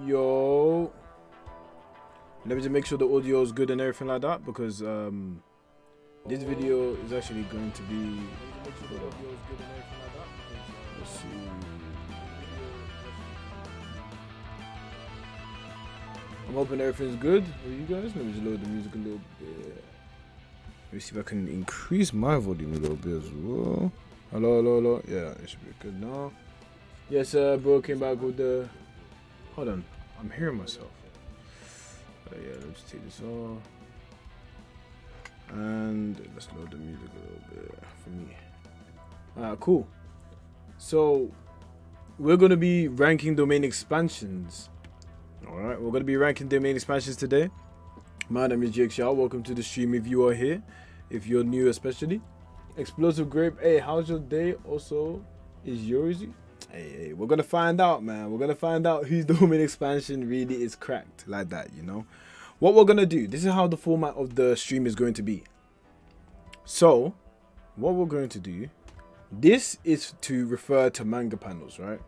Yo, let me just make sure the audio is good and everything like that, because this video is actually going to be. Let's see. I'm hoping everything's good for you guys. Let me just load the music a little bit. Let me see if I can increase my volume a little bit as well. Hello, hello, hello. Yeah, it should be good now. Yes, bro, came back with the. Hold on, I'm hearing myself. Yeah, let's take this off. And let's load the music a little bit for me. Cool. So, we're going to be ranking domain expansions. Alright, we're going to be ranking domain expansions today. My name is JXR. Welcome to the stream if you are here. If you're new especially. Explosive Grape. Hey, how's your day? Also, is yours? Hey, we're going to find out, man. We're going to find out whose domain expansion really is cracked. Like that, you know. What we're going to do. This is how the format of the stream is going to be. So, what we're going to do. This is to refer to manga panels, right?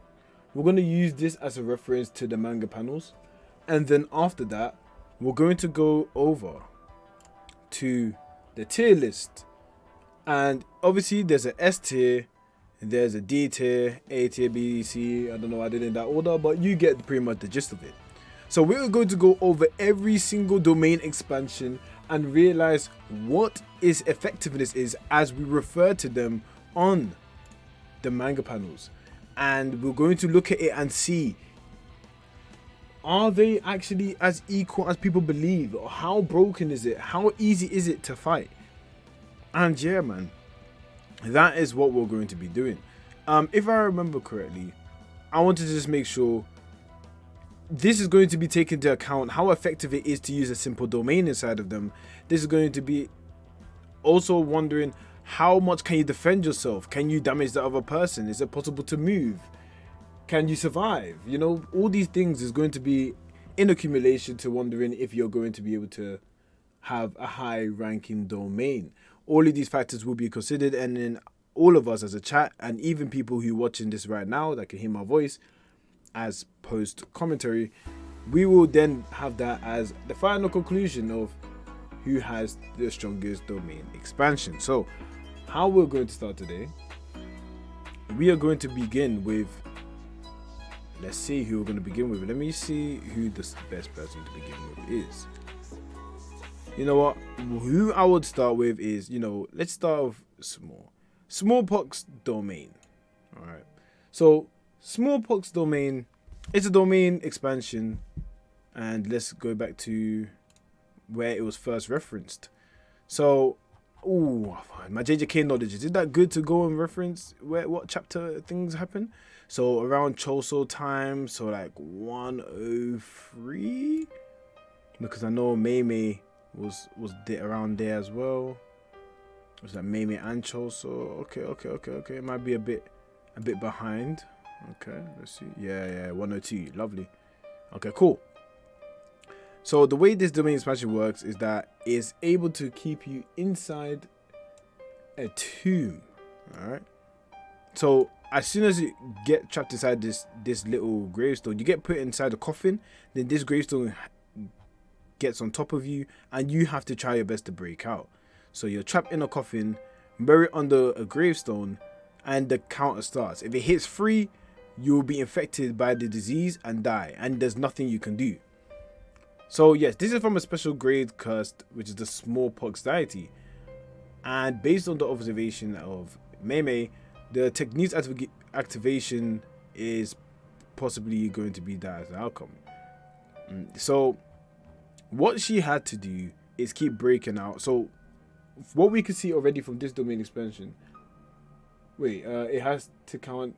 We're going to use this as a reference to the manga panels. And then after that, we're going to go over to the tier list. And obviously there's an S tier, there's a D tier, A tier, B, C. I don't know, I did it in that order, but you get pretty much the gist of it. So we're going to go over every single domain expansion and realize what its effectiveness is as we refer to them on the manga panels. And we're going to look at it and see, are they actually as equal as people believe? Or how broken is it? How easy is it to fight? And yeah, man, that is what we're going to be doing. If I remember correctly, I wanted to just make sure this is going to be taken into account how effective it is to use a simple domain inside of them. This is going to be also wondering how much can you defend yourself? Can you damage the other person? Is it possible to move? Can you survive? You know, all these things is going to be in accumulation to wondering if you're going to be able to have a high ranking domain. All of these factors will be considered, and then all of us as a chat, and even people who are watching this right now that can hear my voice as post commentary, we will then have that as the final conclusion of who has the strongest domain expansion. So how we're going to start today, we are going to begin with, let's see who we're going to begin with. Let me see who the best person to begin with is. You know what? Who I would start with is, you know, let's start with smallpox domain. All right. So smallpox domain is a domain expansion, and let's go back to where it was first referenced. So, my JJK knowledge, is it that good to go and reference what chapter things happen? So around Choso time, so like 103, because I know Mei was around there as well. It was like Mei and Choso. Okay. It might be a bit behind. Okay, let's see. Yeah, 102. Lovely. Okay, cool. So the way this domain expansion works is that it's able to keep you inside a tomb. All right. So as soon as you get trapped inside this little gravestone, you get put inside a coffin. Then this gravestone gets on top of you, and you have to try your best to break out. So you're trapped in a coffin, buried under a gravestone, and the counter starts. If it hits 3, you'll be infected by the disease and die, and there's nothing you can do. So yes, this is from a special grade cursed, which is the smallpox deity. And based on the observation of Mei, the technique's activation is possibly going to be that as an outcome. So what she had to do is keep breaking out. So what we can see already from this domain expansion, it has to count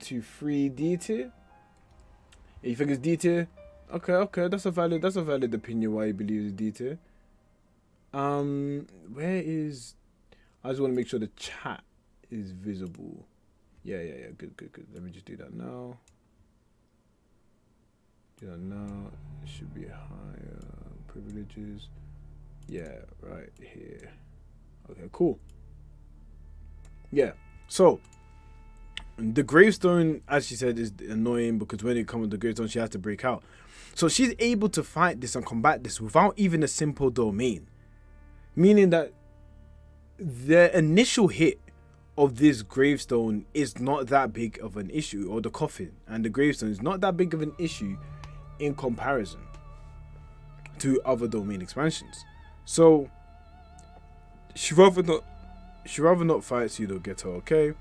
to 3 D tier. You think it's D tier? Okay, that's a valid opinion why you believe it's D tier. Where is, I just want to make sure the chat is visible. Yeah, good. Let me just do that now. It should be higher privileges. Yeah, right here. Okay, cool. Yeah, so The gravestone, as she said, is annoying because when it comes to the gravestone, she has to break out. So she's able to fight this and combat this without even a simple domain. Meaning that the initial hit of this gravestone is not that big of an issue, or the coffin and the gravestone is not that big of an issue in comparison to other domain expansions. So she rather not fight Pseudo Geto, okay?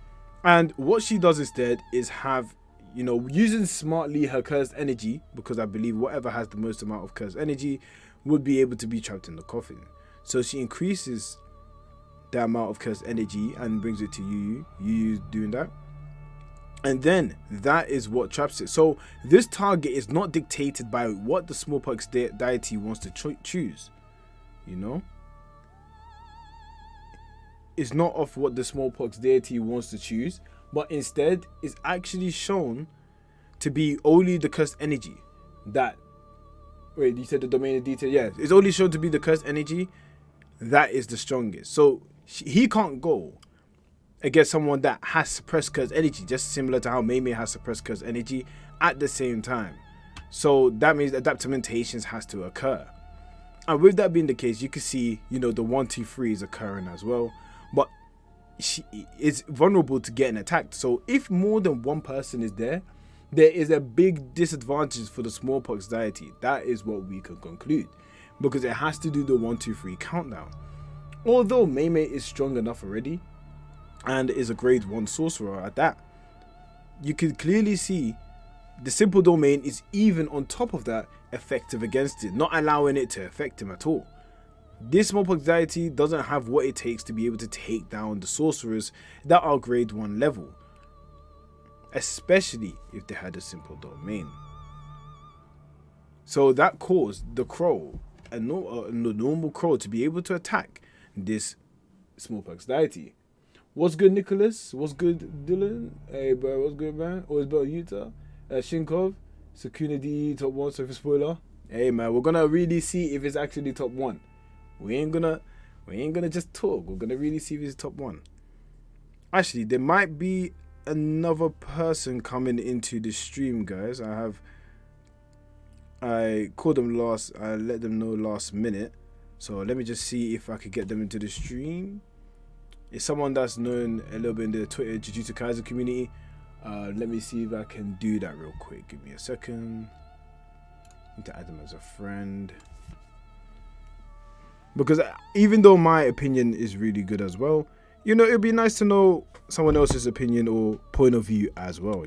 And what she does instead is have, using smartly her cursed energy, because I believe whatever has the most amount of cursed energy would be able to be trapped in the coffin. So she increases the amount of cursed energy and brings it to Yu. Yu's doing that. And then that is what traps it. So this target is not dictated by what the smallpox deity wants to choose. It's not off what the smallpox deity wants to choose, but instead is actually shown to be only the cursed energy that... Wait, you said the domain of detail? Yeah, it's only shown to be the cursed energy that is the strongest. So he can't go against someone that has suppressed cursed energy, just similar to how Mei has suppressed cursed energy at the same time. So that means adaptamentations has to occur. And with that being the case, you can see, the 1, 2, 3 is occurring as well. But she is vulnerable to getting attacked. So if more than one person is there is a big disadvantage for the smallpox deity. That is what we can conclude, because it has to do the 1, 2, 3 countdown. Although Mei is strong enough already and is a grade 1 sorcerer at that, you can clearly see the simple domain is even on top of that effective against it, not allowing it to affect him at all. This smallpox deity doesn't have what it takes to be able to take down the sorcerers that are grade 1 level, especially if they had a simple domain. So that caused the crow, a normal crow, to be able to attack this smallpox deity. What's good, Nicholas? What's good, Dylan? Hey, bro, what's good, man? Always better, Utah. Shinkov, Sakuna D, top 1, so for spoiler. Hey, man, we're gonna really see if it's actually top 1. We ain't gonna just talk. We're gonna really see if it's top 1. Actually, there might be another person coming into the stream, guys. I called them I let them know last minute. So let me just see if I could get them into the stream. It's someone that's known a little bit in the Twitter Jujutsu Kaisen community. Let me see if I can do that real quick. Give me a second. Need to add them as a friend. Because even though my opinion is really good as well, it'd be nice to know someone else's opinion or point of view as well,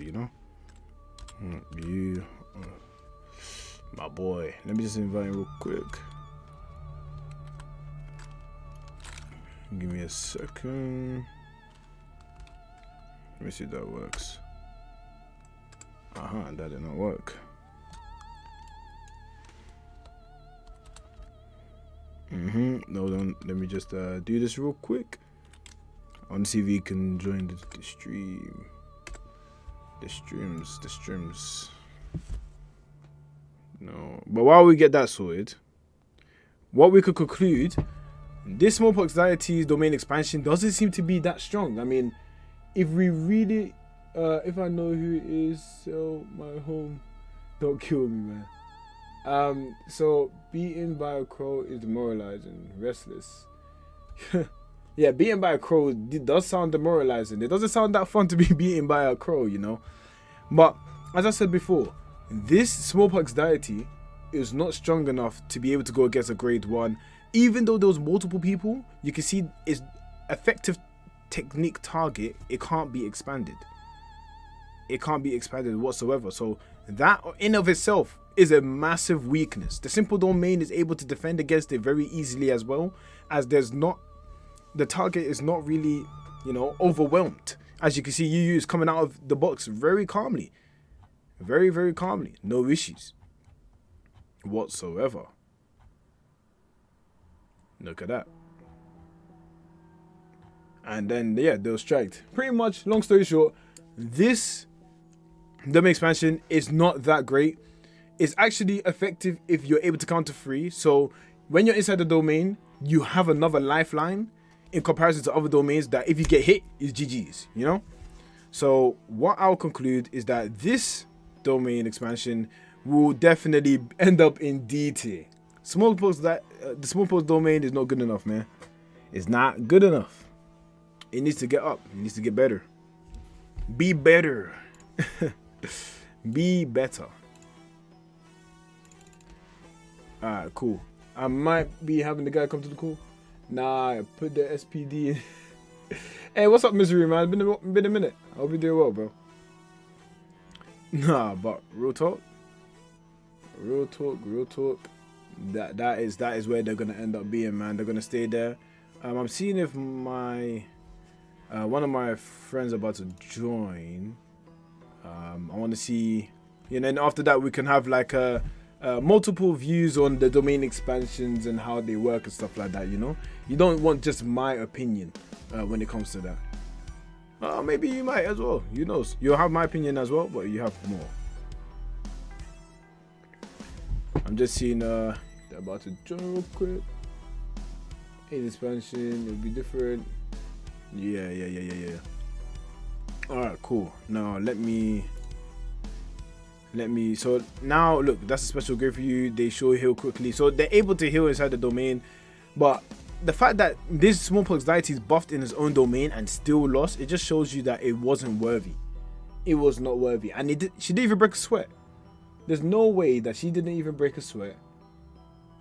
my boy. Let me just invite him real quick. Give me a second. Let me see if that works. That did not work. No, let me just do this real quick. I want to see if he can join the stream. The streams. No, but while we get that sorted, what we could conclude, this smallpox deity's domain expansion doesn't seem to be that strong. I mean, if we really, if I know who it is, so my home, don't kill me, man. So beaten by a crow is demoralizing, restless. Yeah, beaten by a crow does sound demoralizing. It doesn't sound that fun to be beaten by a crow, But as I said before, this smallpox deity is not strong enough to be able to go against a grade 1. Even though there was multiple people, you can see its effective technique target, it can't be expanded. It can't be expanded whatsoever. So that in of itself is a massive weakness. The simple domain is able to defend against it very easily, as well as the target is not really, overwhelmed. As you can see, Yu is coming out of the box very calmly. Very, very calmly. No issues whatsoever. Look at that. And then, yeah, they were striked. Pretty much, long story short, this domain expansion is not that great. It's actually effective if you're able to counter 3. So when you're inside the domain, you have another lifeline in comparison to other domains that if you get hit, is GG's, So what I'll conclude is that this domain expansion will definitely end up in D tier. Smallpox the smallpox domain is not good enough, man. It's not good enough. It needs to get up. It needs to get better. Be better. Be better. Alright, cool. I might be having the guy come to the call. Nah, put the SPD in. Hey, what's up, Misery, man? Been a minute. I hope you doing well, bro. Nah, but real talk. That is where they're gonna end up being, man. They're gonna stay there. I'm seeing if my one of my friends about to join. I want to see, and then after that we can have like multiple views on the domain expansions and how they work and stuff like that. You don't want just my opinion when it comes to that. Maybe you might as well. You know, you'll have my opinion as well, but you have more. I'm just seeing they're about to join real quick. In expansion, it'll be different. Yeah. Alright, cool. Now let me. So now look, that's a special grade for you. They show heal quickly, so they're able to heal inside the domain. But the fact that this smallpox deity is buffed in his own domain and still lost, it just shows you that it wasn't worthy. It was not worthy, and she didn't even break a sweat. There's no way that she didn't even break a sweat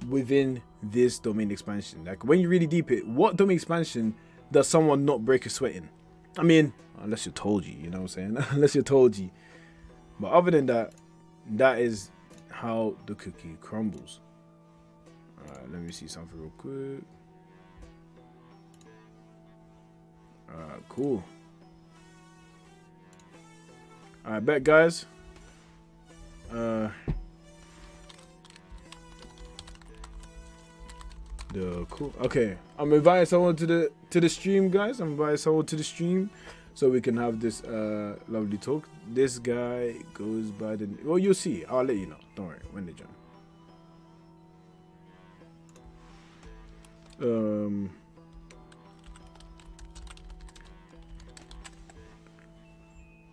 within this domain expansion. Like, when you really deep it, what domain expansion does someone not break a sweat in? I mean, unless you're Toji, you know what I'm saying? Unless you're Toji. But other than that, that is how the cookie crumbles. Alright, let me see something real quick. Alright, cool. Alright, bet guys. Cool. Okay, I'm inviting someone to the stream, guys. I'm inviting someone to the stream so we can have this lovely talk. This guy goes by the. Well, you'll see. I'll let you know. Don't worry when they join.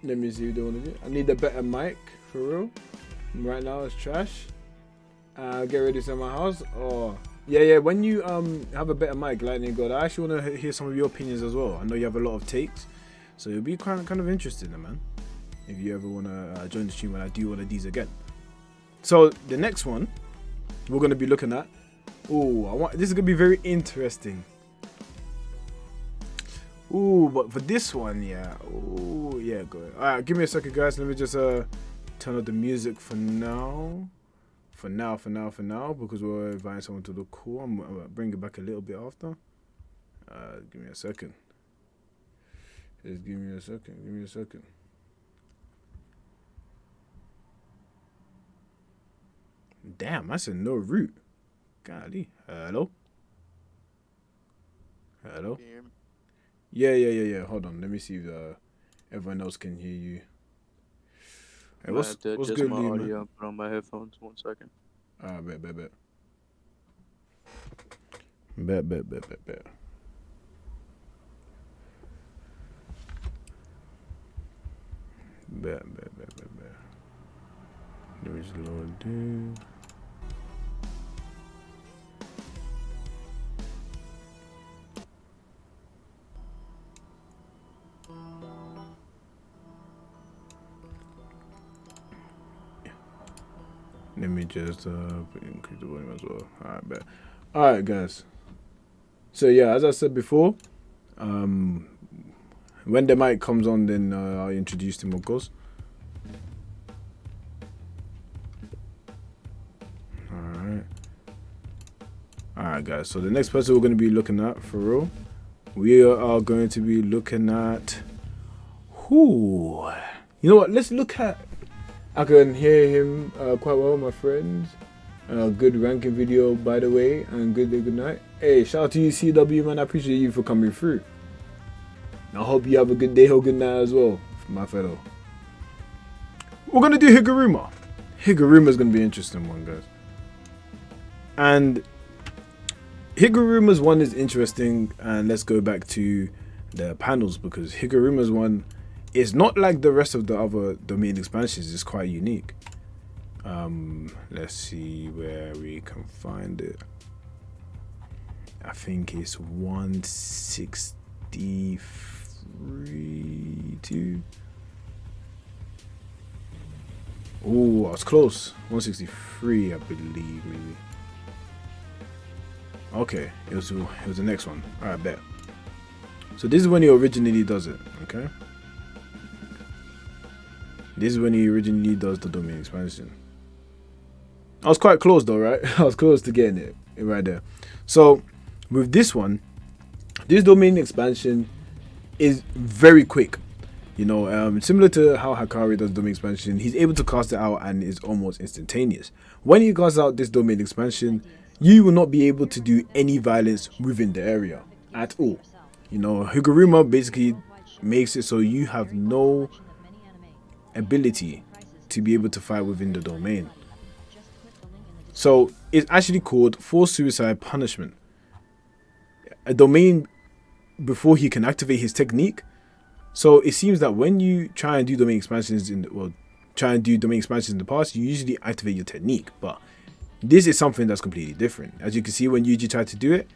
Let me see what they want to do. I need a better mic for real. Right now it's trash. Get ready to sell my house. Oh yeah. When you have a better mic, Lightning God, I actually want to hear some of your opinions as well. I know you have a lot of takes, so it'll be kind of interesting, man. If you ever want to join the stream when I do one of these again. So the next one we're gonna be looking at. This is gonna be very interesting. But for this one, yeah. Go ahead. Alright, give me a second, guys. Let me just turn up the music for now. For now, because we're inviting someone to the call. I'm gonna bring it back a little bit after. Give me a second. Just give me a second. Damn, I said no root. Golly. Hello? Yeah. Hold on. Let me see if everyone else can hear you. Hey, what's good, my Lee, audio. man? Put on my headphones. 1 second. Bet. Bet. Let me just load in. Let me just increase the volume as well. Alright, bet. Alright, guys. So yeah, as I said before, when the mic comes on, then I'll introduce him, of course. Alright, guys. So the next person we're going to be looking at, for real, we are going to be looking at who? You know what? Let's look at. I can hear him quite well, my friends. Good ranking video, by the way, and good day, good night. Hey, shout out to you, CW, man. I appreciate you for coming through. I hope you have a good day or good night as well, my fellow. We're gonna do Higuruma. Higuruma's gonna be an interesting one, guys. And Higuruma's one is interesting, and let's go back to the panels because Higuruma's one it's not like the rest of the other domain expansions. It's quite unique. Let's see where we can find it. I think it's 163 too. Oh, I was close. 163, I believe, maybe. Okay, it was the next one. All right, bet. So this is when he originally does it. Okay. This is when he originally does the domain expansion. I was quite close though, right? I was close to getting it right there. So with this one, this domain expansion is very quick. You know, similar to how Hakari does domain expansion, he's able to cast it out and it's almost instantaneous. When he casts out this domain expansion, you will not be able to do any violence within the area at all. You know, Higuruma basically makes it so you have no ability to be able to fight within the domain. So it's actually called forced suicide punishment. A domain before he can activate his technique. So it seems that when you try and do domain expansions in the past, you usually activate your technique, but this is something that's completely different. As you can see, when Yuji tried to do it,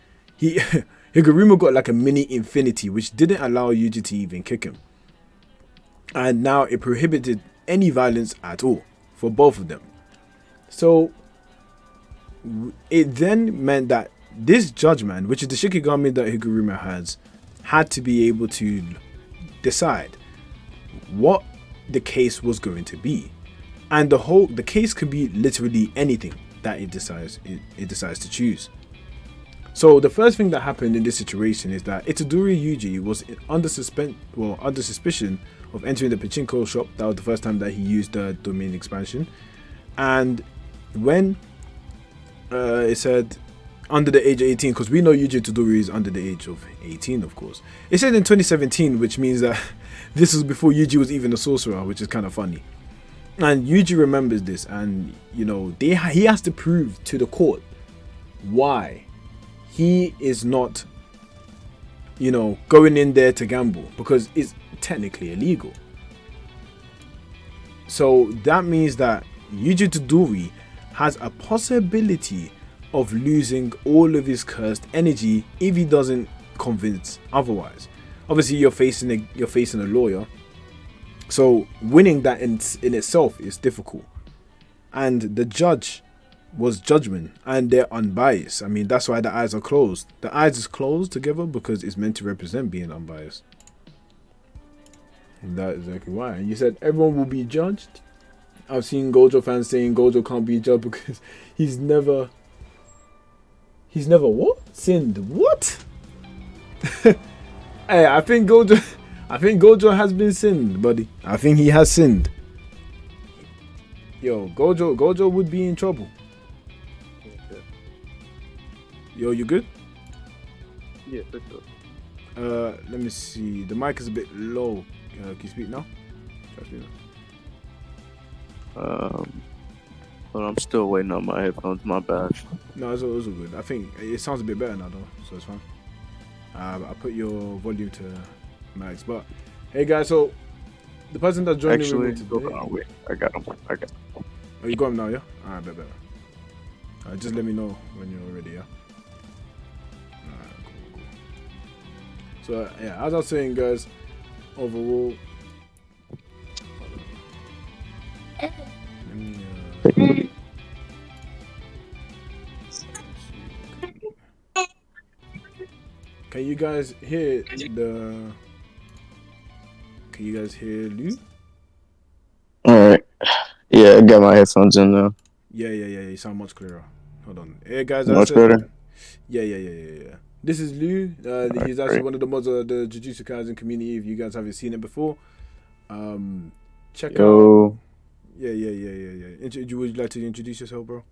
Higuruma got like a mini infinity, which didn't allow Yuji to even kick him. And now it prohibited any violence at all for both of them. So it then meant that this judgment, which is the Shikigami that Higuruma has, had to be able to decide what the case was going to be. And the case could be literally anything that it decides to choose. So the first thing that happened in this situation is that Itadori Yuji was under suspicion of entering the pachinko shop. That was the first time that he used the domain expansion. And when it said under the age of 18, because we know Yuji Itadori is under the age of 18, of course. It said in 2017, which means that this was before Yuji was even a sorcerer, which is kind of funny. And Yuji remembers this, and you know he has to prove to the court why he is not, you know, going in there to gamble, because it's technically illegal. So that means that Yuji Itadori has a possibility of losing all of his cursed energy if he doesn't convince otherwise. Obviously, you're facing a lawyer, so winning that in itself is difficult. And the judge was judgment, and they're unbiased. I mean, that's why the eyes are closed. The eyes is closed together because it's meant to represent being unbiased. And that's exactly why. And you said everyone will be judged. I've seen Gojo fans saying Gojo can't be judged because he's never what? Sinned. What? Hey, I think Gojo has been sinned, buddy. I think he has sinned. Yo, Gojo would be in trouble. Yo, you good? Yeah, for sure. Let me see. The mic is a bit low. Can you speak now? Try to speak now. But I'm still waiting on my headphones. My bad. No, it's all good. I think it sounds a bit better now, though, so it's fine. I put your volume to max. But hey, guys, so the person that's joining me today. Wait, I got him. Oh, you got him now, yeah? Alright, better. Just let me know when you're ready, yeah? Alright, cool. So, yeah, as I was saying, guys, overall. Let me, Can you guys hear Lou? Alright. Yeah, I got my headphones in now. Yeah. You sound much clearer. Hold on. Hey guys, much better? Yeah. This is Lou. He's actually one of the mods of the Jujutsu Kaisen community. If you guys haven't seen it before, check out. Yeah. Would you like to introduce yourself, bro?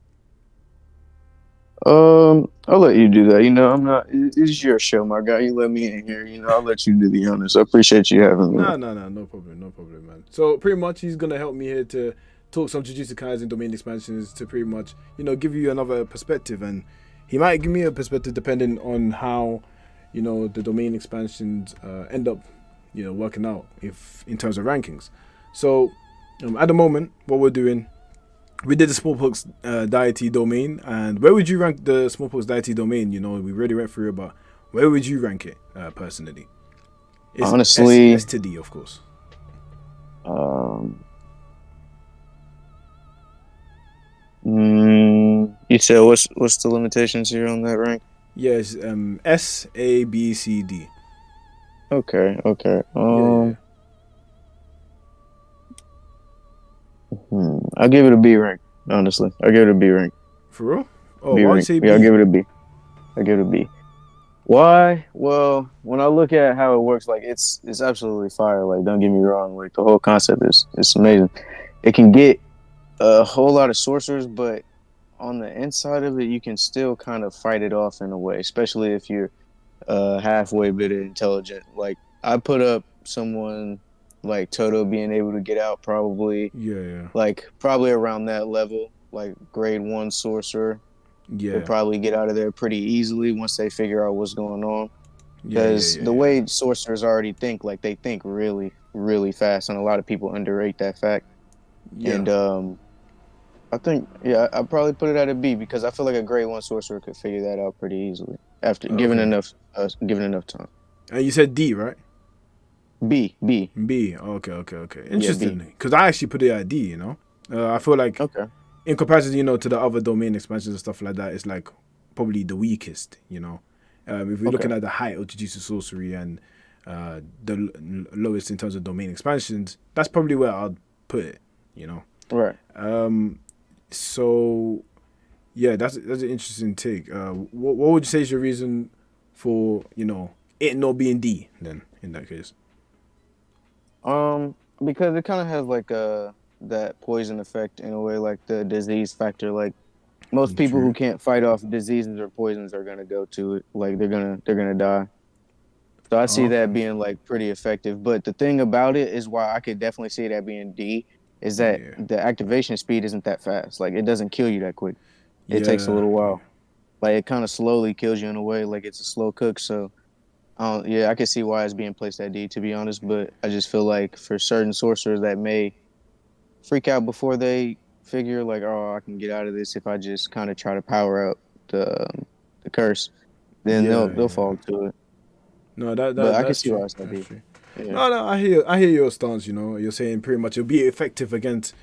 I'll let you do that. You know, I'm not. It's your show, my guy. You let me in here. You know, I'll let you do the honors. I appreciate you having me. No problem, man. So pretty much, he's gonna help me here to talk some Jujutsu Kaisen domain expansions to pretty much, you know, give you another perspective, and he might give me a perspective depending on how, you know, the domain expansions end up working out if in terms of rankings. So at the moment, what we're doing, we did the smallpox deity domain, and where would you rank the smallpox deity domain? We already went through it, but where would you rank it personally? It's Honestly, S to D, of course. You said what's the limitations here on that rank? Yes, S A B C D. Okay. Yeah. I'll give it a B rank. Honestly, I'll give it a B rank. For real? Oh, B why would you rank. say Yeah, I'll B? give it a B. I'll give it a B. Why? Well, when I look at how it works, like it's absolutely fire. Like, don't get me wrong. Like the whole concept is it's amazing. It can get a whole lot of sorcerers, but on the inside of it, you can still kind of fight it off in a way, especially if you're halfway bit intelligent. Like I put up someone like Toto being able to get out probably Yeah. probably around that level, like grade 1 sorcerer could Yeah. probably get out of there pretty easily once they figure out what's going on. Because the Yeah. way sorcerers already think, like they think really, really fast, and a lot of people underrate that fact. Yeah. And I think, yeah, I'd probably put it at a B because I feel like a grade 1 sorcerer could figure that out pretty easily after Okay. given enough time. And you said D, right? B. B. Okay. Yeah, B. Interesting. Because I actually put it at D. I feel like Okay. in comparison, to the other domain expansions and stuff like that, it's like probably the weakest. If we're Okay. looking at the height of Jujutsu sorcery and the lowest in terms of domain expansions, that's probably where I'd put it. Right. So yeah, that's an interesting take. What would you say is your reason for it not being D then in that case? Because it kind of has like that poison effect in a way, like the disease factor. Like most people True. who can't fight off diseases or poisons are gonna go to it. Like they're gonna die. So I see that Okay. being like pretty effective. But the thing about it is why I could definitely see that being D is that Yeah. the activation speed isn't that fast. Like it doesn't kill you that quick. It takes a Yeah. little while. Like it kind of slowly kills you in a way. Like it's a slow cook. So yeah, I can see why it's being placed at D to be honest. But I just feel like for certain sorcerers that may freak out before they figure like, oh, I can get out of this if I just kind of try to power up the curse, then they'll Yeah. fall to it. No, But I can that's see true. why it's at That's D. true. Yeah. No, I hear your stance. You're saying pretty much it'll be effective against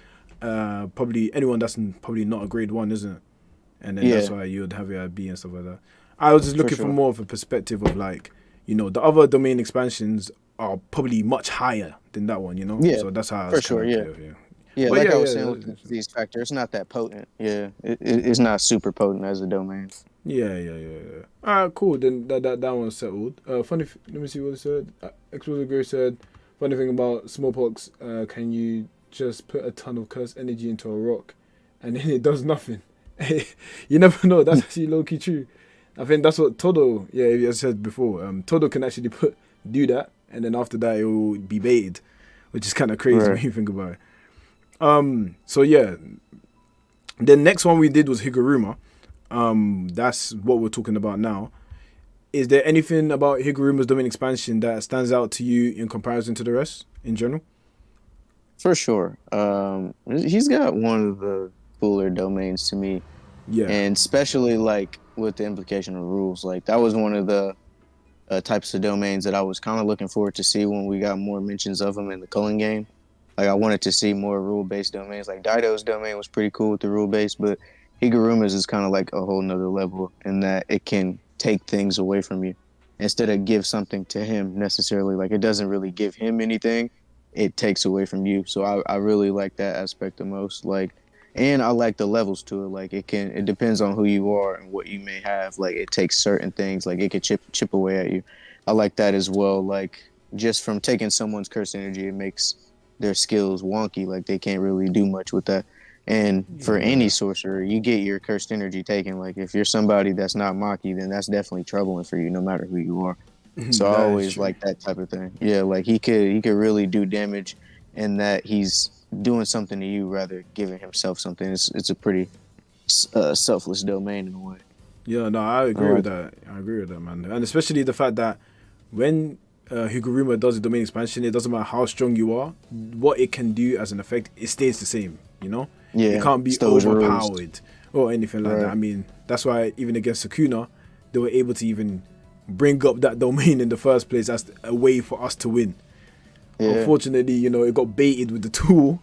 probably anyone that's probably not a grade 1, isn't it? And then that's Yeah, why you would have it at B and stuff like that. I was just for looking for sure. more of a perspective of like, the other domain expansions are probably much higher than that one. Yeah, So that's how I for was kind sure. of Yeah. put it. Yeah. Yeah, But like I was yeah, saying with the disease factor, it's not that potent. Yeah, it's not super potent as a domain. yeah. All right, cool. Then that one's settled. Let me see what it said. Explosive Grace said, funny thing about smallpox, can you just put a ton of cursed energy into a rock, and then it does nothing? You never know. That's actually low key true. I think that's what Todo. Yeah, as I said before, Todo can actually do that, and then after that it will be baited, which is kind of crazy Right. when you think about it. So yeah, the next one we did was Higuruma. That's what we're talking about now. Is there anything about Higuruma's domain expansion that stands out to you in comparison to the rest in general? For sure. He's got one of the cooler domains to me, Yeah. and especially like with the implication of rules. Like that was one of the types of domains that I was kind of looking forward to see when we got more mentions of them in the culling game. Like I wanted to see more rule-based domains. Like Dido's domain was pretty cool with the rule-based, but Higuruma's is kind of like a whole nother level in that it can take things away from you instead of give something to him necessarily. Like it doesn't really give him anything; it takes away from you. So I really like that aspect the most. Like, and I like the levels to it. Like it depends on who you are and what you may have. Like it takes certain things. Like it could chip away at you. I like that as well. Like just from taking someone's curse energy, it makes their skills wonky. Like they can't really do much with that. And for any Yeah. sorcerer, you get your cursed energy taken. Like if you're somebody that's not Maki, then that's definitely troubling for you, no matter who you are. So I That is always true. like that type of thing. Yeah, like he could really do damage, in that he's doing something to you rather giving himself something. It's a pretty selfless domain in a way. Yeah, no, I I agree with like. that. I agree with that, man. And especially the fact that when Higuruma does the domain expansion, it doesn't matter how strong you are, what it can do as an effect, it stays the same. You know, it Yeah, can't be still was rules. overpowered or anything like that. Right. I mean, that's why even against Sukuna, they were able to even bring up that domain in the first place as a way for us to win. Yeah, Unfortunately, you know, it got baited with the tool,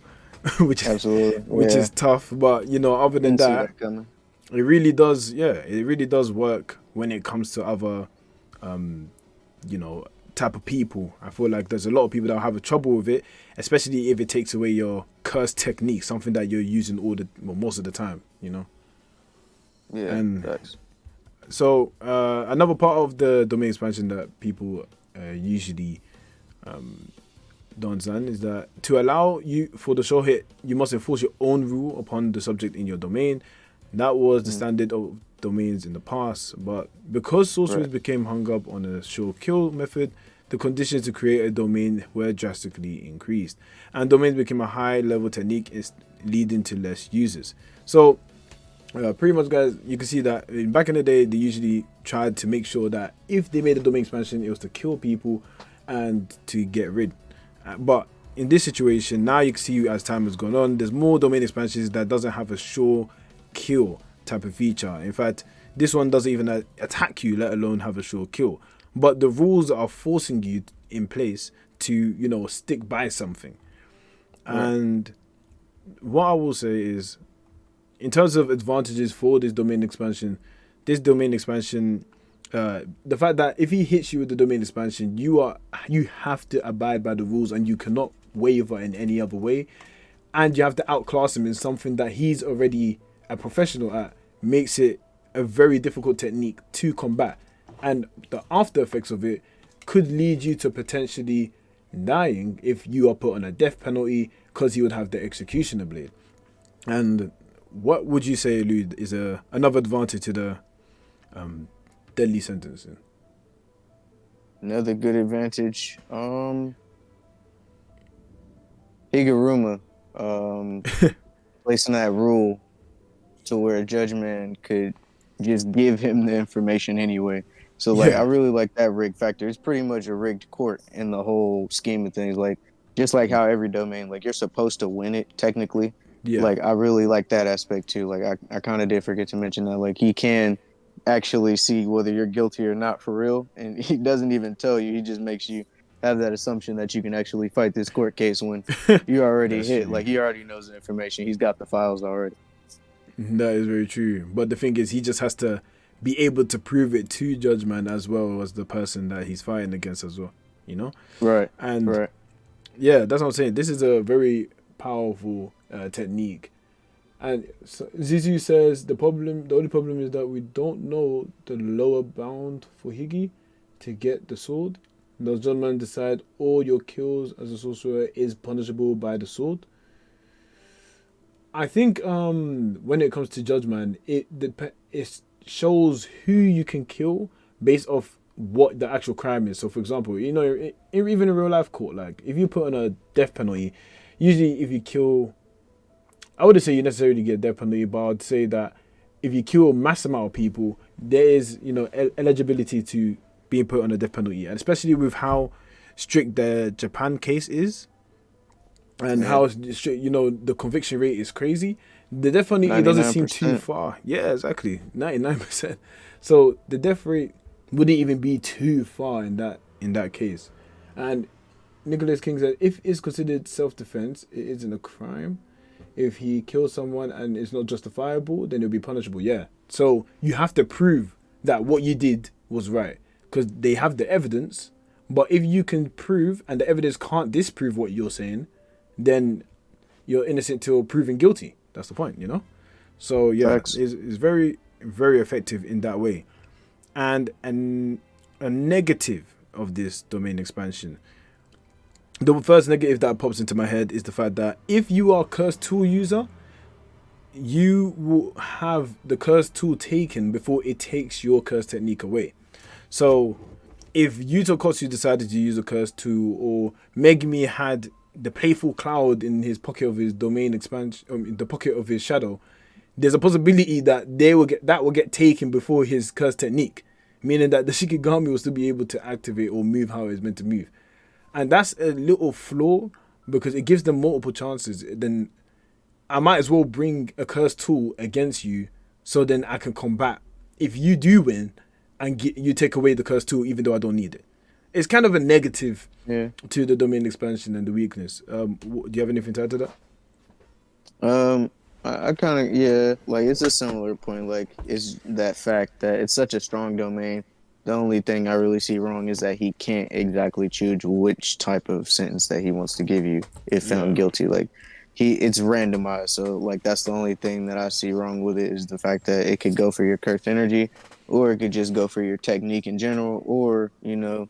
which absolutely. which Yeah, is tough. But you know, other than didn't see that, that coming. it really does. Yeah, it really does work when it comes to other, you know, type of people. I feel like there's a lot of people that have a trouble with it, especially if it takes away your curse technique, something that you're using most of the time. You know, Yeah, and facts. so another part of the domain expansion that people usually don't understand is that to allow you for the show hit, you must enforce your own rule upon the subject in your domain. That was the standard of domains in the past, but because sorcerers Right. became hung up on a show kill method, the conditions to create a domain were drastically increased, and domains became a high level technique, is leading to less users. So pretty much, guys, you can see that back in the day, they usually tried to make sure that if they made a domain expansion, it was to kill people and to get rid. But in this situation, now you can see as time has gone on, there's more domain expansions that doesn't have a sure kill type of feature. In fact, this one doesn't even attack you, let alone have a sure kill. But the rules are forcing you in place to, you know, stick by something. Right. And what I will say is, in terms of advantages for this domain expansion, the fact that if he hits you with the domain expansion, you have to abide by the rules and you cannot waver in any other way, and you have to outclass him in something that he's already a professional at, makes it a very difficult technique to combat, and the after effects of it could lead you to potentially dying if you are put on a death penalty, because he would have the executioner blade. And what would you say, Lud, is another advantage to the deadly sentencing? Another good advantage. Higuruma, placing that rule to where a judge man could just give him the information anyway. So like, Yeah. I really like that rig factor. It's pretty much a rigged court in the whole scheme of things. Like, just like how every domain, like you're supposed to win it technically. Yeah. Like, I really like that aspect too. Like, I kind of did forget to mention that. Like, he can actually see whether you're guilty or not for real, and he doesn't even tell you. He just makes you have that assumption that you can actually fight this court case when you already That's hit. true. Like, he already knows the information. He's got the files already. That is very true. But the thing is, he just has to be able to prove it to Judge Man as well as the person that he's fighting against as well. You know? Right. And Right. yeah, that's what I'm saying. This is a very powerful technique. And so Zizu says the only problem is that we don't know the lower bound for Higi to get the sword. Does John Man decide all your kills as a sorcerer is punishable by the sword? I think when it comes to Judgment, it shows who you can kill based off what the actual crime is. So, for example, you know, even in real life court, like if you put on a death penalty, usually if you kill, I wouldn't say you necessarily get a death penalty, but I'd say that if you kill a mass amount of people, there is, you know, eligibility to being put on a death penalty, and especially with how strict the Japan case is. And how, you know, the conviction rate is crazy. The death penalty, it doesn't seem too 99%. far. Yeah, exactly, 99%. So the death rate wouldn't even be too far in that case. And Nicholas King said, if it's considered self-defense, it isn't a crime. If he kills someone and it's not justifiable, then it'll be punishable. Yeah. So you have to prove that what you did was right, because they have the evidence. But if you can prove and the evidence can't disprove what you're saying, then you're innocent till proven guilty. That's the point, you know? So yeah, Facts. it's very, very effective in that way. And a negative of this domain expansion, the first negative that pops into my head is the fact that if you are a cursed tool user, you will have the cursed tool taken before it takes your cursed technique away. So if Yutokotsu decided to use a cursed tool, or Megumi had the playful cloud in his pocket of his domain expansion, in the pocket of his shadow, there's a possibility that will get taken before his cursed technique, meaning that the Shikigami will still be able to activate or move how it's meant to move. And that's a little flaw because it gives them multiple chances. Then I might as well bring a cursed tool against you so then I can combat if you do win and you take away the cursed tool even though I don't need it. It's kind of a negative to the domain expansion and the weakness. Do you have anything to add to that? I kind of, yeah, like it's a similar point. Like, it's that fact that it's such a strong domain. The only thing I really see wrong is that he can't exactly choose which type of sentence that he wants to give you if found guilty. Like, it's randomized. So, like, that's the only thing that I see wrong with it is the fact that it could go for your cursed energy, or it could just go for your technique in general, or, you know,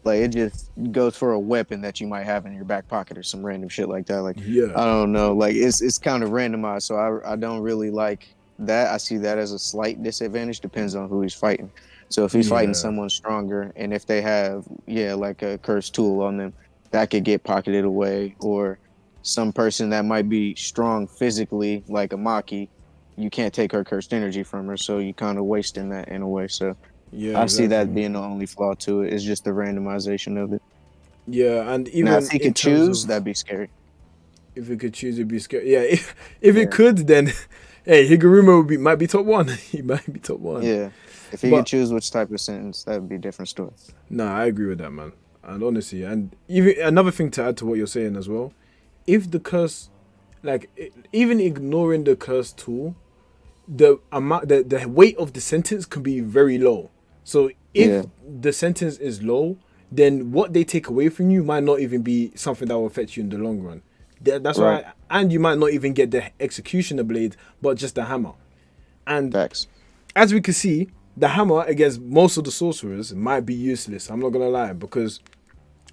like it just goes for a weapon that you might have in your back pocket or some random shit like that. Like, I don't know. Like, it's kind of randomized. So I don't really like that. I see that as a slight disadvantage. Depends on who he's fighting. So if he's fighting someone stronger, and if they have like a cursed tool on them, that could get pocketed away. Or some person that might be strong physically, like a Maki, you can't take her cursed energy from her. So you kind of wasting that in a way. So. Yeah, I see that being the only flaw to it. It's just the randomization of it. Yeah, and even now, if he could choose, that'd be scary. If he could choose, it'd be scary. Yeah, if he could, then hey, Higuruma might be top one. He might be top one. Yeah, if he could choose which type of sentence, that'd be a different story. Nah, I agree with that, man. And honestly, and even another thing to add to what you're saying as well, if the curse, like even ignoring the curse tool, the amount, the weight of the sentence can be very low. So if the sentence is low, then what they take away from you might not even be something that will affect you in the long run. That's right. Why, and you might not even get the executioner blade, but just the hammer. And as we can see, the hammer against most of the sorcerers might be useless. I'm not gonna lie, because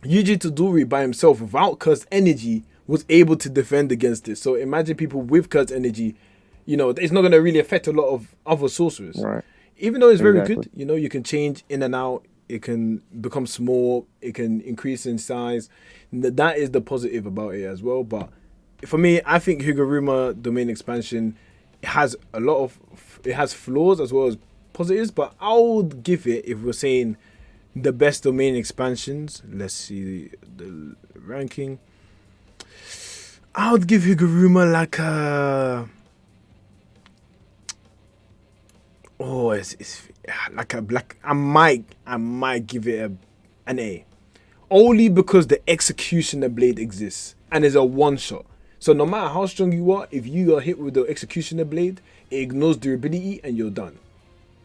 Yuji Tadori by himself, without cursed energy, was able to defend against it. So imagine people with cursed energy, you know, it's not gonna really affect a lot of other sorcerers. Right. Even though it's very good, you know, you can change in and out. It can become small. It can increase in size. That is the positive about it as well. But for me, I think Higuruma domain expansion has it has flaws as well as positives. But I would give it, if we're saying the best domain expansions, let's see the ranking. I would give Higuruma like a... Oh, it's like a black. I might give it an A, only because the executioner blade exists and it's a one shot. So no matter how strong you are, if you are hit with the executioner blade, it ignores durability and you're done.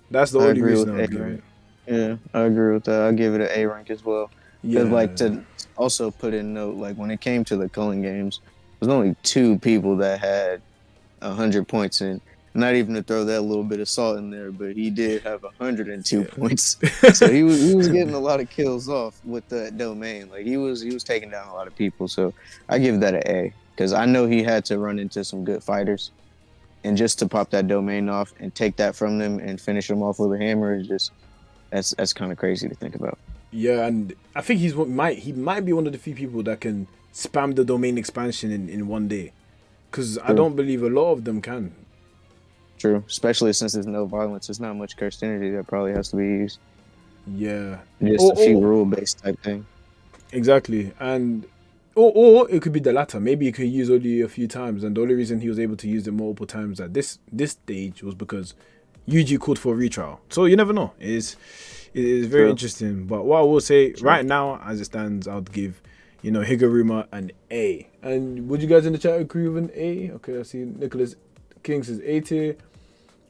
That's the only reason I would give it. Yeah, I agree with that. I'll give it an A rank as well. Yeah. Like, to also put in note, like when it came to the Culling games, there's only 2 people that had 100 points in. Not even to throw that little bit of salt in there, but he did have 102 points. So he was getting a lot of kills off with that domain. Like he was taking down a lot of people. So I give that an A, because I know he had to run into some good fighters, and just to pop that domain off and take that from them and finish them off with a hammer is just that's kind of crazy to think about. Yeah, and I think he might be one of the few people that can spam the domain expansion in one day, because I don't believe a lot of them can. True, especially since there's no violence. There's not much cursed energy that probably has to be used. Yeah. Just a few rule-based type thing. Exactly. And or it could be the latter. Maybe he could use only a few times, and the only reason he was able to use it multiple times at this stage was because Yuji called for a retrial. So you never know. It is very interesting. But what I will say right now, as it stands, I would give, you know, Higuruma an A. And would you guys in the chat agree with an A? Okay, I see Nicholas King says A tier.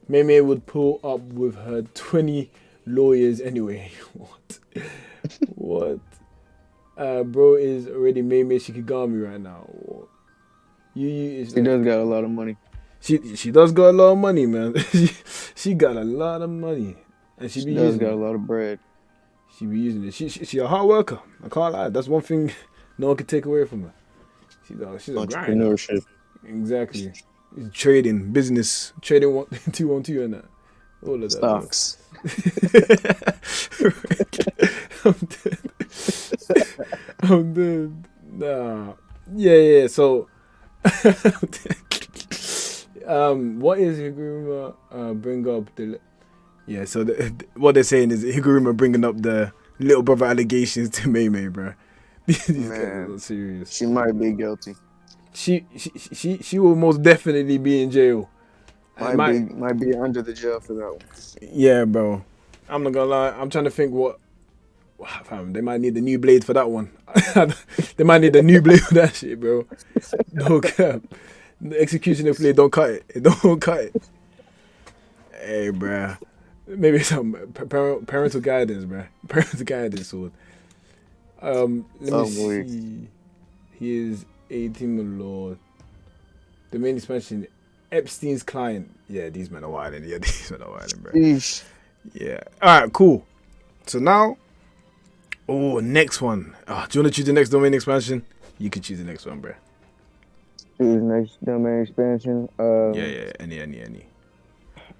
Mei would pull up with her 20 lawyers anyway. What? Bro is already Mei Shikigami right now. She does got a lot of money. She does got a lot of money, man. she got a lot of money, and she does got a lot of bread. She be using it. She a hard worker. I can't lie. That's one thing no one can take away from her. She's a entrepreneurship. Exactly. Trading, business, trading 212 and that. All of that. Stocks. I'm dead. Nah. Yeah. So, what is Higuruma bring up? Yeah, so what they're saying is Higuruma bringing up the little brother allegations to Mei Mei, bro. These guys are Man, not serious. she might be guilty. She will most definitely be in jail. I might, Might be under the jail for that one. yeah, bro. I'm not gonna lie. I'm trying to think what. Fam, they might need a new blade for that one. They might need a new blade for that shit, bro. No cap. The executioner blade don't cut it. It don't cut it. Hey, bro. Maybe some parental guidance, bro. Parental guidance sword. Let me see. He is 18, my lord. The main expansion, Epstein's client. Yeah, these men are wilding. Yeah, these men are wilding, bro. Eesh. Yeah. All right, cool. So now, next one. Do you want to choose the next domain expansion? You can choose the next one, bro. Choose next domain expansion. Yeah. Any.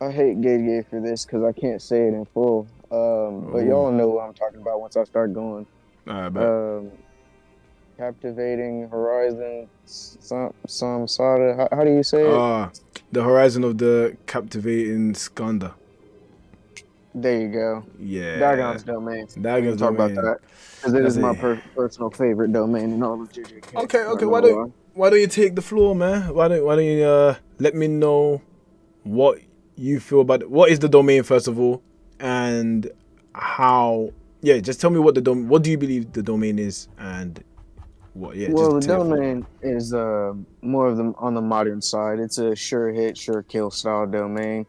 I hate Gate for this because I can't say it in full. But y'all know what I'm talking about once I start going. All right, bet. Captivating Horizon, Samsara. How do you say it? The Horizon of the Captivating Skanda. There you go. Yeah. Dagon's domain. Dagon's talk domain. about that because it is my personal favorite domain in all of JJK. Okay. Why don't you take the floor, man? Why don't you let me know what you feel about it? What is the domain first of all, and how? Yeah, just tell me what what do you believe the domain is, and what? Yeah. Well, the domain is more of on the modern side. It's a sure hit, sure kill style domain.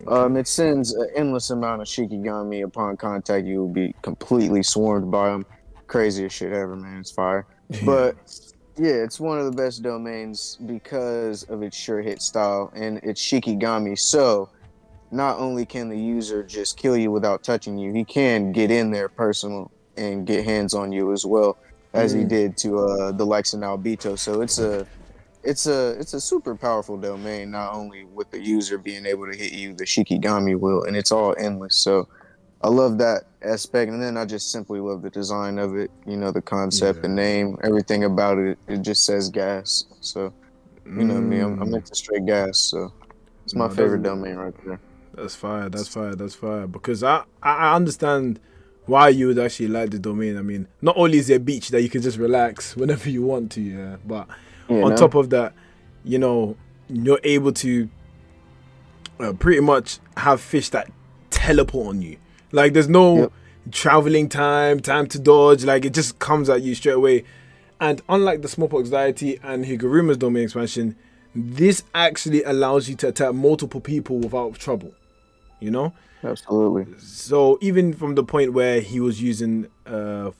It sends an endless amount of Shikigami. Upon contact, you will be completely swarmed by them. Craziest shit ever, man. It's fire. But yeah, it's one of the best domains because of its sure hit style and its Shikigami. So not only can the user just kill you without touching you, he can get in there personal and get hands on you as well, as he did to the likes of Naobito. So it's a super powerful domain, not only with the user being able to hit you, the Shikigami will, and it's all endless. So I love that aspect. And then I just simply love the design of it, the concept, the name, everything about it. It just says gas. So, you know me, I'm into straight gas. So it's my favorite domain right there. That's fire. Because I understand why you would actually like the domain. I mean, not only is there a beach that you can just relax whenever you want to, yeah, but on top of that, you're able to pretty much have fish that teleport on you. Like, there's no traveling time to dodge. Like, it just comes at you straight away. And unlike the Smallpox Deity and Higuruma's domain expansion, this actually allows you to attack multiple people without trouble. Absolutely. So even from the point where he was using, when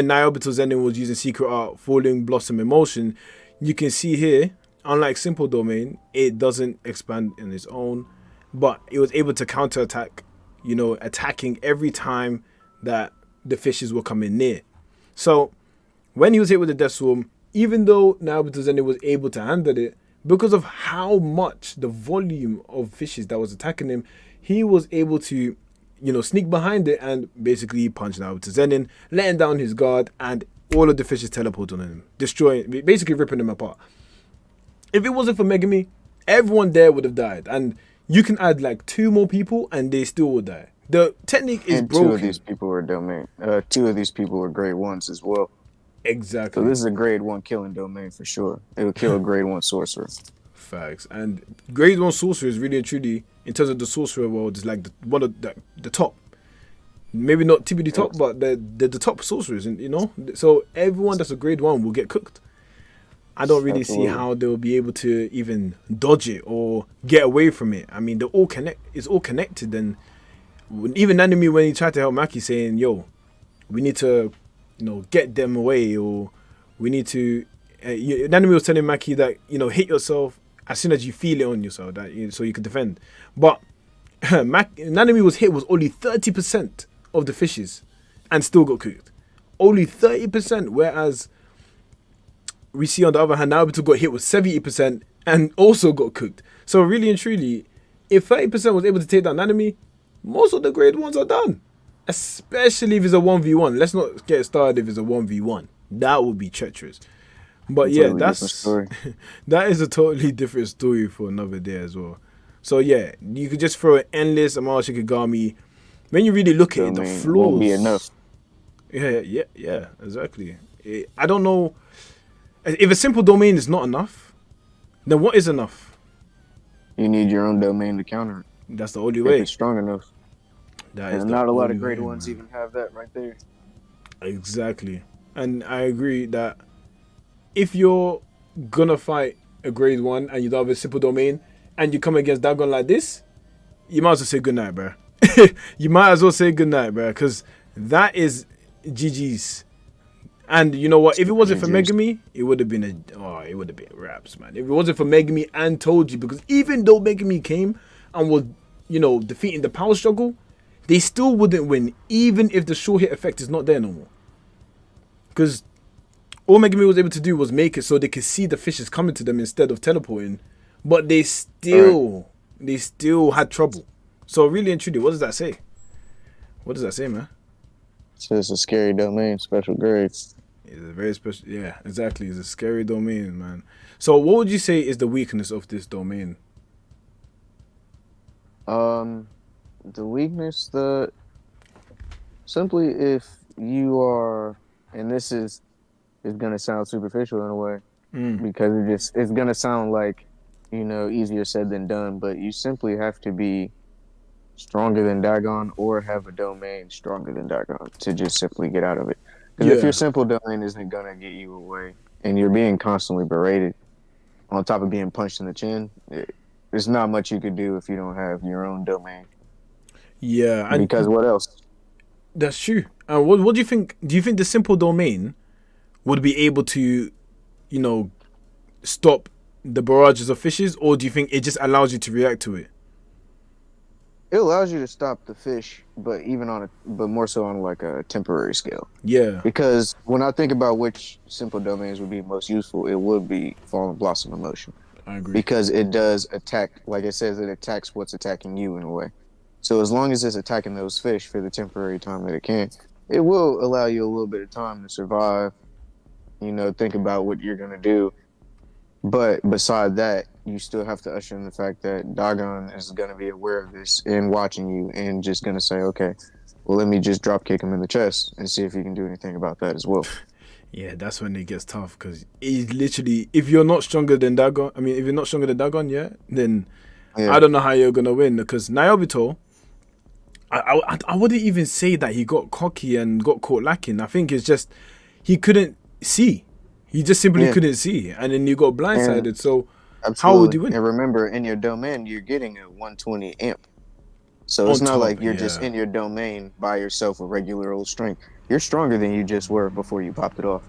Naobito Zenin was using Secret Art, Falling Blossom Emotion, you can see here, unlike Simple Domain, it doesn't expand on its own, but it was able to counterattack, attacking every time that the fishes were coming near. So when he was hit with the Death Swarm, even though Naobito Zenin was able to handle it, because of how much the volume of fishes that was attacking him, he was able to, sneak behind it and basically punch Naobito Zenin, letting down his guard, and all of the fishes teleported on him, basically ripping him apart. If it wasn't for Megami, everyone there would have died. And you can add like 2 more people and they still would die. The technique is broken. 2 of these people were domain. 2 of these people were grade 1s as well. Exactly. So this is a grade 1 killing domain for sure. It'll kill a grade 1 sorcerer. Facts. And grade 1 sorcerer is really and truly, in terms of the sorcerer world, is like one of the top. Maybe not TBD top, but they're the top sorcerers, So everyone that's a grade 1 will get cooked. I don't really see how they'll be able to even dodge it or get away from it. I mean, it's all connected. And even Nanami, when he tried to help Maki, saying, "Yo, we need to, get them away," or we need to. Nanami was telling Maki that hit yourself as soon as you feel it on yourself, so you can defend. But Nanami was hit was only 30% of the fishes and still got cooked. Only 30%, whereas we see on the other hand, Naobito got hit with 70% and also got cooked. So really and truly, if 30% was able to take down Nanami, most of the grade 1s are done. Especially if it's a 1v1. Let's not get started if it's a 1v1. That would be treacherous. But yeah, that is a totally different story for another day as well. So yeah, you could just throw an endless amount of Shikigami. When you really look at it, the Domain flaws won't be enough. Yeah, exactly. I don't know if a simple domain is not enough. Then what is enough? You need your own domain to counter it That's the only if way. it's strong enough. That is And the not a lot only of great way, ones man. even have that right there. Exactly. And I agree that if you're gonna fight a grade 1 and you don't have a simple domain and you come against Dagon like this, you might as well say goodnight, bro. You might as well say goodnight, bro, because that is GG's. And you know what? If it wasn't for GG's. Megami, it would have been it would have been raps, man. If it wasn't for Megami and Toji, because even though Megami came and was, defeating the power struggle, they still wouldn't win, even if the short hit effect is not there no more. Because all Megami was able to do was make it so they could see the fishes coming to them instead of teleporting, but they still had trouble. So really and truly, what does that say? What does that say, man? So it's a scary domain, special grades. It's a very special. Yeah, exactly. It's a scary domain, man. So what would you say is the weakness of this domain? The weakness, simply if you are, and this is gonna sound superficial in a way, because it's gonna sound like, easier said than done, but you simply have to be stronger than Dagon or have a domain stronger than Dagon to just simply get out of it. Because if your simple domain isn't gonna get you away and you're being constantly berated on top of being punched in the chin, there's not much you could do if you don't have your own domain. Yeah, and Because what else? that's true. And what do you think? Do you think the simple domain would be able to, stop the barrages of fishes, or do you think it just allows you to react to it? It allows you to stop the fish, but but more so on like a temporary scale. Yeah, Because when I think about which simple domains would be most useful, it would be Fallen Blossom Emotion. I agree. Because it does attack, like it says, it attacks what's attacking you in a way. So as long as it's attacking those fish for the temporary time that it can, it will allow you a little bit of time to survive, think about what you're going to do. But beside that, you still have to usher in the fact that Dagon is going to be aware of this and watching you and just going to say, okay, well, let me just drop kick him in the chest and see if he can do anything about that as well. Yeah, that's when it gets tough, because it's literally, if you're not stronger than Dagon, if you're not stronger than Dagon, then I don't know how you're gonna win. Because Nayobito, I wouldn't even say that he got cocky and got caught lacking. I think it's just he couldn't see. He just simply couldn't see, and then you got blindsided. So how would you win? And remember, in your domain, you're getting a 120 amp. So it's not like you're just in your domain by yourself with regular old strength. You're stronger than you just were before you popped it off.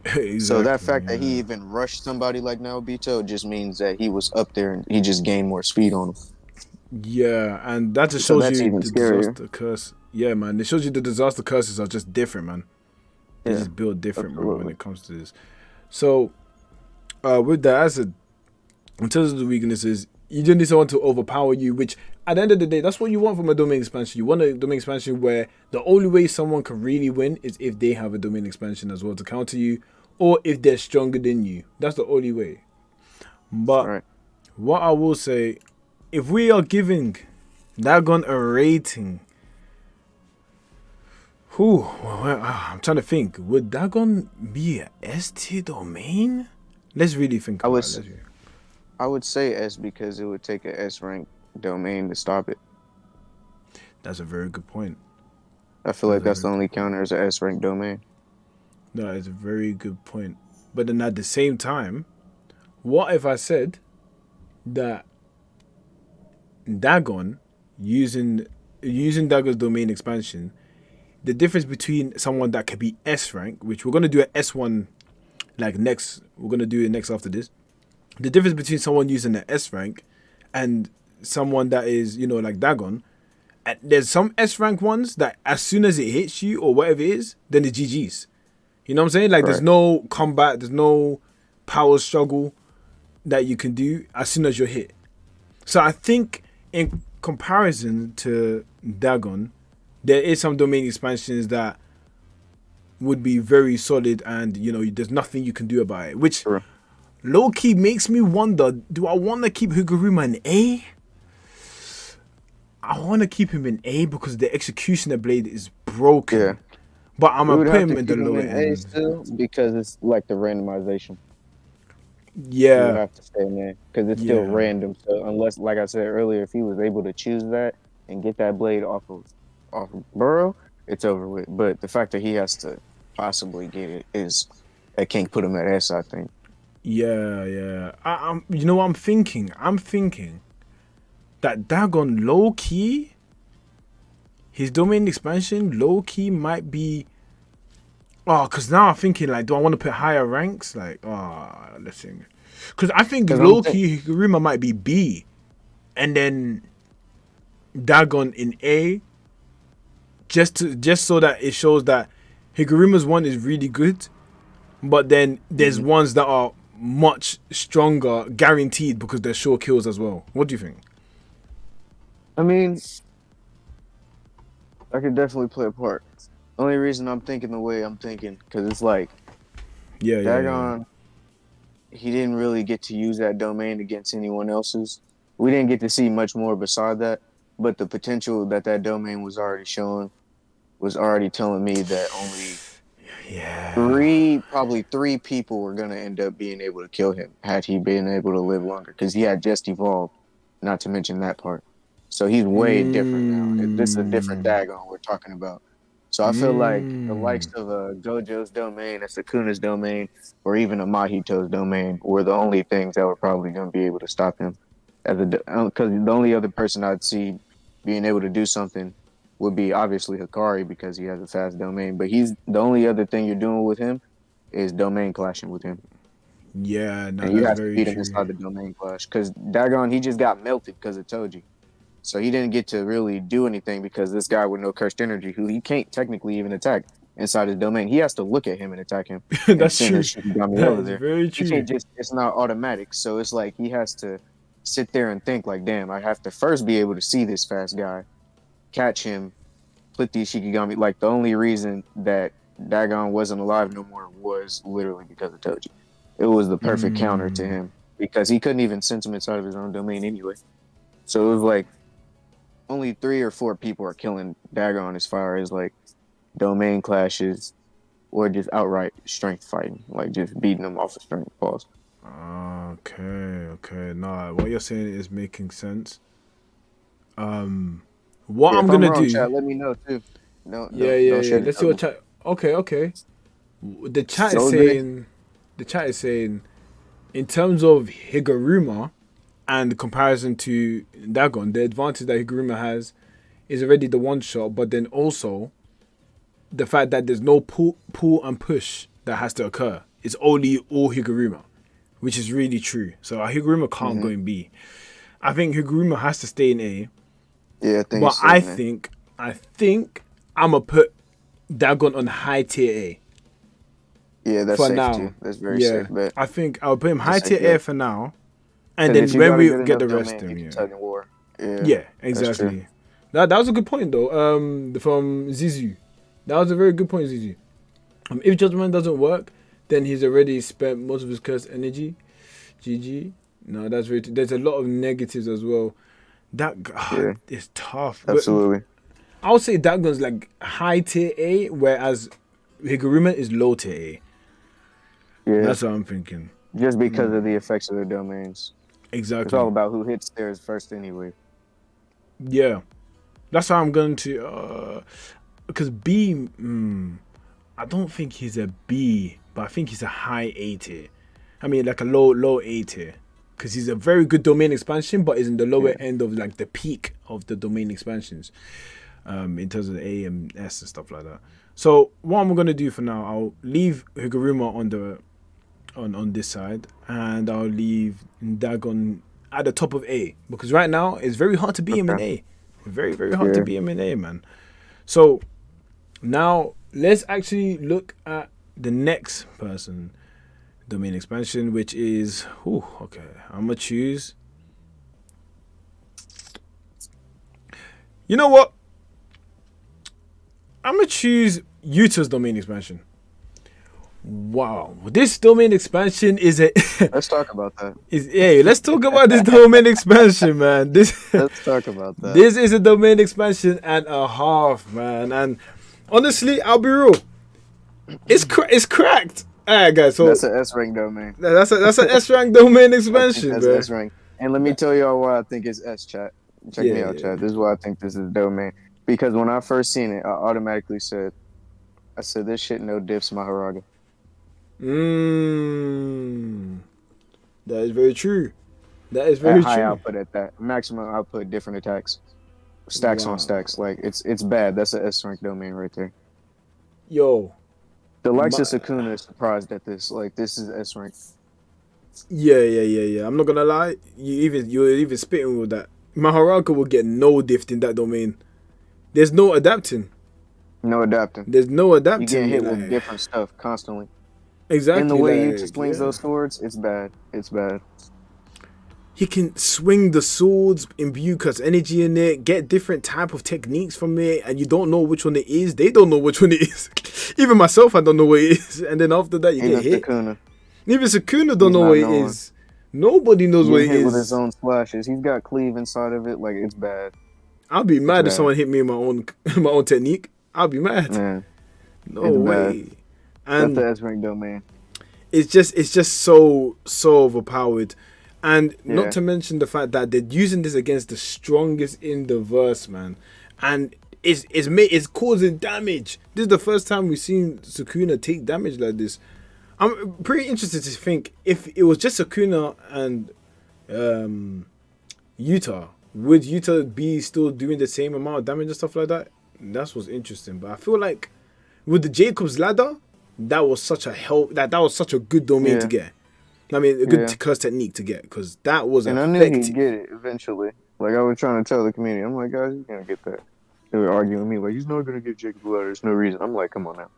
Exactly, so that fact that he even rushed somebody like Naobito just means that he was up there and he just gained more speed on him. Yeah, and that just shows you the disaster curse. Yeah, man, it shows you the disaster curses are just different, man. They just build different, bro, when it comes to this. So, with that, as in terms of the weaknesses, you don't need someone to overpower you, which at the end of the day, that's what you want from a domain expansion. You want a domain expansion where the only way someone can really win is if they have a domain expansion as well to counter you, or if they're stronger than you. That's the only way. But what I will say, if we are giving Dagon a rating, I'm trying to think. Would Dagon be a S tier domain? Let's really think about it. I would say S because it would take an S rank domain to stop it. That's a very good point. I feel like that's the only counter as an S rank domain. No, it's a very good point. But then at the same time, what if I said that Dagon, using Dagon's domain expansion, the difference between someone that could be S rank, which we're going to do an S1 like next, we're going to do it next after this. The difference between someone using an S rank and someone that is, like Dagon, there's some S rank ones that as soon as it hits you or whatever it is, then it's GG's. You know what I'm saying? Like there's no combat, there's no power struggle that you can do as soon as you're hit. So I think in comparison to Dagon, there is some domain expansions that would be very solid and, there's nothing you can do about it. Which low-key makes me wonder, do I want to keep Higuruma an A? I want to keep him in A because the executioner blade is broken. Yeah. But I'm We gonna would put have him to in the keep him lower in A end. still because it's like the randomization. He would Yeah, have to stay in there because it's still yeah, random. So unless, like I said earlier, if he was able to choose that and get that blade off of Burrow, it's over with. But the fact that he has to possibly get it is that can't put him at S. I think. yeah. I'm. You know what I'm thinking? I'm thinking that Dagon low key, his domain expansion low key might be. Oh, cause now I'm thinking like, do I want to put higher ranks? Like, let's see. Cause I think Because I'm low think key Higuruma might be B, and then Dagon in A, just so that it shows that Higuruma's one is really good, but then there's mhm. ones that are much stronger, guaranteed because they're sure kills as well. What do you think? I mean, I could definitely play a part. Only reason I'm thinking the way I'm thinking because it's like Yeah. Dagon, he didn't really get to use that domain against anyone else's. We didn't get to see much more beside that, but the potential that that domain was already showing was already telling me that only Yeah. probably three people were going to end up being able to kill him had he been able to live longer because he had just evolved, not to mention that part. So he's way different now. This is a different Mm. Dagon we're talking about. So I feel like the likes Mm. of Gojo's domain, a Sukuna's domain, or even a Mahito's domain were the only things that were probably going to be able to stop him. As a because the only other person I'd see being able to do something would be obviously Hikari because he has a fast domain. But he's the only other thing you're doing with him is domain clashing with him, Yeah, no, and you that's have to very beat him true. inside the domain clash. Because Dagon, he just got melted because of Toji. So he didn't get to really do anything because this guy with no cursed energy, who he can't technically even attack inside his domain, he has to look at him and attack him and That's send his true. Shikigami That over is there. very He true. can't just, it's not automatic. So it's like he has to sit there and think, like, damn, I have to first be able to see this fast guy, catch him, put these Shikigami. Like, the only reason that Dagon wasn't alive no more was literally because of Toji. It was the perfect counter to Mm. him because he couldn't even sense him inside of his own domain anyway. So it was like, only 3 or 4 people are killing Dagon as far as like domain clashes or just outright strength fighting, like just beating them off of strength. Pause. Okay. No, what you're saying is making sense. What Yeah, I'm if I'm gonna wrong, do? Chat, let me know too. Don't Yeah. Let's see sugarcoat what me. chat. Okay. The chat is So great. saying, the chat is saying, in terms of Higuruma and the comparison to Dagon, the advantage that Higuruma has is already the one shot, but then also the fact that there's no pull and push that has to occur. It's only all Higuruma, which is really true. So Higuruma can't Mm-hmm. go in B. I think Higuruma has to stay in A, Yeah, I think but he's safe in there. I think I'm gonna put Dagon on high tier A Yeah, that's for safe now. too. That's very safe Yeah, bet. I think I'll put him That's a high safe tier A bet. for now, and Because if then you when got a we good get enough the rest, domain, then you can yeah, tug and war. Yeah, yeah, that's true. exactly. That was a good point though. From Zizu, that was a very good point, Zizu. If Judgment doesn't work, then he's already spent most of his cursed energy. GG. No, that's very. There's a lot of negatives as well. That Yeah, is tough. But absolutely. I would say that goes like high tier A, whereas Higuruma is low tier A. Yeah, That's what I'm thinking. just because of the effects of their domains. It's all Exactly. about who hits theirs first anyway. Yeah. That's how I'm going to. Because B, I don't think he's a B, but I think he's a high A tier. I mean, like a low A tier. Because he's a very good domain expansion, but is in the lower Yeah. end of like the peak of the domain expansions. In terms of the A and S and stuff like that. So what I'm gonna do for now, I'll leave Higuruma on the on this side, and I'll leave Dagon at the top of A because right now it's very hard to beat him in Okay. A. Very hard to Yeah. beat him in A, man. So now let's actually look at the next person domain expansion, which is okay. I'm gonna choose. You know what? I'm gonna choose Utah's domain expansion. Wow, this domain expansion is a Let's talk about that. is hey. Let's talk about this domain expansion, man. This Let's talk about that. this is a domain expansion and a half, man. And honestly, I'll be real. It's cracked. Alright, guys. So That's an S rank domain. that's an S rank domain I think expansion, that's bro. S rank. And let me tell y'all why I think it's S, chat. Check me Yeah, out, yeah. chat. This is why I think this is a domain. Because when I first seen it, I automatically said, this shit no diffs Maharaga. Mmm. That is very true. That is At very high true. output at that. Maximum output, different attacks. Stacks Wow. on stacks. Like, it's bad. That's an S rank domain right there. Yo. The likes My, of Sukuna is surprised at this. Like, this is S rank. yeah. I'm not gonna lie. You're even spitting with that. Maharaka will get no diff in that domain. There's no adapting. No adapting. There's no You adapting. get hit like, with different stuff constantly. exactly. And the way you like, just swings those swords, it's bad. It's bad. He can swing the swords, imbue cuts energy in it, get different type of techniques from it, and you don't know which one it is. They don't know which one it is. Even myself, I don't know what it is. And then after that, you Even get hit. Sukuna. Even Sukuna don't He's know not what it knowing. is. Nobody knows what Getting it hit with his is. own splashes. He's got cleave inside of it. Like, it's bad. I'll be mad if bad. someone hit me in my own my own technique. I'll be mad. Man, No it's way. bad. And That's the S rank domain. it's just so overpowered. And Yeah. not to mention the fact that they're using this against the strongest in the verse, man. And it's causing damage. This is the first time we've seen Sukuna take damage like this. I'm pretty interested to think if it was just Sukuna and Yuta, would Yuta be still doing the same amount of damage and stuff like that? That's what's interesting. But I feel like with the Jacob's ladder, that was such a help. That was such a good domain to get. I mean, a good curse technique to get, because that was And effective. I knew he'd get it eventually. Like, I was trying to tell the community. I'm like, guys, he's going to get that. They were arguing with me, like, he's not going to get Jacob's ladder. There's no reason. I'm like, come on now.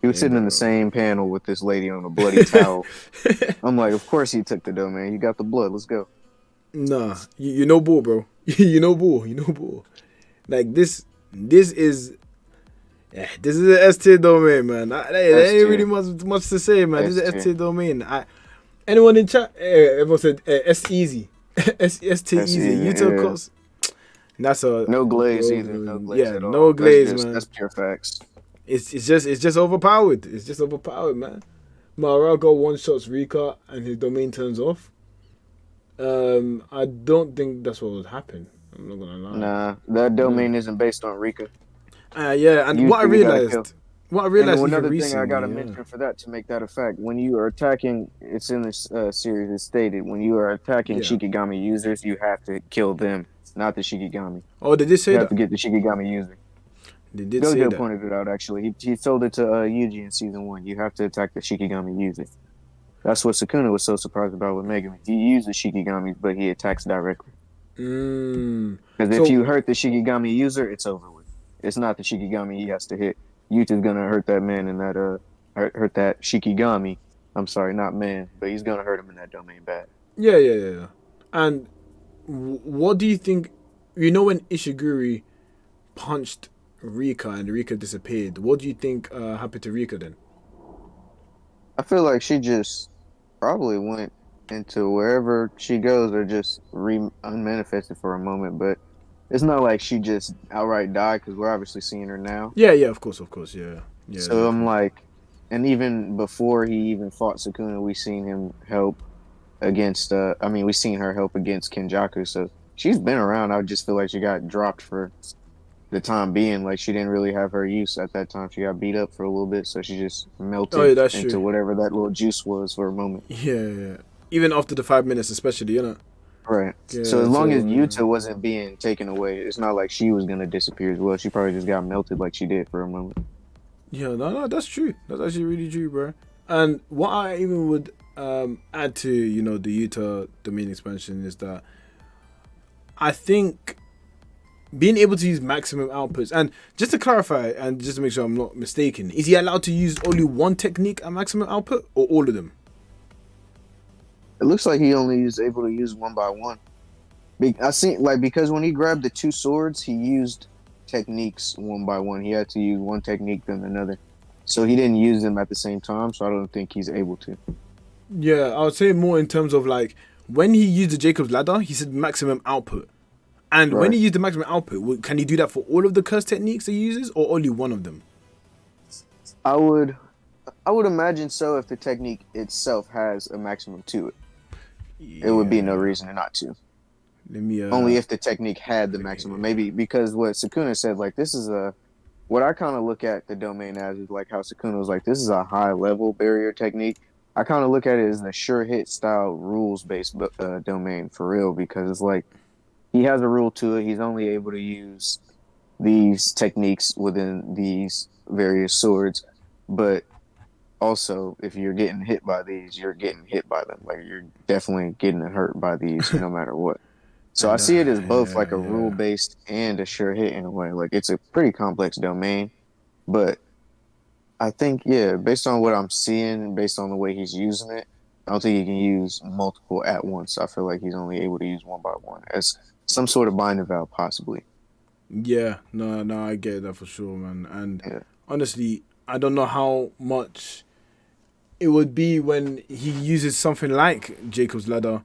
He was sitting in the same panel with this lady on a bloody towel. I'm like, of course he took the domain. He got the blood. Let's go. Nah, you know bull, bro. you know bull. Like this is. Yeah, this is an S tier domain, man. There ain't really much to say, man. This is an S tier domain. Anyone in chat? Everyone said S easy. S tier easy. Yuta cost. That's a no glaze either. No glaze at all. No glaze, man. That's pure facts. It's just overpowered. It's just overpowered, man. Maraga one shots Rika and his domain turns off. I don't think that's what would happen. I'm not gonna lie. Nah, that domain isn't based on Rika. Yeah, and what I realized and another recently, thing I gotta mention for that to make that a fact, when you are attacking, it's in this series, it's stated, when you are attacking Shikigami users, you have to kill them, not the Shikigami. Oh, they did say you that? have to get the Shikigami user. They did say that. pointed it out, actually. He told it to Yuji in season 1. You have to attack the Shikigami user. That's what Sukuna was so surprised about with Megami. He uses Shikigamis, but he attacks directly. Because if you hurt the Shikigami user, it's over with. It's not the Shikigami he has to hit. Yuta's gonna hurt that man in that hurt that Shikigami. I'm sorry, not man, but he's gonna hurt him in that domain bad. Yeah. And what do you think? You know when Ishiguri punched Rika and Rika disappeared. What do you think happened to Rika then? I feel like she just probably went into wherever she goes or just unmanifested for a moment, but it's not like she just outright died because we're obviously seeing her now. Yeah, of course, yeah. So I'm like, and even before he even fought Sukuna, we seen him help against. We seen her help against Kenjaku. So she's been around. I just feel like she got dropped for the time being. Like she didn't really have her use at that time. She got beat up for a little bit, so she just melted into whatever that little juice was for a moment. Yeah. Even after the 5 minutes, especially, you know. Right. Yeah, so as long as Yuta wasn't being taken away, it's not like she was gonna disappear as well. She probably just got melted like she did for a moment. Yeah, no, that's true. That's actually really true, bro. And what I even would add to, the Yuta domain expansion is that I think being able to use maximum outputs, and just to clarify and just to make sure I'm not mistaken, is he allowed to use only one technique at maximum output or all of them? It looks like he only is able to use one by one. I see, because when he grabbed the 2 swords, he used techniques one by one. He had to use one technique then another. So he didn't use them at the same time, so I don't think he's able to. Yeah, I would say more in terms of like when he used the Jacob's ladder, he said maximum output. And when Right. he used the maximum output, can he do that for all of the curse techniques he uses, or only one of them? I would I would imagine so if the technique itself has a maximum to it. It would be no Yeah. reason not to. Let me Only if the technique had the maximum. Maybe because what Sukuna said, like this is a what I kind of look at the domain as is like how Sukuna was like, this is a high level barrier technique. I kind of look at it as a sure hit style rules based domain for real because it's like he has a rule to it. He's only able to use these techniques within these various swords, but also if you're getting hit by these, you're getting hit by them. Like you're definitely getting hurt by these no matter what. So I And see it as both yeah, like a rule yeah. based and a sure hit in a way. Like it's a pretty complex domain, but I think yeah, based on what I'm seeing and based on the way he's using it, I don't think he can use multiple at once. I feel like he's only able to use one by one as some sort of binding valve, possibly. Yeah, no, no, I get that for sure, man. And Yeah, honestly, I don't know how much it would be when he uses something like Jacob's ladder,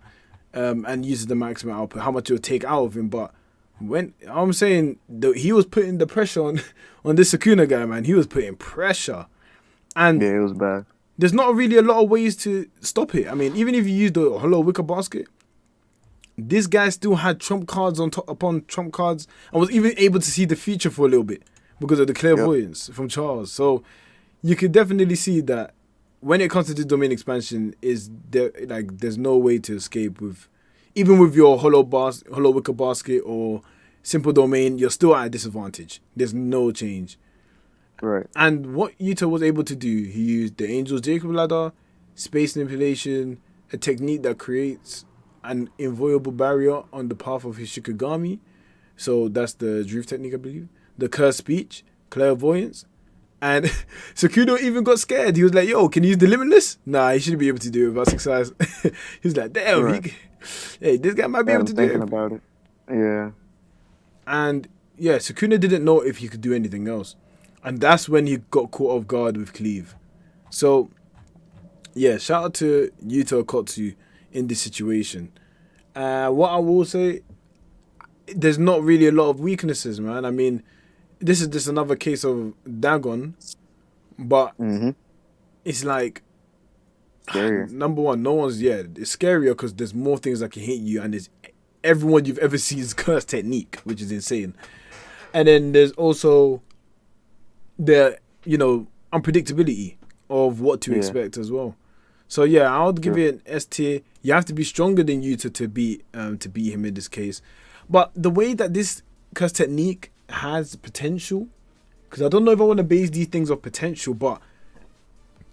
and uses the maximum output. How much it would take out of him, but when I'm saying he was putting the pressure on on this Sakuna guy, man. He was putting pressure, and yeah, it was bad. there's not really a lot of ways to stop it. I mean, even if you use the hollow wicker basket, this guy still had trump cards on top upon trump cards and was even able to see the future for a little bit because of the Yep. clairvoyance from Charles. So you could definitely see that when it comes to the domain expansion, is there like there's no way to escape with even with your hollow wicker basket or simple domain, you're still at a disadvantage. There's no change. Right. And what Yuta was able to do, he used the Angel's Jacob ladder, space manipulation, a technique that creates an inviolable barrier on the path of his Shikigami. So that's the drift technique, I believe. The cursed speech, clairvoyance. And Sakudo even got scared. He was like, yo, can you use the limitless? Nah, he shouldn't be able to do it about 6 eyes. He was like, damn, Right. hey, this guy might be Yeah, able I'm to do thinking it. about it. Yeah. And yeah, Sukuna didn't know if he could do anything else. And that's when he got caught off guard with Cleave. So yeah, shout out to Yuta Okotsu in this situation. What I will say, there's not really a lot of weaknesses, man. I mean, this is just another case of Dagon, but Mm-hmm. it's like Scarier. number one, no one's it's scarier because there's more things that can hit you, and there's everyone you've ever seen is cursed technique, which is insane. And then there's also the unpredictability of what to Yeah. expect as well. So yeah, I would give Sure. it an S tier. You have to be stronger than Yuta to beat him in this case. But the way that this curse technique has potential, because I don't know if I want to base these things off potential, but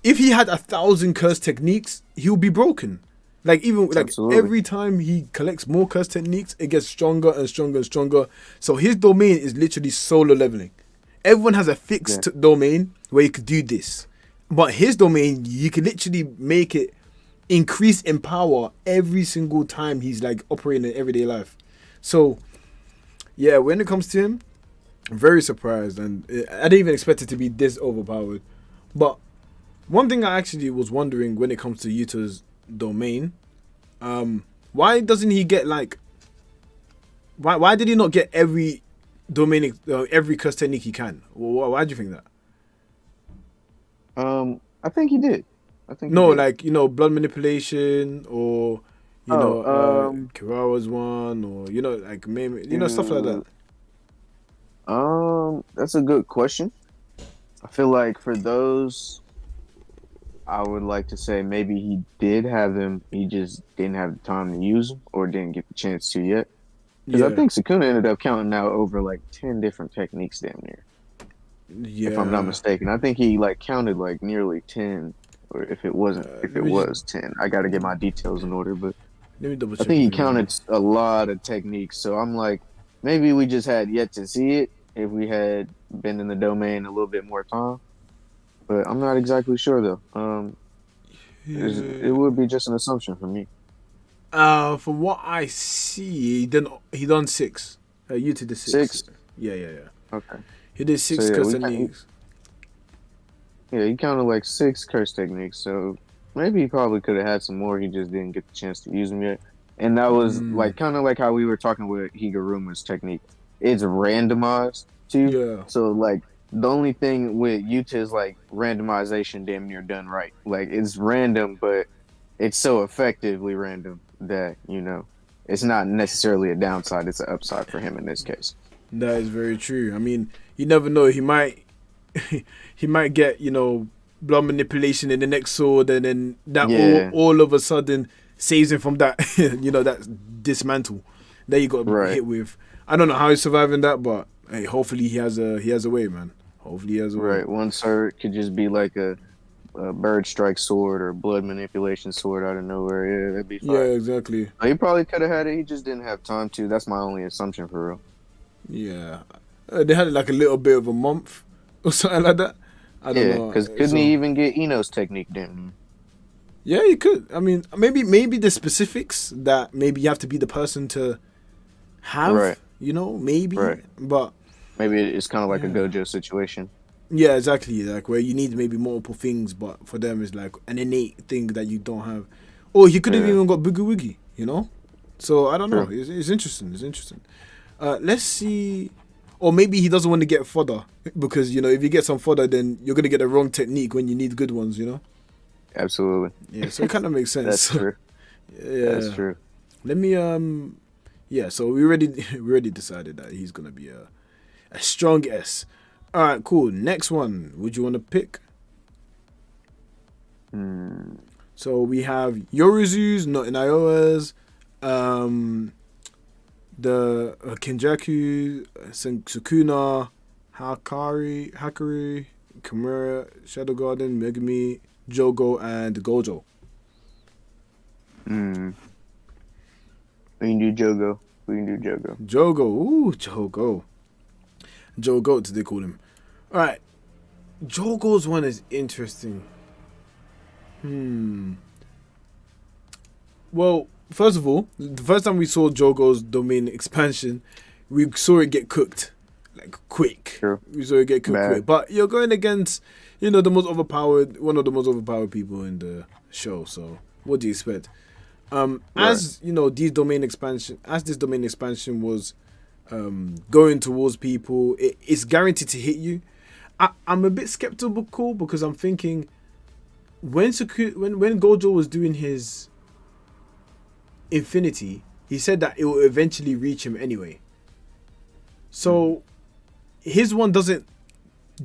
if he had 1,000 curse techniques, he'll be broken. Like even like Absolutely. every time he collects more curse techniques, it gets stronger and stronger and stronger. So his domain is literally solo leveling. Everyone has a fixed domain where you could do this, but his domain you can literally make it increase in power every single time he's like operating in everyday life. So yeah, when it comes to him, I'm very surprised, and I didn't even expect it to be this overpowered. But one thing I actually was wondering when it comes to Yuta's domain, why doesn't he get like why did he not get every domain every curse technique he can? Why do you think that? I think he did. I think he No, did. like blood manipulation or Kirawa's one, or like maybe stuff like that. That's a good question. I feel like for those, I would like to say maybe he did have them. He just didn't have the time to use them or didn't get the chance to yet. Because I Yeah, think Sukuna ended up counting now over like 10 different techniques damn near, if I'm not yeah. mistaken. I think he like counted like nearly 10, or if it wasn't, if Let it me just was 10. I got to get my details in order, but let me double I check think it he for you now. counted a lot of techniques. So I'm like, maybe we just had yet to see it if we had been in the domain a little bit more time. But I'm not exactly sure though. It Yeah. would be just an assumption for me. From what I see, he done six. You did the six. 6. Yeah, yeah, yeah. Okay. He did So six yeah, custom leagues. Yeah, he counted like 6 curse techniques, so maybe he probably could have had some more. He just didn't get the chance to use them yet. And that was Mm, like kind of like how we were talking with Higuruma's technique. It's randomized too, yeah, so like the only thing with Yuta is like randomization damn near done right. Like it's random, but it's so effectively random that it's not necessarily a downside; it's an upside for him in this case. that is very true. I mean, you never know. He might he might get blood manipulation in the next sword, and then that Yeah, all of a sudden saves him from that that dismantle that he got right. hit with. I don't know how he's surviving that, but hey, hopefully he has a way, man. Hopefully he has a way. Right. One sword could just be like a bird strike sword or blood manipulation sword out of nowhere. Yeah, that'd be Yeah, fire. exactly. He probably could have had it. He just didn't have time to. That's my only assumption for real. Yeah, they had like a little bit of a month or something like that. I don't Yeah, know. because couldn't So he even get Eno's technique down? yeah, you could. I mean, maybe the specifics that maybe you have to be the person to Right. have. Maybe, Right. but Maybe it's kind of like a yeah, Gojo situation. yeah, exactly. Like where you need maybe multiple things, but for them it's like an innate thing that you don't have. Or he could have Yeah. even got boogie woogie. So I don't know. True. It's interesting. It's interesting. Let's see. Or maybe he doesn't want to get fodder because if you get some fodder, then you're gonna get the wrong technique when you need good ones. Absolutely. Yeah, so it kind of makes That's sense. true. That's Yeah. true. Let me Yeah, so we already decided that he's gonna be a strong S. All right, cool. Next one. Would you want to pick? Hmm. So we have Yoruzu's, not in Iowa's, um, the Kenjaku, Sukuna, Hakari, Kimura, Shadow Garden, Megami, Jogo, and Gojo. Hmm. We can do Jogo. We can do Jogo. Jogo, ooh, Jogo. Joe Goat, they call him. All right, Jogo's one is interesting. Well, first of all, the first time we saw Jogo's domain expansion, we saw it get cooked, like quick. True. We saw it get cooked Bad. quick. But you're going against, the most overpowered, one of the most overpowered people in the show. So what do you expect? Right. As this domain expansion was going towards people, it's guaranteed to hit you. I'm a bit skeptical because I'm thinking when Gojo was doing his Infinity, he said that it will eventually reach him anyway. So his one doesn't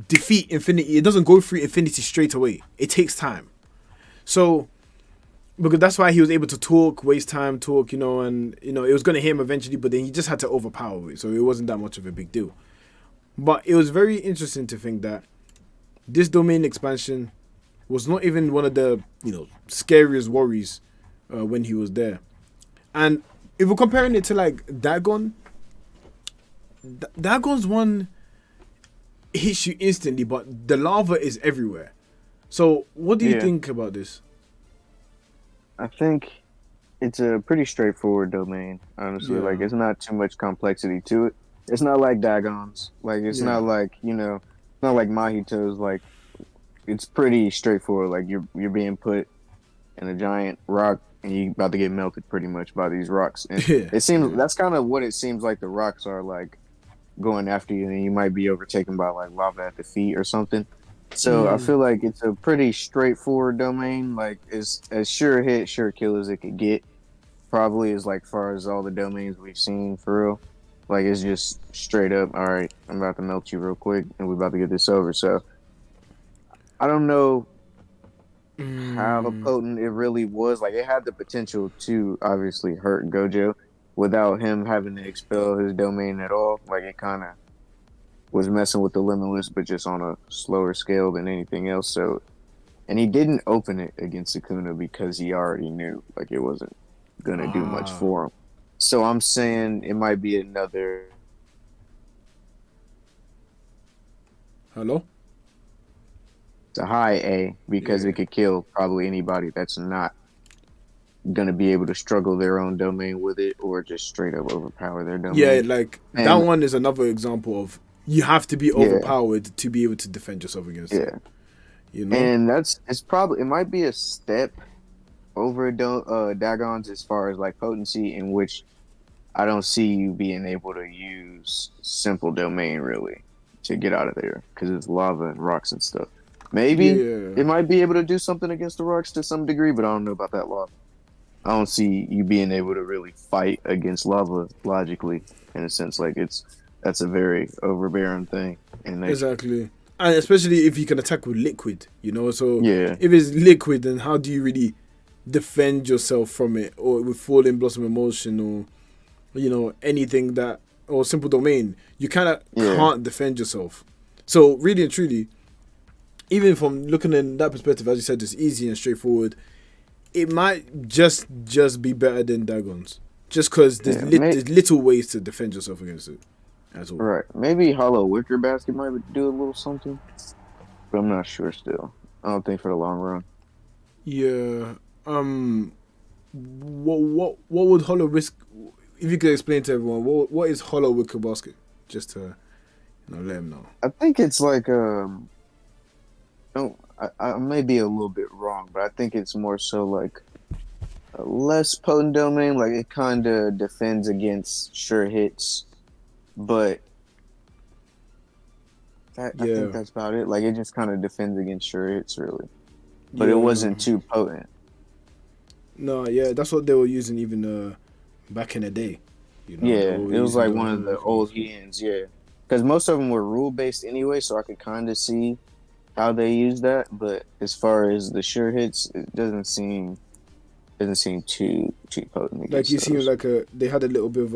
defeat Infinity. It doesn't go through Infinity straight away. It takes time. So because that's why he was able to waste time, and it was going to hit him eventually, but then he just had to overpower it. So it wasn't that much of a big deal. But it was very interesting to think that this domain expansion was not even one of the scariest worries when he was there. And if we're comparing it to like Dagon, Dagon's one hits you instantly, but the lava is everywhere. So what do you Yeah. think about this? I think it's a pretty straightforward domain, honestly. Like, Yeah, it's not too much complexity to it. It's not like Dagon's. Like, it's yeah, not like, it's not like Mahito's. Like, it's pretty straightforward. Like, you're being put in a giant rock and you about to get melted pretty much by these rocks. And yeah, it seems yeah. that's kind of what it seems like the rocks are like going after you, and you might be overtaken by like lava at the feet or something. So I Mm, feel like it's a pretty straightforward domain. Like, it's as sure hit, sure kill as it could get. Probably as like far as all the domains we've seen for real. Like, it's just straight up. All right, I'm about to melt you real quick, and we're about to get this over. So I don't know how mm, potent it really was. Like, it had the potential to obviously hurt Gojo without him having to expel his domain at all. Like, it kind of was messing with the limitless, but just on a slower scale than anything else. So, and he didn't open it against Sukuna because he already knew like it wasn't gonna do much ah, for him. So I'm saying it might be another. hello. It's a high A because Yeah, it could kill probably anybody that's not gonna be able to struggle their own domain with it or just straight up overpower their yeah. domain. Like that And one is another example of you have to be yeah, overpowered to be able to defend yourself against it. yeah. You know? And it might be a step over Dagon's as far as like potency, in which I don't see you being able to use simple domain really to get out of there because it's lava and rocks and stuff. Maybe Yeah. it might be able to do something against the rocks to some degree, but I don't know about that lava. I don't see you being able to really fight against lava logically in a sense. Like that's a very overbearing thing in nature. Exactly. And especially if you can attack with liquid, you know. So Yeah, if it's liquid, then how do you really defend yourself from it, or with falling blossom emotion, or anything that, or simple domain? You kind of yeah, can't defend yourself. So really and truly, even from looking in that perspective, as you said, it's easy and straightforward. It might just be better than Dagon's, just because yeah. there's little ways to defend yourself against it at all. Right. Maybe Hollow Wicker Basket might do a little something, but I'm not sure still. I don't think for the long run. Yeah. Um. What would Hollow Risk? If you could explain to everyone, what is Hollow Wicker Basket? Just to let them know. I think it's like no, I may be a little bit wrong, but I think it's more so like a less potent domain. Like it kind of defends against sure hits, but I think Yeah. that's about it. Like it just kind of defends against sure hits, really. But it Yeah. wasn't too potent. No. Yeah. That's what they were using even back in the day. They Yeah, were it was using like the one Hollow of the Wicker old Basket. Heians. Yeah, because most of them were rule based anyway, so I could kind of see how they use that. But as far as the sure hits, it doesn't seem too potent Like against you seem those. like they had a little bit of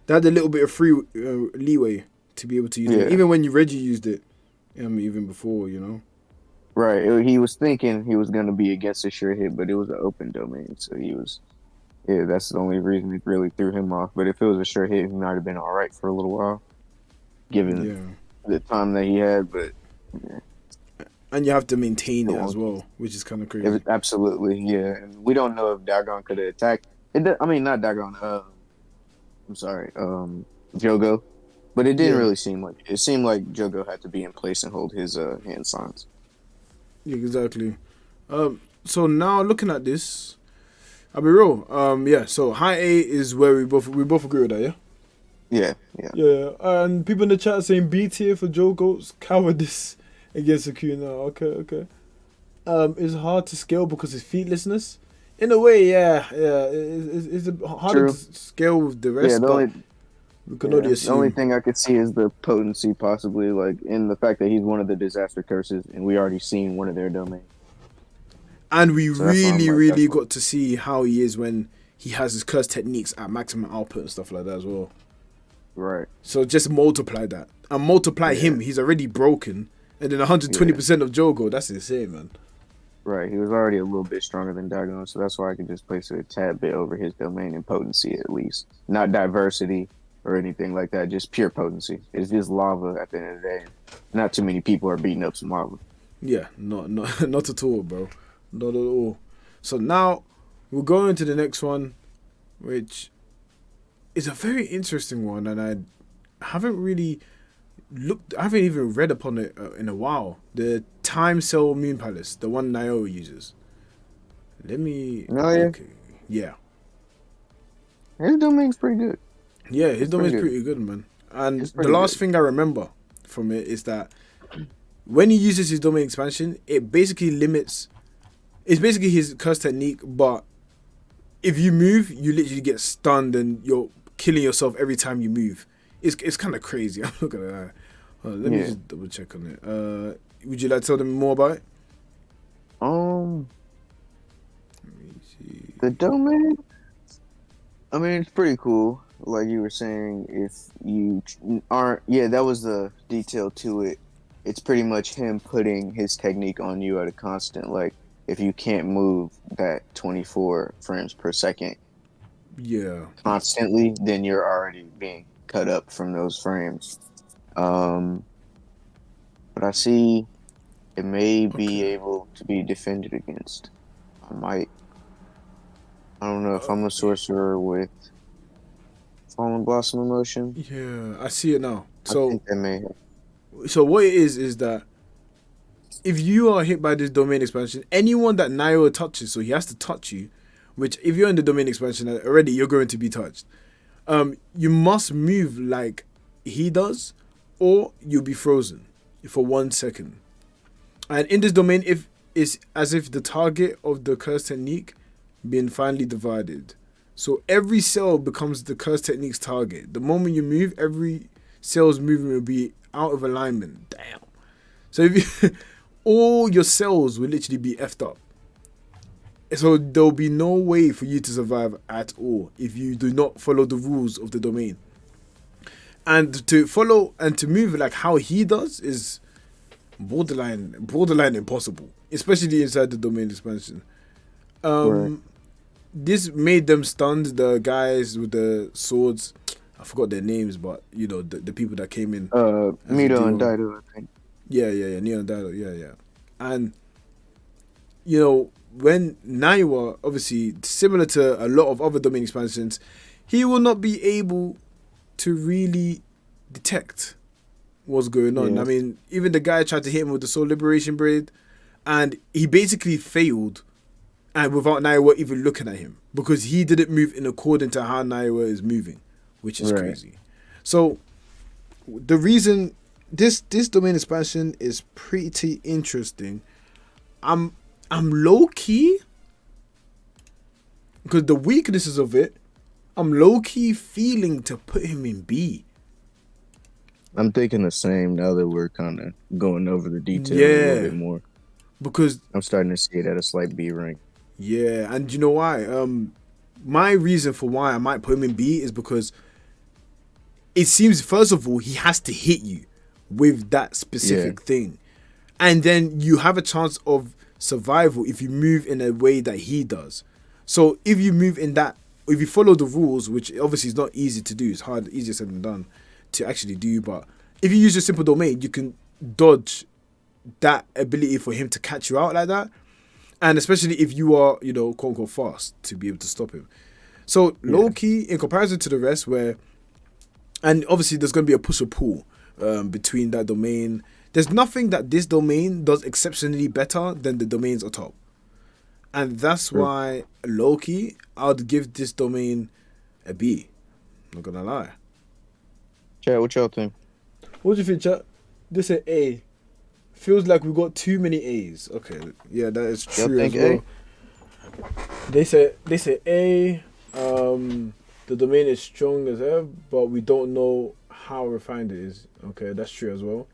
they had a little bit of free leeway to be able to use them, Yeah, even when you Reggie used it, even before. right. He was thinking he was gonna be against a sure hit, but it was an open domain, so he was. Yeah, that's the only reason it really threw him off. But if it was a sure hit, he might have been all right for a little while, given Yeah. the time that he had. But yeah, And you have to maintain it it as won't. well, which is kind of crazy. Absolutely, yeah. And we don't know if Dagon could have attacked. I mean, not Dagon. I'm sorry, Jogo. But it didn't Yeah. really seem like it. Seemed like Jogo had to be in place and hold his hand signs. Yeah, exactly. So now looking at this, I'll be real. Yeah. So high A is where we both agree with that. Yeah. Yeah, yeah, Yeah. And people in the chat saying B tier for Joe Goat's cowardice against Akuna. Okay. Okay. It's hard to scale because of feetlessness. In a way, yeah. It's harder to true. scale with the Yeah, rest, but we can only the only assume. thing I could see is the potency, possibly like in the fact that he's one of the disaster curses, and we already seen one of their domains. And we So that's why I'm really, like, that's really what. got to see how he is when he has his curse techniques at maximum output and stuff like that as well. Right. So just multiply that. And multiply Yeah. him. He's already broken. And then Yeah. 120% of Jogo. That's insane, man. Right. He was already a little bit stronger than Dagon, so that's why I could just place it a tad bit over his domain in potency at least. Not diversity or anything like that, just pure potency. It's just lava at the end of the day. Not too many people are beating up some lava. Yeah, not at all, bro. Not at all. So now we'll go into the next one, which is a very interesting one, and I haven't really I haven't even read upon it in a while. The Time Cell Moon Palace, the one Nioh uses. Let me. No, yeah. Okay. Yeah. His domain's pretty good. Yeah, his It's dome pretty is good. pretty good, man. And It's the pretty last good. thing I remember from it is that when he uses his domain expansion, it basically limits. It's basically his curse technique, but if you move, you literally get stunned and you're killing yourself every time you move. It's kind of crazy. I'm not gonna lie. Let me Yeah. just double check on it. Would you like to tell them more about it? Um, Let me see. the domain. I mean, it's pretty cool. Like you were saying, if you aren't, yeah, that was the detail to it. It's pretty much him putting his technique on you at a constant. Like, if you can't move that 24 frames per second Yeah. constantly, then you're already being cut up from those frames. Um, but I see it may be Okay. able to be defended against. I might. I don't know if I'm a sorcerer with Fallen Blossom Emotion. Yeah, I see it now. I So think that may. what it is that if you are hit by this domain expansion, anyone that Nairo touches, so he has to touch you, which if you're in the domain expansion already, you're going to be touched. You must move like he does, or you'll be frozen for 1 second. And in this domain, if it's as if the target of the curse technique being finally divided. So every cell becomes the curse technique's target. The moment you move, every cell's movement will be out of alignment. Damn. So if you, all your cells will literally be effed up. So there'll be no way for you to survive at all if you do not follow the rules of the domain. And to follow and to move like how he does is borderline impossible, especially inside the domain expansion. Right. This made them stunned, the guys with the swords. I forgot their names, but you know the people that came in. Mito and Daido, I think. Yeah, Neo and Daido, yeah. And you know, when Naiwa, obviously similar to a lot of other domain expansions, he will not be able to really detect what's going on. Yeah. I mean, even the guy tried to hit him with the Soul Liberation Braid, and he basically failed, and without Naiwa even looking at him, because he didn't move in according to how Naiwa is moving, which is crazy. So the reason this domain expansion is pretty interesting. I'm low key, because the weaknesses of it, I'm low key feeling to put him in B. I'm thinking the same now that we're kind of going over the details a little bit more. Because I'm starting to see it at a slight B rank. Yeah, and you know why? My reason for why I might put him in B is because it seems, first of all, he has to hit you with that specific thing. And then you have a chance of survival if you move in a way that he does. So if you move in that, if you follow the rules, which obviously is not easy to do, it's hard, easier said than done to actually do, but if you use your simple domain, you can dodge that ability for him to catch you out like that. And especially if you are, you know, quote unquote fast, to be able to stop him. So low key, in comparison to the rest, where, and obviously there's going to be a push or pull between that domain. There's nothing that this domain does exceptionally better than the domains on top. And that's why, low key, I'd give this domain a B. Not gonna lie. Chat, what y'all think? What do you think, chat? This is A. Feels like we got too many A's. Okay, yeah, that is true. Y'all think as well. They say A. The domain is strong as ever, but we don't know how refined it is. Okay, that's true as well.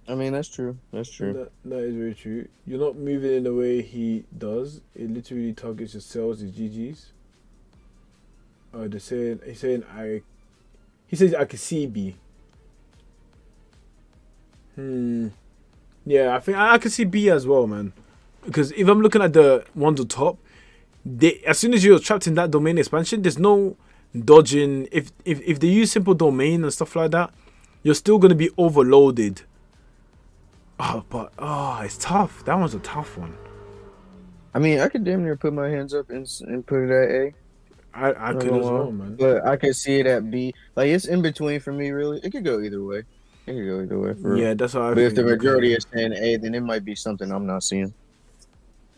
I mean, that's true. That's true. That is very true. You're not moving in the way he does. It literally targets your cells, his GGs. He says I can see B. Yeah, I think I can see B as well, man. Because if I'm looking at the ones on top, as soon as you're trapped in that domain expansion, there's no dodging. If they use simple domain and stuff like that, you're still gonna be overloaded. It's tough. That one's a tough one. I mean, I could damn near put my hands up and put it at A. I could as well, man. But I can see it at B. Like, it's in between for me, really. It could go either way. For real. That's how I But think. if the majority is saying A, then it might be something I'm not seeing.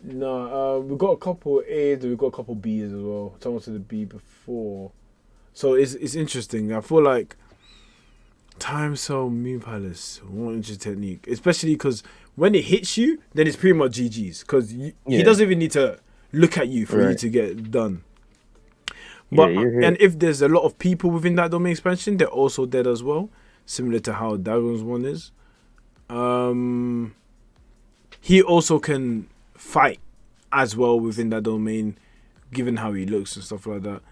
No, we've got a couple A's and we've got a couple B's as well. Someone said the B before. So it's interesting. I feel like Time Cell Moon Palace, one interesting technique. Especially because when it hits you, then it's pretty much GG's. Because he doesn't even need to look at you for you to get done. But and if there's a lot of people within that domain expansion, they're also dead as well. Similar to how Dagon's one is. He also can fight as well within that domain, given how he looks and stuff like that.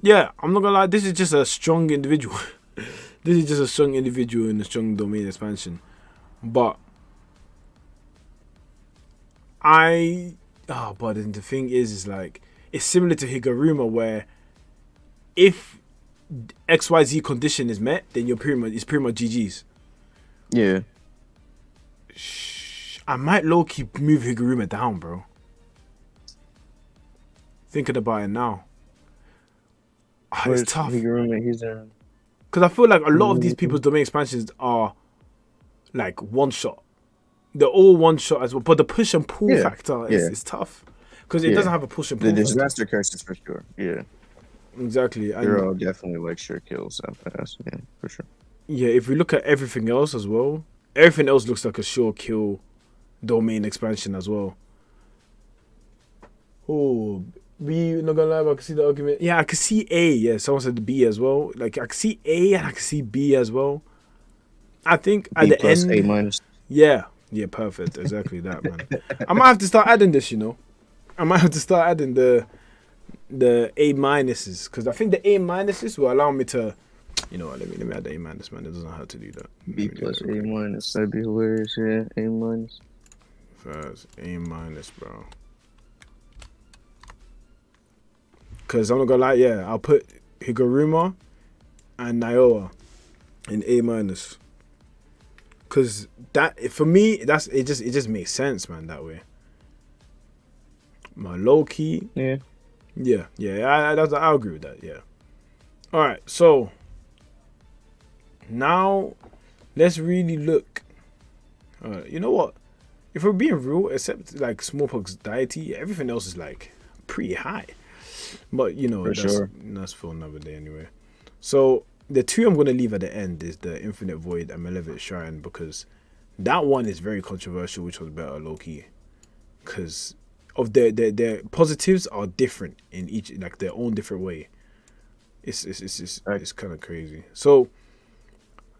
Yeah, I'm not gonna lie, this is just a strong individual. This is just a strong individual in a strong domain expansion. But but then the thing is like, it's similar to Higuruma, where if XYZ condition is met, then it's pretty much GG's. Yeah. I might low-key move Higuruma down, bro. Thinking about it now. It's tough. Higuruma, he's in. Because I feel like a lot of these people's domain expansions are like one shot. they're all one shot as well. But the push and pull Yeah, factor yeah, is tough because it yeah. doesn't have a push and The pull factor. disaster curses for sure. Yeah, Exactly, they're and all definitely like sure kills that fast. Yeah, for sure. yeah, if we look at everything else as well, everything else looks like a sure kill domain expansion as well. Oh, B, not gonna lie, but I can see the argument. Yeah, I can see A. Yeah, someone said B as well. Like, I can see A and I can see B as well. I think at B the plus A end, minus. yeah, yeah, perfect. Exactly that, man. I might have to start adding this, I might have to start adding the A minuses because I think the A minuses will allow me to, you know what, let me add the A minus, man. It doesn't have to do that. B plus A minus. That'd be hilarious. Yeah, A minus. First, A minus, bro. Because I'm not gonna lie, yeah, I'll put Higuruma and Naoa in A minus. Because that, for me, it just makes sense, man, that way. My low key. Yeah. Yeah, I agree with that, yeah. Alright, so now let's really look. You know what? If we're being real, except like smallpox deity, everything else is like pretty high. But that's for another day anyway. So the two I'm gonna leave at the end is the Infinite Void and Malevolent Shrine because that one is very controversial, which was better low key. Because of their positives are different in each like their own different way. It's kind of crazy. So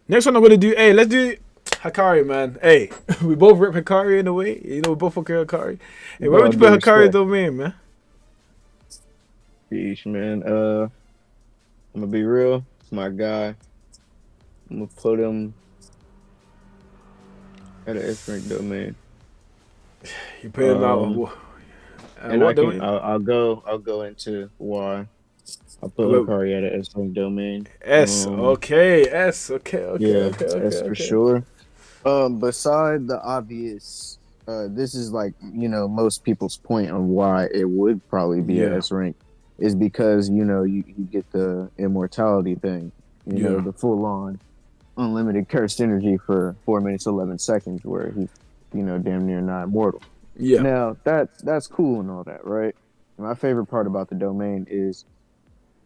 next one I'm gonna do. Hey, let's do Hikari, man. Hey, we both rip Hikari in a way. We both fuck Hikari. Hey, where would you put Hikari domain, man? Sheesh, man. I'm gonna be real. It's my guy. I'm gonna put him at an S-rank domain. You put him out. And I'll go into why. I'll put Hikari at an S-rank domain. S, okay, S, okay. Yeah, S for sure. Beside the obvious, this is like most people's point on why it would probably be an S rank is because you get the immortality thing, the full on unlimited cursed energy for 4 minutes 11 seconds, where he's damn near not immortal. Yeah. Now that's cool and all that, right? My favorite part about the domain is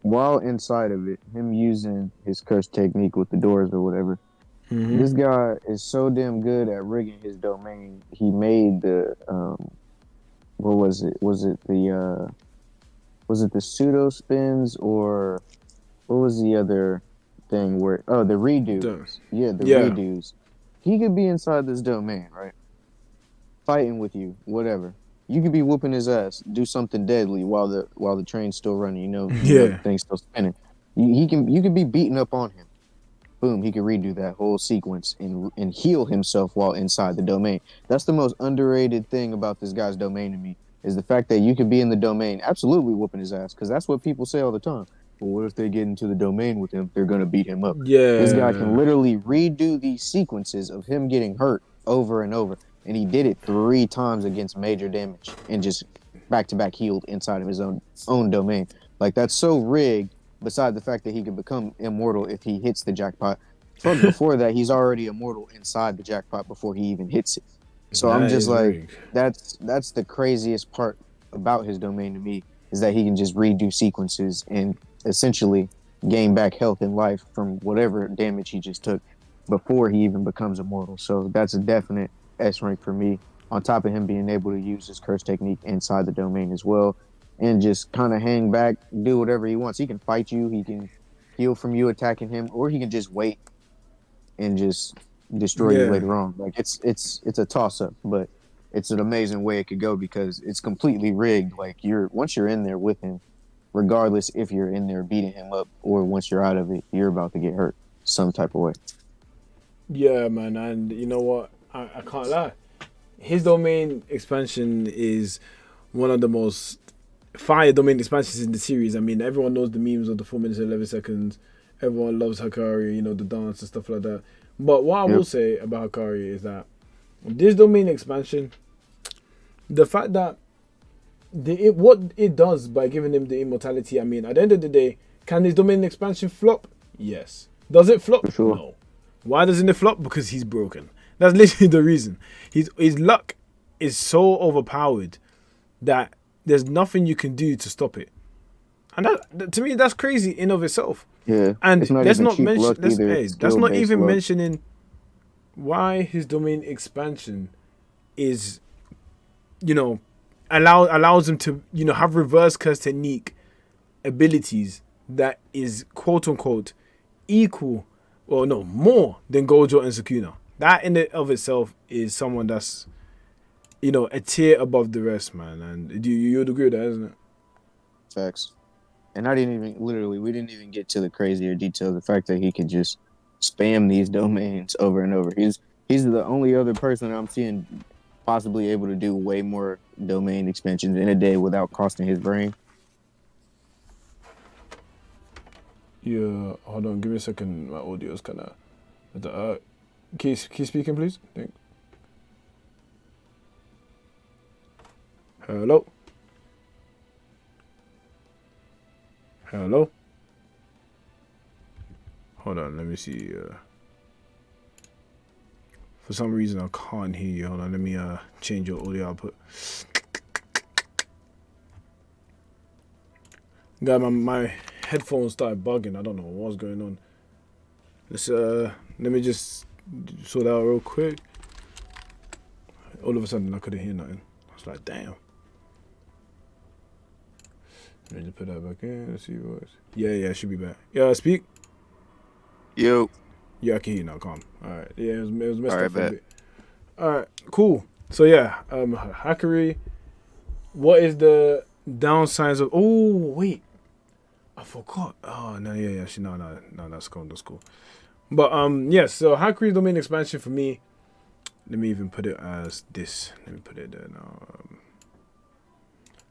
while inside of it, him using his curse technique with the doors or whatever. Mm-hmm. This guy is so damn good at rigging his domain. He made the what was it? Was it the pseudo spins or what was the other thing where the redos? Redos. He could be inside this domain, right? Fighting with you, whatever. You could be whooping his ass, do something deadly while the train's still running. The thing's still spinning. You can be beating up on him. Boom, he can redo that whole sequence and heal himself while inside the domain. That's the most underrated thing about this guy's domain to me, is the fact that you could be in the domain absolutely whooping his ass, because that's what people say all the time. Well, what if they get into the domain with him? They're going to beat him up. Yeah. This guy can literally redo these sequences of him getting hurt over and over, and he did it 3 times against major damage and just back-to-back healed inside of his own domain. Like, that's so rigged. Beside the fact that he can become immortal if he hits the jackpot. But before that, he's already immortal inside the jackpot before he even hits it. So I'm just like, that's the craziest part about his domain to me, is that he can just redo sequences and essentially gain back health and life from whatever damage he just took before he even becomes immortal. So that's a definite S rank for me, on top of him being able to use his curse technique inside the domain as well. And just kind of hang back, do whatever he wants. He can fight you, he can heal from you attacking him, or he can just wait and just destroy you later on. Like it's a toss up, but it's an amazing way it could go because it's completely rigged. Like once you're in there with him, regardless if you're in there beating him up or once you're out of it, you're about to get hurt some type of way. Yeah, man, and you know what? I can't lie. His domain expansion is one of the most fire domain expansions in the series. I mean, everyone knows the memes of the 4 minutes and 11 seconds. Everyone loves Hikari, the dance and stuff like that. But what I will say about Hikari is that this domain expansion, the fact that what it does by giving him the immortality, I mean, at the end of the day, can this domain expansion flop? Yes. Does it flop? For sure. No. Why doesn't it flop? Because he's broken. That's literally the reason. His luck is so overpowered that there's nothing you can do to stop it. And to me, that's crazy in of itself. Yeah, And it's not let's even not cheap mention luck either. It's that's not skill-based even luck. mentioning why his domain expansion is, allows him to, have reverse curse technique abilities that is quote unquote equal or no more than Gojo and Sukuna. That in and of itself is someone that's, a tier above the rest, man. And you'd agree with that, isn't it? Facts. And we didn't even get to the crazier detail. The fact that he could just spam these domains over and over. He's the only other person I'm seeing possibly able to do way more domain expansions in a day without costing his brain. Yeah, hold on, give me a second. My audio's kind of. Can you speaking, please? Hello. Hello. Hold on, let me see. For some reason, I can't hear you. Hold on, let me change your audio output. God, my headphones started bugging. I don't know what's going on. Let me just sort that out real quick. All of a sudden, I couldn't hear nothing. I was like, damn. Let me just put that back in. Let's see what. Yeah, it should be back. Yeah, speak. Yo. Yeah, I can hear you now. Calm. All right. Yeah, it was messed All right, up for a bet. bit. All right, cool. So yeah, Hakari. What is the downsides of? Oh wait, I forgot. Oh no, yeah. Actually, no. That's cool. That's cool. But yes. So Hakari's domain expansion for me. Let me even put it as this. Let me put it there now.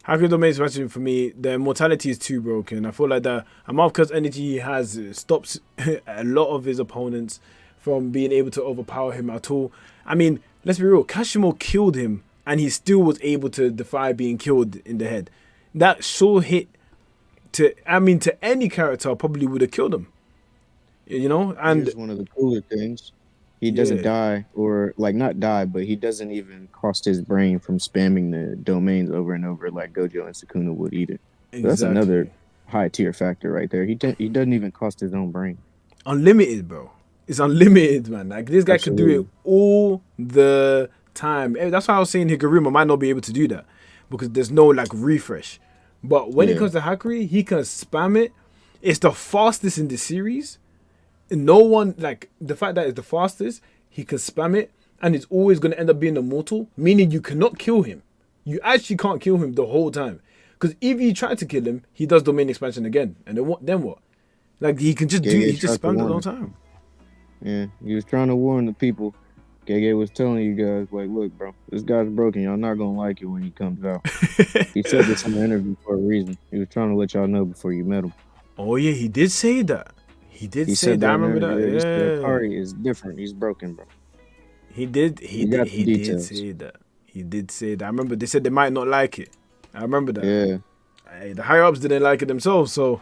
Hakari's domain expansion for me, the immortality is too broken. I feel like the amount of curse energy he has stops a lot of his opponents from being able to overpower him at all. I mean, let's be real. Kashimo killed him, and he still was able to defy being killed in the head. That sure hit to any character probably would have killed him. And here's one of the cooler things. He doesn't die, or like not die, but he doesn't even cost his brain from spamming the domains over and over like Gojo and Sukuna would either. Exactly. So that's another high tier factor right there. He doesn't even cost his own brain. Unlimited, bro. It's unlimited, man. Like this guy can do it all the time. That's why I was saying Higuruma might not be able to do that because there's no like refresh. But when it comes to Hakari, he can spam it. It's the fastest in the series. No one, like, the fact that it's the fastest, he can spam it, and it's always going to end up being immortal, meaning you cannot kill him. You actually can't kill him the whole time. Because if you try to kill him, he does domain expansion again. And then what? Like, he can just he just spams it the whole time. Yeah, he was trying to warn the people. Gege was telling you guys, like, look, bro, this guy's broken. Y'all not going to like it when he comes out. He said this in the interview for a reason. He was trying to let y'all know before you met him. Oh, yeah, he did say that. He say that. I remember that. Yeah. He said Kari is different. He's broken, bro. He did say that. He did say that. I remember they said they might not like it. I remember that. Yeah. Hey, the higher ups didn't like it themselves, so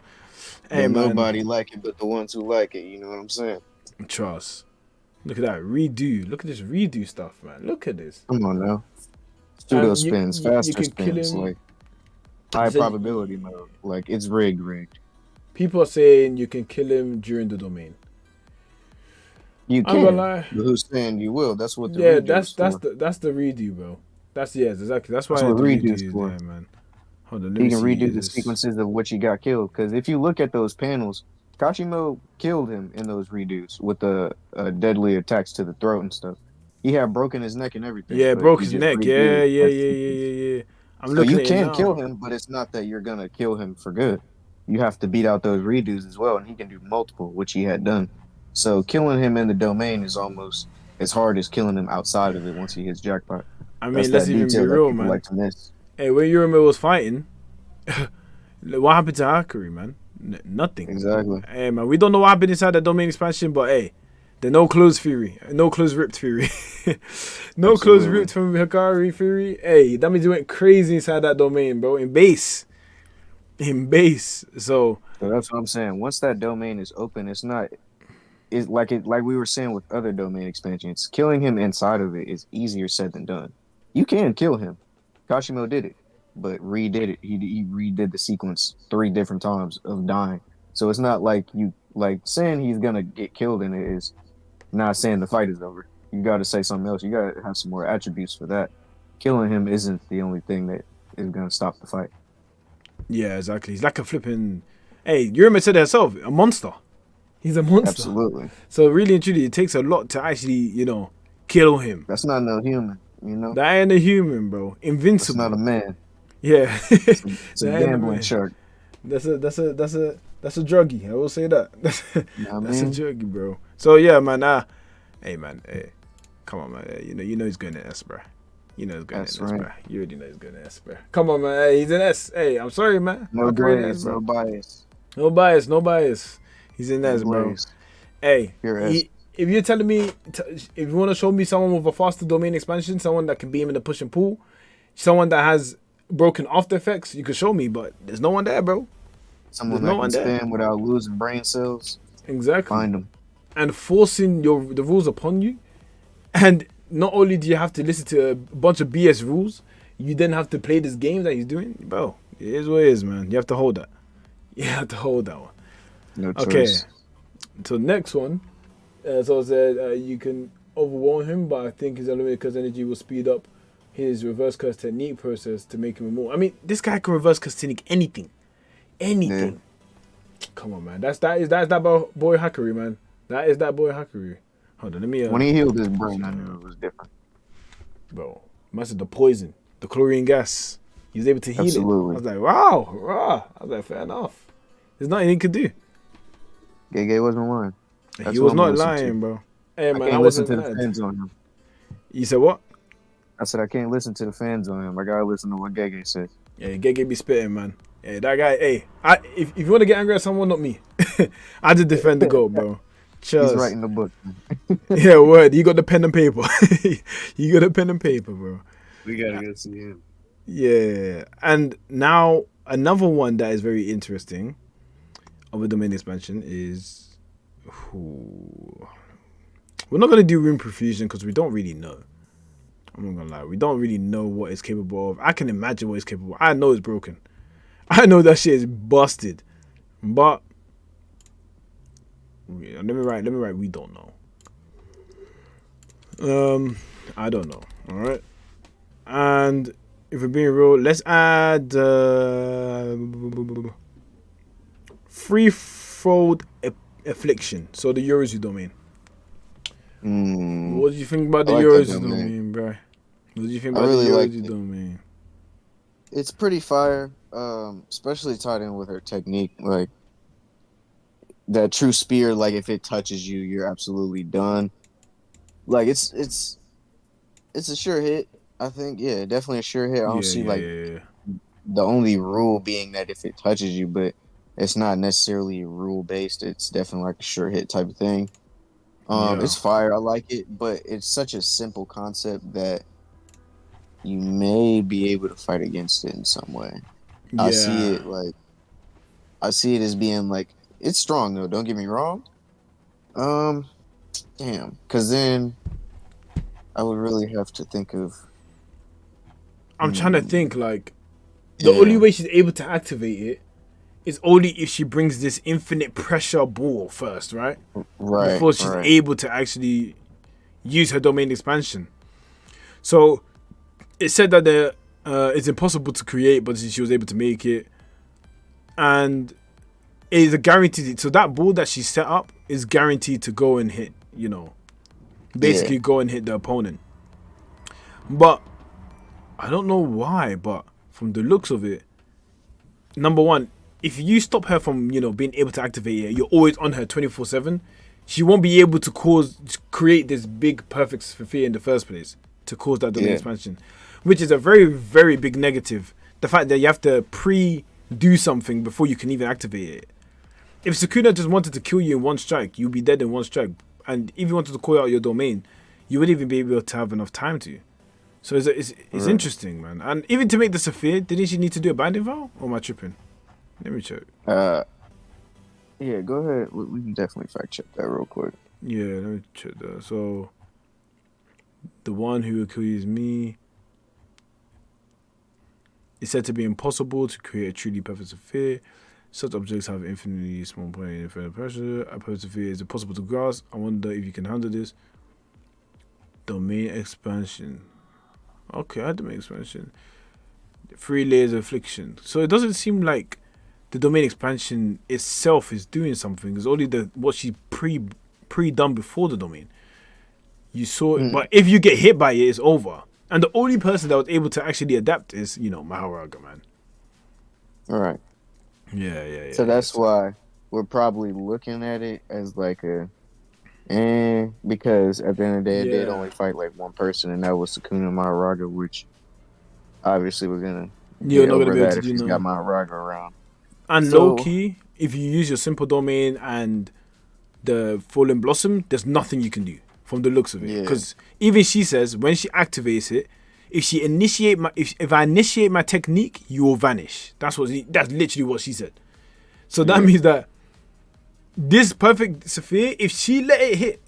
hey, man. Nobody like it but the ones who like it, you know what I'm saying? Trust. Look at that redo. Look at this redo stuff, man. Look at this. Come on now. Pseudo spins, faster spins, like high probability mode. Like it's rigged. People are saying you can kill him during the domain. You can. But who's saying you will? That's what the redo is for. that's the redo, bro. Exactly. That's why the redo is for, man. Hold on, you can redo the sequences of what you got killed. Because if you look at those panels, Kachimo killed him in those redos with the deadly attacks to the throat and stuff. He had broken his neck and everything. Yeah, broke his neck. Yeah. So you can kill him, but it's not that you're gonna kill him for good. You have to beat out those redos as well, and he can do multiple, which he had done. So killing him in the domain is almost as hard as killing him outside of it once he hits jackpot. I mean, let's even be real, man. Like to miss. Hey, when Yurima was fighting, what happened to Hakari, man? Nothing. Exactly. Hey, man, we don't know what happened inside the domain expansion, but hey, the no clothes theory, no clothes ripped theory, no clothes ripped from Hakari theory. Hey, that means you went crazy inside that domain, bro. In base. So that's what I'm saying. Once that domain is open, it's not is like we were saying with other domain expansions. Killing him inside of it is easier said than done. You can kill him. Kashimo did it, but redid it. He redid the sequence 3 different times of dying. So it's not like you like saying he's gonna get killed in it is not saying the fight is over. You got to say something else. You got to have some more attributes for that. Killing him isn't the only thing that is gonna stop the fight. Yeah, exactly. He's like a flipping. Hey, Yurima said it herself. A monster. He's a monster. Absolutely. So really and truly, it takes a lot to actually, kill him. That's not no human. You know. That ain't a human, bro. Invincible. That's not a man. Yeah. It's a gambling shark. That's a druggie. I will say that. That's a druggie, bro. So yeah, man. Hey, man. Hey, come on, man. Hey, you know he's going to S, bro. You know he's going to S, bro. You already know he's going to S, bro. Come on, man. Hey, he's an S. Hey, I'm sorry, man. No bias, no bias. No bias, no bias. He's in S, bro. Hey, if you're telling me, if you want to show me someone with a faster domain expansion, someone that can beam in the push and pull, someone that has broken after effects, you can show me, but there's no one there, bro. Someone that can spam without losing brain cells. Exactly. Find them. And forcing the rules upon you. And not only do you have to listen to a bunch of BS rules, you then have to play this game that he's doing. Bro, it is what it is, man. You have to hold that. You have to hold that one. No choice. Okay. So next one. So it said you can overwhelm him, but I think his unlimited curse energy will speed up his reverse curse technique process to make him immortal. I mean, this guy can reverse curse technique anything. Anything. Yeah. Come on, man. That's that boy Hakuryu, man. That is that boy Hakuryu. Hold on, let me. When he healed his brain, I knew it was different. Bro, master the poison, the chlorine gas. He was able to heal Absolutely. it. I was like, wow. I was like, fair enough. There's nothing he could do. Gege wasn't lying. He was not lying, bro. Hey, man, I can't listen to the fans on him. You said what? I said I can't listen to the fans on him. I gotta listen to what Gege says. Yeah, Gege be spitting, man. Yeah, that guy. Hey, if you want to get angry at someone, not me. I just defend the goat, bro. Cheers. He's writing the book. Yeah, word. You got the pen and paper. You got the pen and paper, bro. We gotta go see him. Yeah, and now another one that is very interesting of a domain expansion is we're not gonna do room profusion because we don't really know. I'm not gonna lie, we don't really know what it's capable of. I can imagine what it's capable of. I know it's broken. I know that shit is busted, but let me write. We don't know. I don't know. All right, and if we're being real, let's add threefold affliction. So the Yorizu domain. What do you think about the Yorizu domain, bro? What do you think about the Yorizu domain? It's pretty fire, especially tied in with her technique. Like that true spear, like if it touches you, you're absolutely done. Like it's a sure hit. I think, yeah, definitely a sure hit. I don't see the only rule being that if it touches you, but it's not necessarily rule based. It's definitely like a sure hit type of thing. It's fire. I like it, but it's such a simple concept that you may be able to fight against it in some way. Yeah. I see it as being like, it's strong though. Don't get me wrong. Because then I would really have to think of. I'm trying to think, like, the only way she's able to activate it is only if she brings this infinite pressure ball first, right? Right. Before she's able to actually use her domain expansion. So it said that it's impossible to create, but she was able to make it. And it is a guaranteed. So that ball that she set up is guaranteed to go and hit, basically go and hit the opponent. But I don't know why, but from the looks of it, number one, if you stop her from, being able to activate it, you're always on her 24/7. She won't be able to create this big perfect sphere in the first place to cause that domain expansion, which is a very, very big negative. The fact that you have to do something before you can even activate it. If Sukuna just wanted to kill you in one strike, you'd be dead in one strike. And if you wanted to call out your domain, you wouldn't even be able to have enough time to. So it's interesting, man. And even to make the Sophia, didn't she need to do a binding vow? Or am I tripping? Let me check. Yeah, go ahead. We can definitely fact check that real quick. Yeah, let me check that. So, the one who accused me is said to be impossible to create a truly perfect sphere. Such objects have infinitely small point in infinite pressure. A perfect sphere is impossible to grasp. I wonder if you can handle this. Domain expansion. Okay, domain expansion. 3 layers of affliction. So it doesn't seem like the domain expansion itself is doing something. It's only the what she pre done before the domain. You saw it, but if you get hit by it, it's over. And the only person that was able to actually adapt is, Maharaga, man. All right. Yeah. So that's why we're probably looking at it as like because at the end of the day, it did only fight like one person, and that was Sukuna Maharaga, which obviously we're gonna You're get not gonna over be able that to if do he's got no. Maharaga around. And So low key, if you use your simple domain and the Fallen Blossom, there's nothing you can do from the looks of it. yeah, Because even she says when she activates it, if I initiate my technique, you will vanish. That's literally what she said. So that means that this perfect sphere, if she let it hit,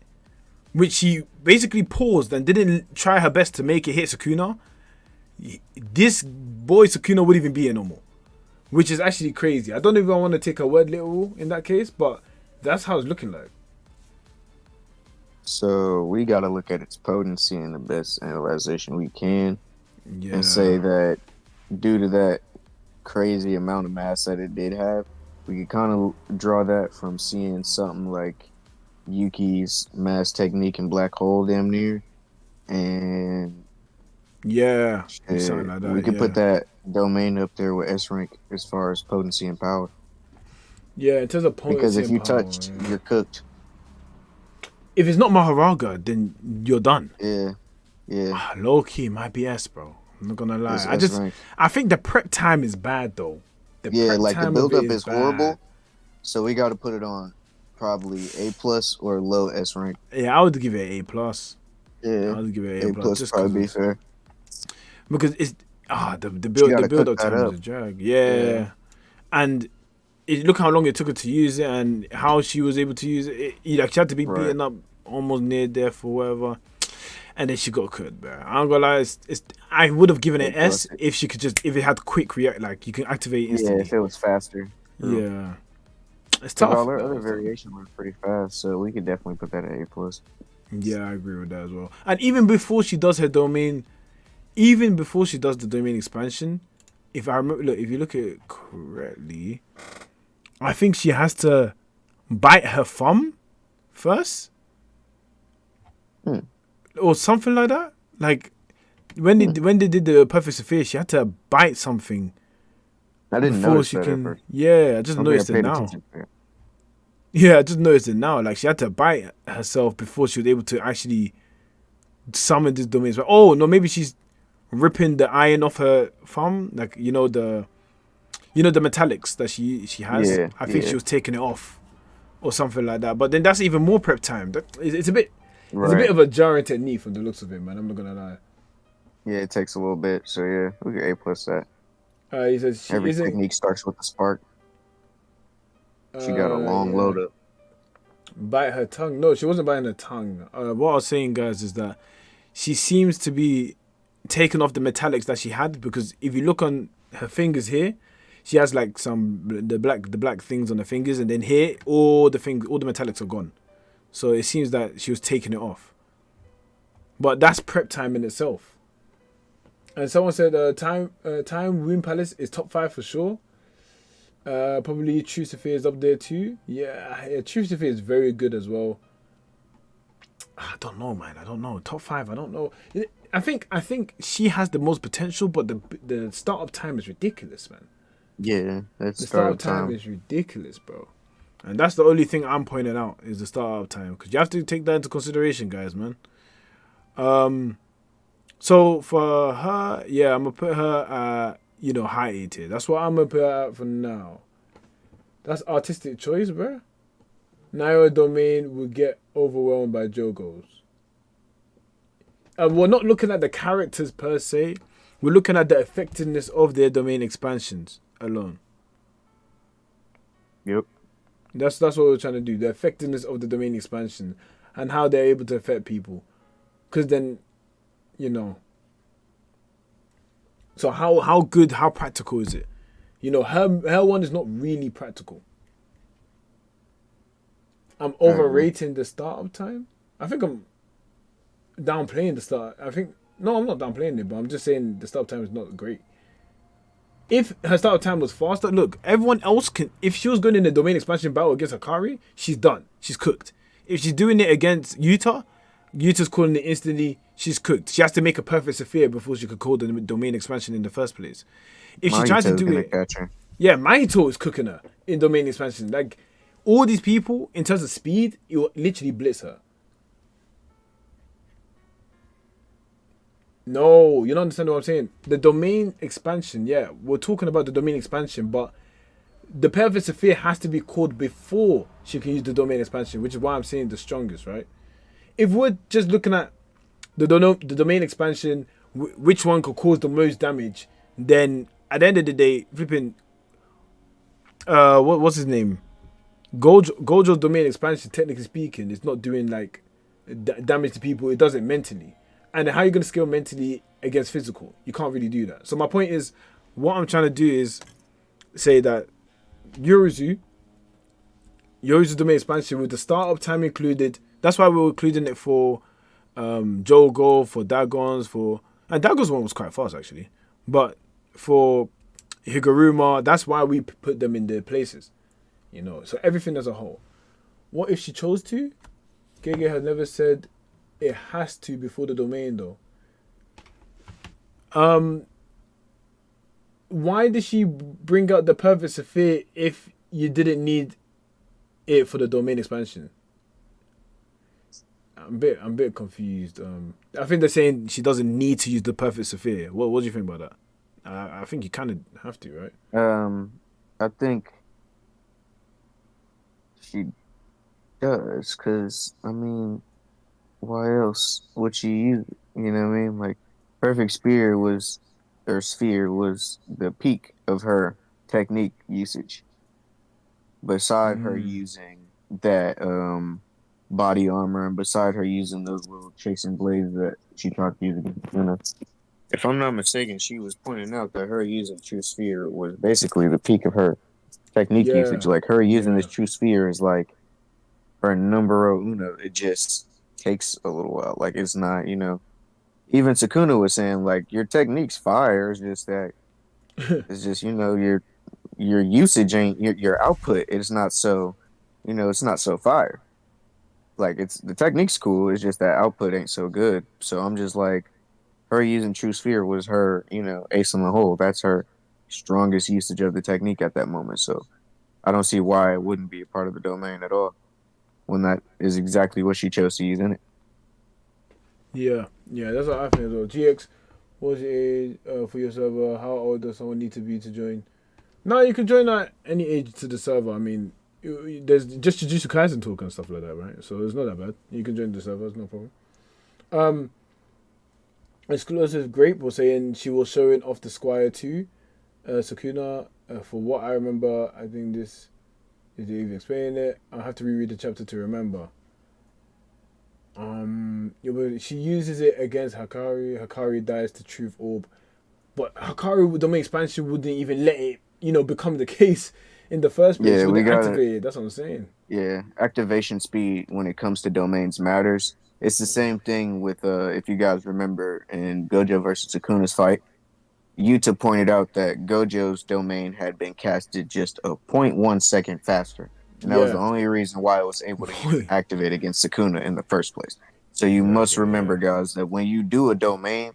which she basically paused and didn't try her best to make it hit Sukuna, this boy Sukuna wouldn't even be here no more. Which is actually crazy. I don't even want to take her word literal in that case, but that's how it's looking like. So we got to look at its potency in the best analyzation we can, Yeah. and say that due to that crazy amount of mass that it did have, we could kind of draw that from seeing something like Yuki's mass technique in Black Hole damn near, and Yeah. Something like that. we could put that domain up there with S rank as far as potency and power. Yeah, in terms of potency Because if and you power, touched, you're cooked. if it's not Maharaga, then you're done. Yeah. Low key, my BS, bro. I'm not gonna lie. It's rank. I think the prep time is bad though. The build up is horrible. So we got to put it on probably A+ or low S rank. Yeah, I would give it an A+. Yeah, I would give it an A+. A+ probably be fair. Because it's the build up time is a drag. Yeah. And look how long it took her to use it and how she was able to use it. She had to be beaten up almost near death or whatever. And then she got cooked, bro. I'm gonna lie, I would have given it S if it had quick react, like you can activate instantly. Yeah, if it was faster. Yeah. It's tough. All our other variations were pretty fast, so we could definitely put that at A+. Yeah, I agree with that as well. And even before she does her domain, even before she does the domain expansion, if I remember, if you look at it correctly, I think she has to bite her thumb first. Or something like that. Like when they did the perfect sphere, she had to bite something. I didn't notice that at first. Yeah, I just noticed it now. Yeah, I just noticed it now. Like she had to bite herself before she was able to actually summon this domain. Oh no, maybe she's ripping the iron off her thumb. Like the metallics that she has. Yeah, I think she was taking it off or something like that. But then that's even more prep time. It's a bit. It's a bit of a jarring technique from the looks of it, man. I'm not gonna lie. Yeah, it takes a little bit. So yeah, we get A+ that. He says every technique starts with the spark. She got a long load up. Bite her tongue? No, she wasn't biting her tongue. What I was saying, guys, is that she seems to be taking off the metallics that she had, because if you look on her fingers here, she has like the black things on the fingers, and then here all the metallics are gone. So it seems that she was taking it off. But that's prep time in itself. And someone said time Wound Palace is top 5 for sure. Probably True Sophia is up there too. Yeah, True Sophia is very good as well. I don't know, man. I don't know. Top 5, I don't know. I think she has the most potential, but the startup time is ridiculous, man. Yeah, that's the startup time is ridiculous, bro. And that's the only thing I'm pointing out is the startup time, because you have to take that into consideration, guys, man. So for her, yeah, I'm gonna put her at high A tier. That's what I'm gonna put her at for now. That's artistic choice, bro. Nairo Domain will get overwhelmed by Jogos. We're not looking at the characters per se. We're looking at the effectiveness of their domain expansions alone. Yep. That's what we're trying to do. The effectiveness of the domain expansion and how they're able to affect people. Because then, you know, so how good, how practical is it? You know, her one is not really practical. I'm I agree. overrating the startup time. I think I'm downplaying the start. I think no, I'm not downplaying it, but I'm just saying the startup time is not great. If her startup time was faster, look, everyone else can. If she was going in the domain expansion battle against Akari, she's done. She's cooked. If she's doing it against Utah, Utah's calling it instantly. She's cooked. She has to make a perfect Sophia before she could call the domain expansion in the first place. If she tries to Mahito's do gonna it, catch her. yeah, Mahito is cooking her in domain expansion. Like all these people, in terms of speed, it will literally blitz her. No, you don't understand what I'm saying. The domain expansion, yeah, we're talking about the domain expansion, but the perfect Sophia has to be called before she can use the domain expansion, which is why I'm saying the strongest, right? If we're just looking at the domain expansion, which one could cause the most damage, then at the end of the day, flipping, what's his name? Gojo's domain expansion, technically speaking, is not doing like damage to people. It does it mentally. And how are you going to scale mentally against physical? You can't really do that. So my point is, what I'm trying to do is say that Yorozu, Yorozu domain expansion with the startup time included. That's why we were including it for Jogo, for Dagon's, and Dagon's one was quite fast actually. But for Higuruma, that's why we put them in their places. You know, so everything as a whole. What if she chose to? Gege has never said it has to before the domain though. Why did she bring out the purpose of it if you didn't need it for the domain expansion? I'm a bit confused. I think they're saying she doesn't need to use the perfect Sophia. What do you think about that? I think you kind of have to, right? I think she does, cause I mean, why else would she use it? You know what I mean? Like, perfect spear was, or sphere was the peak of her technique usage. Beside her using that body armor, and beside her using those little chasing blades that she tried to use against Senna. If I'm not mistaken, she was pointing out that her using True Sphere was basically the peak of her technique usage. Yeah, Like her using yeah, this True Sphere is like her numero uno. It just takes a little while. Like it's not, Even Sukuna was saying like your technique's fire. It's just that it's just your usage ain't your output. It's not so, it's not so fire. Like it's the technique's cool. It's just that output ain't so good. So I'm just like her using True Sphere was her, ace in the hole. That's her strongest usage of the technique at that moment. So I don't see why it wouldn't be a part of the domain at all when that is exactly what she chose to use in it. yeah, yeah. That's what I think as well. GX, what's your age for your server? How old does someone need to be to join? No, you can join at any age to the server. I mean, there's just Jujutsu Kaisen talk and stuff like that, right? So it's not that bad. You can join the server. It's no problem. Um, Exclusive Grape was saying she was showing off the Squire too. Sakuna, for what I remember, I think this is even explaining it. I'll have to reread the chapter to remember. She uses it against Hakari. Hakari dies to Truth Orb, but Hakari with domain expansion wouldn't even let it, become the case in the first place. She Yeah, we wouldn't got it. activate it. That's what I'm saying. Yeah, activation speed when it comes to domains matters. It's the same thing with if you guys remember in Gojo versus Akuna's fight, Yuta pointed out that Gojo's domain had been casted just a point 0.1 second faster. And that was the Yeah. only reason why it was able to even activate against Sukuna in the first place. So you must Exactly. Yeah. remember, guys, that when you do a domain,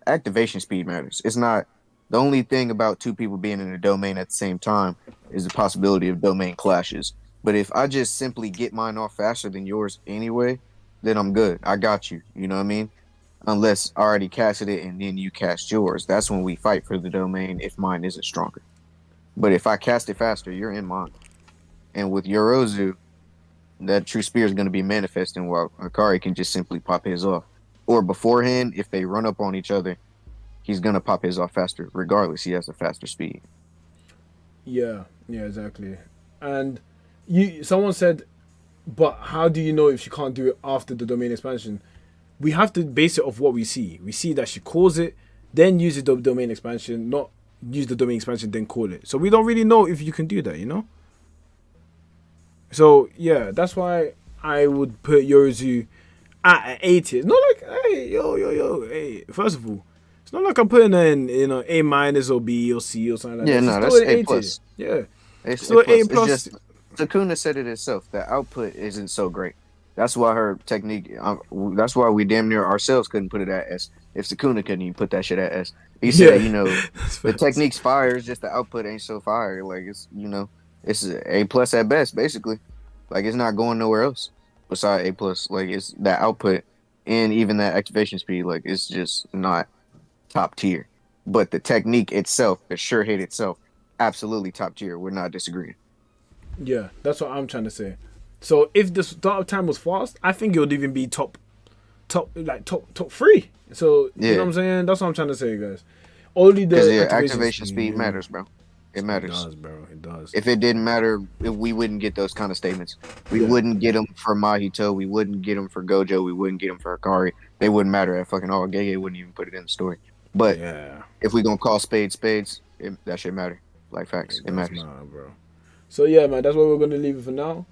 activation speed matters. It's not the only thing about two people being in a domain at the same time is the possibility of domain clashes. But if I just simply get mine off faster than yours anyway, then I'm good. I got you. You know what I mean? Unless I already casted it and then you cast yours. That's when we fight for the domain if mine isn't stronger. But if I cast it faster, you're in mine. And with Yorozu, that True Spear is going to be manifesting while Akari can just simply pop his off. Or beforehand, if they run up on each other, he's going to pop his off faster. Regardless, he has a faster speed. Yeah. Yeah. Exactly. And someone said, but how do you know if she can't do it after the domain expansion? We have to base it off what we see. We see that she calls it, then uses the domain expansion, not use the domain expansion, then call it. So we don't really know if you can do that, you know? So yeah, that's why I would put Yoruzu at an A tier. It's not like, hey, yo, hey. First of all, it's not like I'm putting her in, A minus or B or C or something like Yeah, that. She's no, still that's an A A tier. plus. Yeah, It's A still A plus. It's plus. just Takuna said it herself. The output isn't so great. That's why her technique. That's why we damn near ourselves couldn't put it at S. If Sakuna couldn't even put that shit at S, he said, Yeah, that's the facts. technique's fire. It's just the output ain't so fire. Like it's A plus at best, basically. Like it's not going nowhere else beside A plus. Like it's that output and even that activation speed. Like it's just not top tier. But the technique itself, the sure hit itself, absolutely top tier. We're not disagreeing. Yeah, that's what I'm trying to say. So if the start time was fast, I think it would even be top three. So you know Yeah, what I'm saying? That's what I'm trying to say, guys. Only because the yeah, activation activation speed. speed Yeah. matters, bro. It It matters. does, bro. It does. If it didn't matter, we wouldn't get those kind of statements. We Yeah. wouldn't get them for Mahito. We wouldn't get them for Gojo. We wouldn't get them for Akari. They wouldn't matter at fucking all. Gege wouldn't even put it in the story. But Yeah. if we gonna call spades spades, that should matter. Like facts, It it does matters. matter, bro. So yeah, man, that's where we're gonna leave it for now.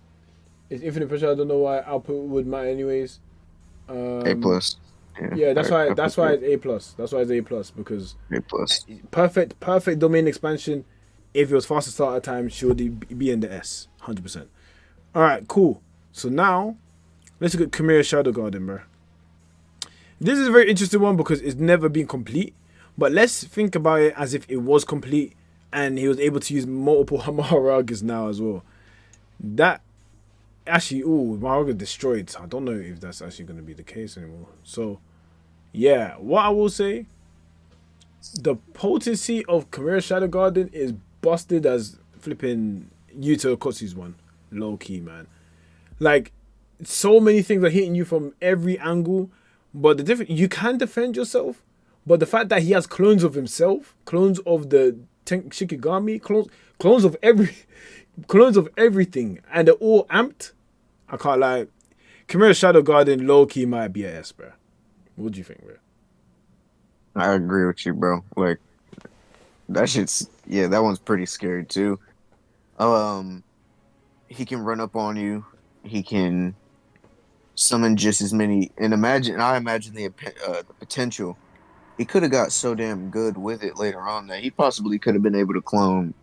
It's infinite pressure. I don't know why output would matter anyways. A Um, plus. Yeah, yeah, that's why. I That's put why that. it's A plus. That's why it's A plus because A plus. perfect domain expansion. If it was faster starter time, she would be in the S, 100%. All right, cool. So now let's look at Chimera Shadow Garden, bro. This is a very interesting one because it's never been complete. But let's think about it as if it was complete and he was able to use multiple Maharagas now as well. That actually, Maharaga destroyed. So I don't know if that's actually going to be the case anymore. So, yeah, what I will say, the potency of Chimera Shadow Garden is busted as flipping Yuta Okotsu's one. Low key, man. Like, so many things are hitting you from every angle, but the different you can defend yourself, but the fact that he has clones of himself, clones of the Shikigami, clones of clones of everything, and they're all amped. I can't lie. Chimera Shadow Garden low key might be a S, bro. What do you think, bro? I agree with you, bro. Like that shit's yeah, that one's pretty scary too. Um, he can run up on you. He can summon just as many. And I imagine the potential. He could have got so damn good with it later on that he possibly could have been able to clone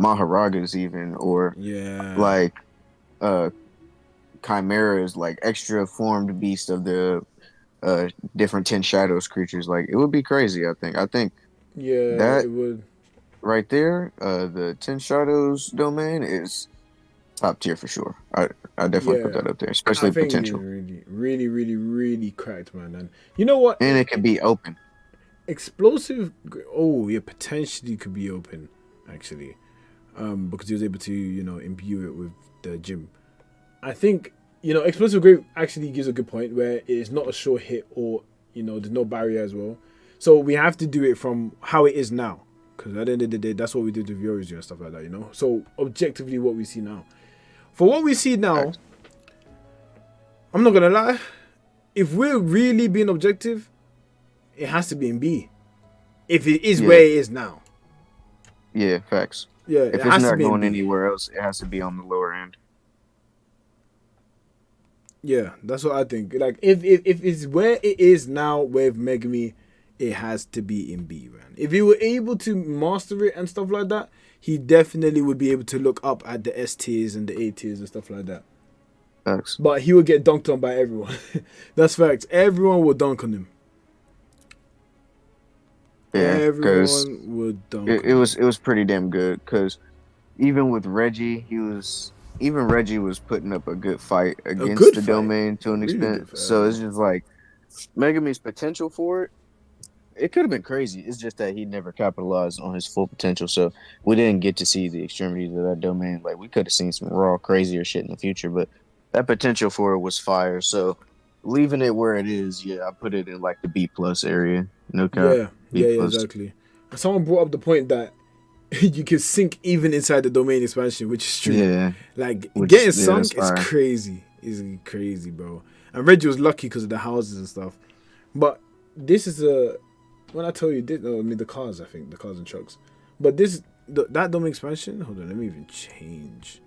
Maharagas even, or Yeah, like uh chimeras, like extra formed beast of the different Ten Shadows creatures. Like it would be crazy. I think yeah, that it would. right there, the Ten Shadows domain is top tier for sure. I definitely put Yeah, that up there, I especially think it's potential, really, really, really, really cracked, man. And you know what? and it can be open. Explosive. Oh, yeah, potentially could be open, actually, because he was able to, imbue it with the gym. I think explosive grip actually gives a good point where it is not a sure hit or there's no barrier as well. So we have to do it from how it is now, because at the end of the day, that's what we did with Yoruzu and stuff like that. So objectively, what we see now. For what we see now, Facts. I'm not gonna lie. If we're really being objective, it has to be in B. If it is Yeah, where it is now, yeah, facts. yeah, it If it's has to not be in going B. anywhere else, it has to be on the lower end. Yeah, that's what I think. Like if it's where it is now with Megami, it has to be in B, man. If he were able to master it and stuff like that, he definitely would be able to look up at the S tiers and the A tiers and stuff like that. Facts. But he would get dunked on by everyone. That's facts. Everyone would dunk on him. Yeah, because Everyone would dunk it on was him. it was pretty damn good. Because even with Reggie, even Reggie was putting up a good fight A against good the fight. domain to an Really extent. good fight. So it's just like Megami's potential for it. It could have been crazy. It's just that he never capitalized on his full potential. So we didn't get to see the extremities of that domain. Like we could have seen some raw, crazier shit in the future, but that potential for it was fire. So leaving it where it is, yeah, I put it in like the B plus area. No cap. Yeah, B yeah, plus. exactly. And someone brought up the point that you can sink even inside the domain expansion, which is true. Yeah, Like which getting yeah, that's sunk is fire. crazy. Is crazy, bro. And Reggie was lucky because of the houses and stuff. But this is a when I tell you this, no, I mean the cars. I think the cars and trucks. But that domain expansion. Hold on, let me even change.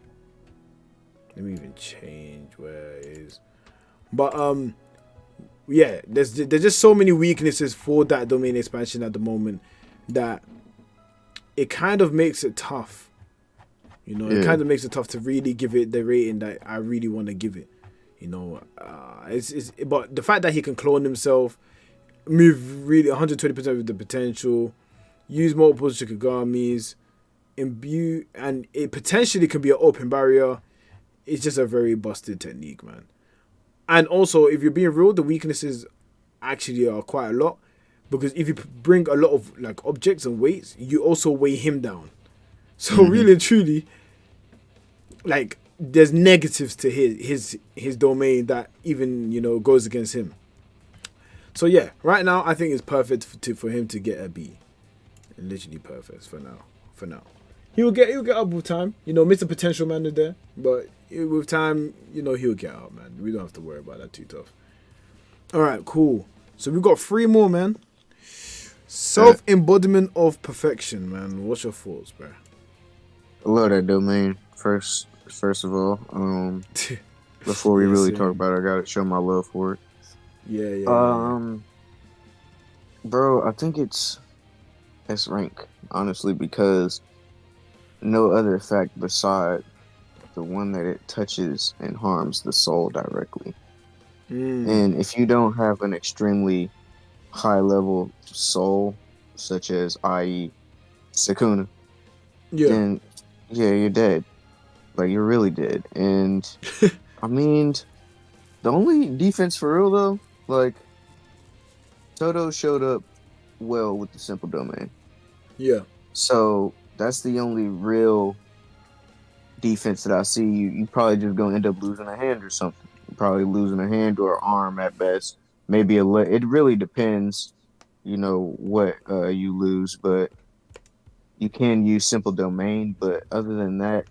Let me even change where it is. But yeah, there's just so many weaknesses for that domain expansion at the moment that it kind of makes it tough. You know, it Yeah. kind of makes it tough to really give it the rating that I really want to give it. You know, but the fact that he can clone himself, move really 120% of the potential, use multiple Shikagamis, imbue, and it potentially can be an open barrier. It's just a very busted technique, man. And also, if you're being real, the weaknesses actually are quite a lot because if you bring a lot of like objects and weights, you also weigh him down. So Hmm. really and truly, like there's negatives to his domain that even goes against him. So yeah, right now I think it's perfect for him to get a B. Literally perfect for now. For now, he'll get up with time. Mr. Potential Man is there, but with time, he'll get out, man. We don't have to worry about that too tough. All right, cool. So we've got three more, man. Self embodiment of perfection, man. What's your thoughts, bro? I love that domain. First of all, before we Yeah, really talk same. about it, I gotta show my love for it. Yeah. Bro, I think it's S rank, honestly, because no other fact beside the one that it touches and harms the soul directly. Mm. And if you don't have an extremely high level soul, such as i.e. Sakuna, Yeah. then yeah, you're dead. Like you're really dead. And I mean, the only defense for real though, like Toto showed up well with the simple domain. Yeah. So that's the only real defense that I see. You probably just gonna end up losing a hand or something. You're probably losing a hand or an arm at best. Maybe a leg. It really depends, what you lose, but you can use simple domain. But other than that,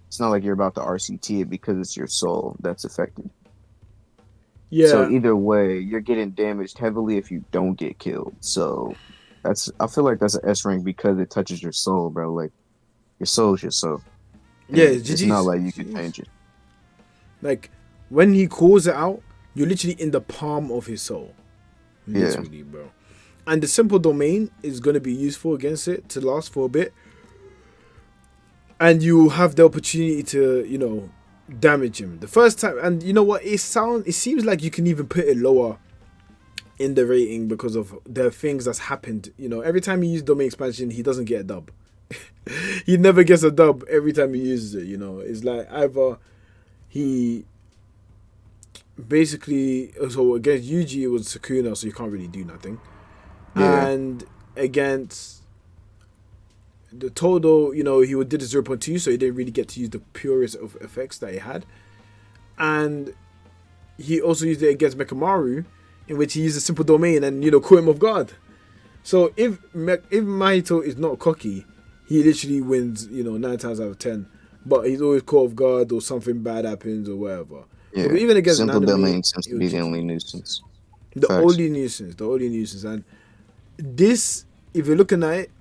it's not like you're about to RCT it because it's your soul that's affected. So Yeah. either way, you're getting damaged heavily if you don't get killed. So I feel like that's an S rank because it touches your soul, bro. Like your soul is your soul. Yeah. And it's not GG's. like you can Jeez. change it. Like when he calls it out, you're literally in the palm of his soul. Yeah. Literally, bro. And the simple domain is gonna be useful against it to last for a bit. And you have the opportunity to, damage him. The first time, and you know what? It seems like you can even put it lower in the rating because of the things that's happened. Every time he uses domain expansion, he doesn't get a dub. He never gets a dub every time he uses it. It's like either he basically so against Yuji it was Sukuna, so you can't really do nothing. Yeah. And against the Todo, he did a 0.2, so he didn't really get to use the purest of effects that he had. And he also used it against Mekamaru, in which he used a simple domain and caught him off guard. So if Mahito is not cocky, he literally wins 9 times out of 10. But he's always caught off guard or something bad happens or whatever. Yeah. Because even against Simple Nanami, domain seems it to was be the only GG. nuisance. The Facts. only nuisance, and this, if you're looking at it,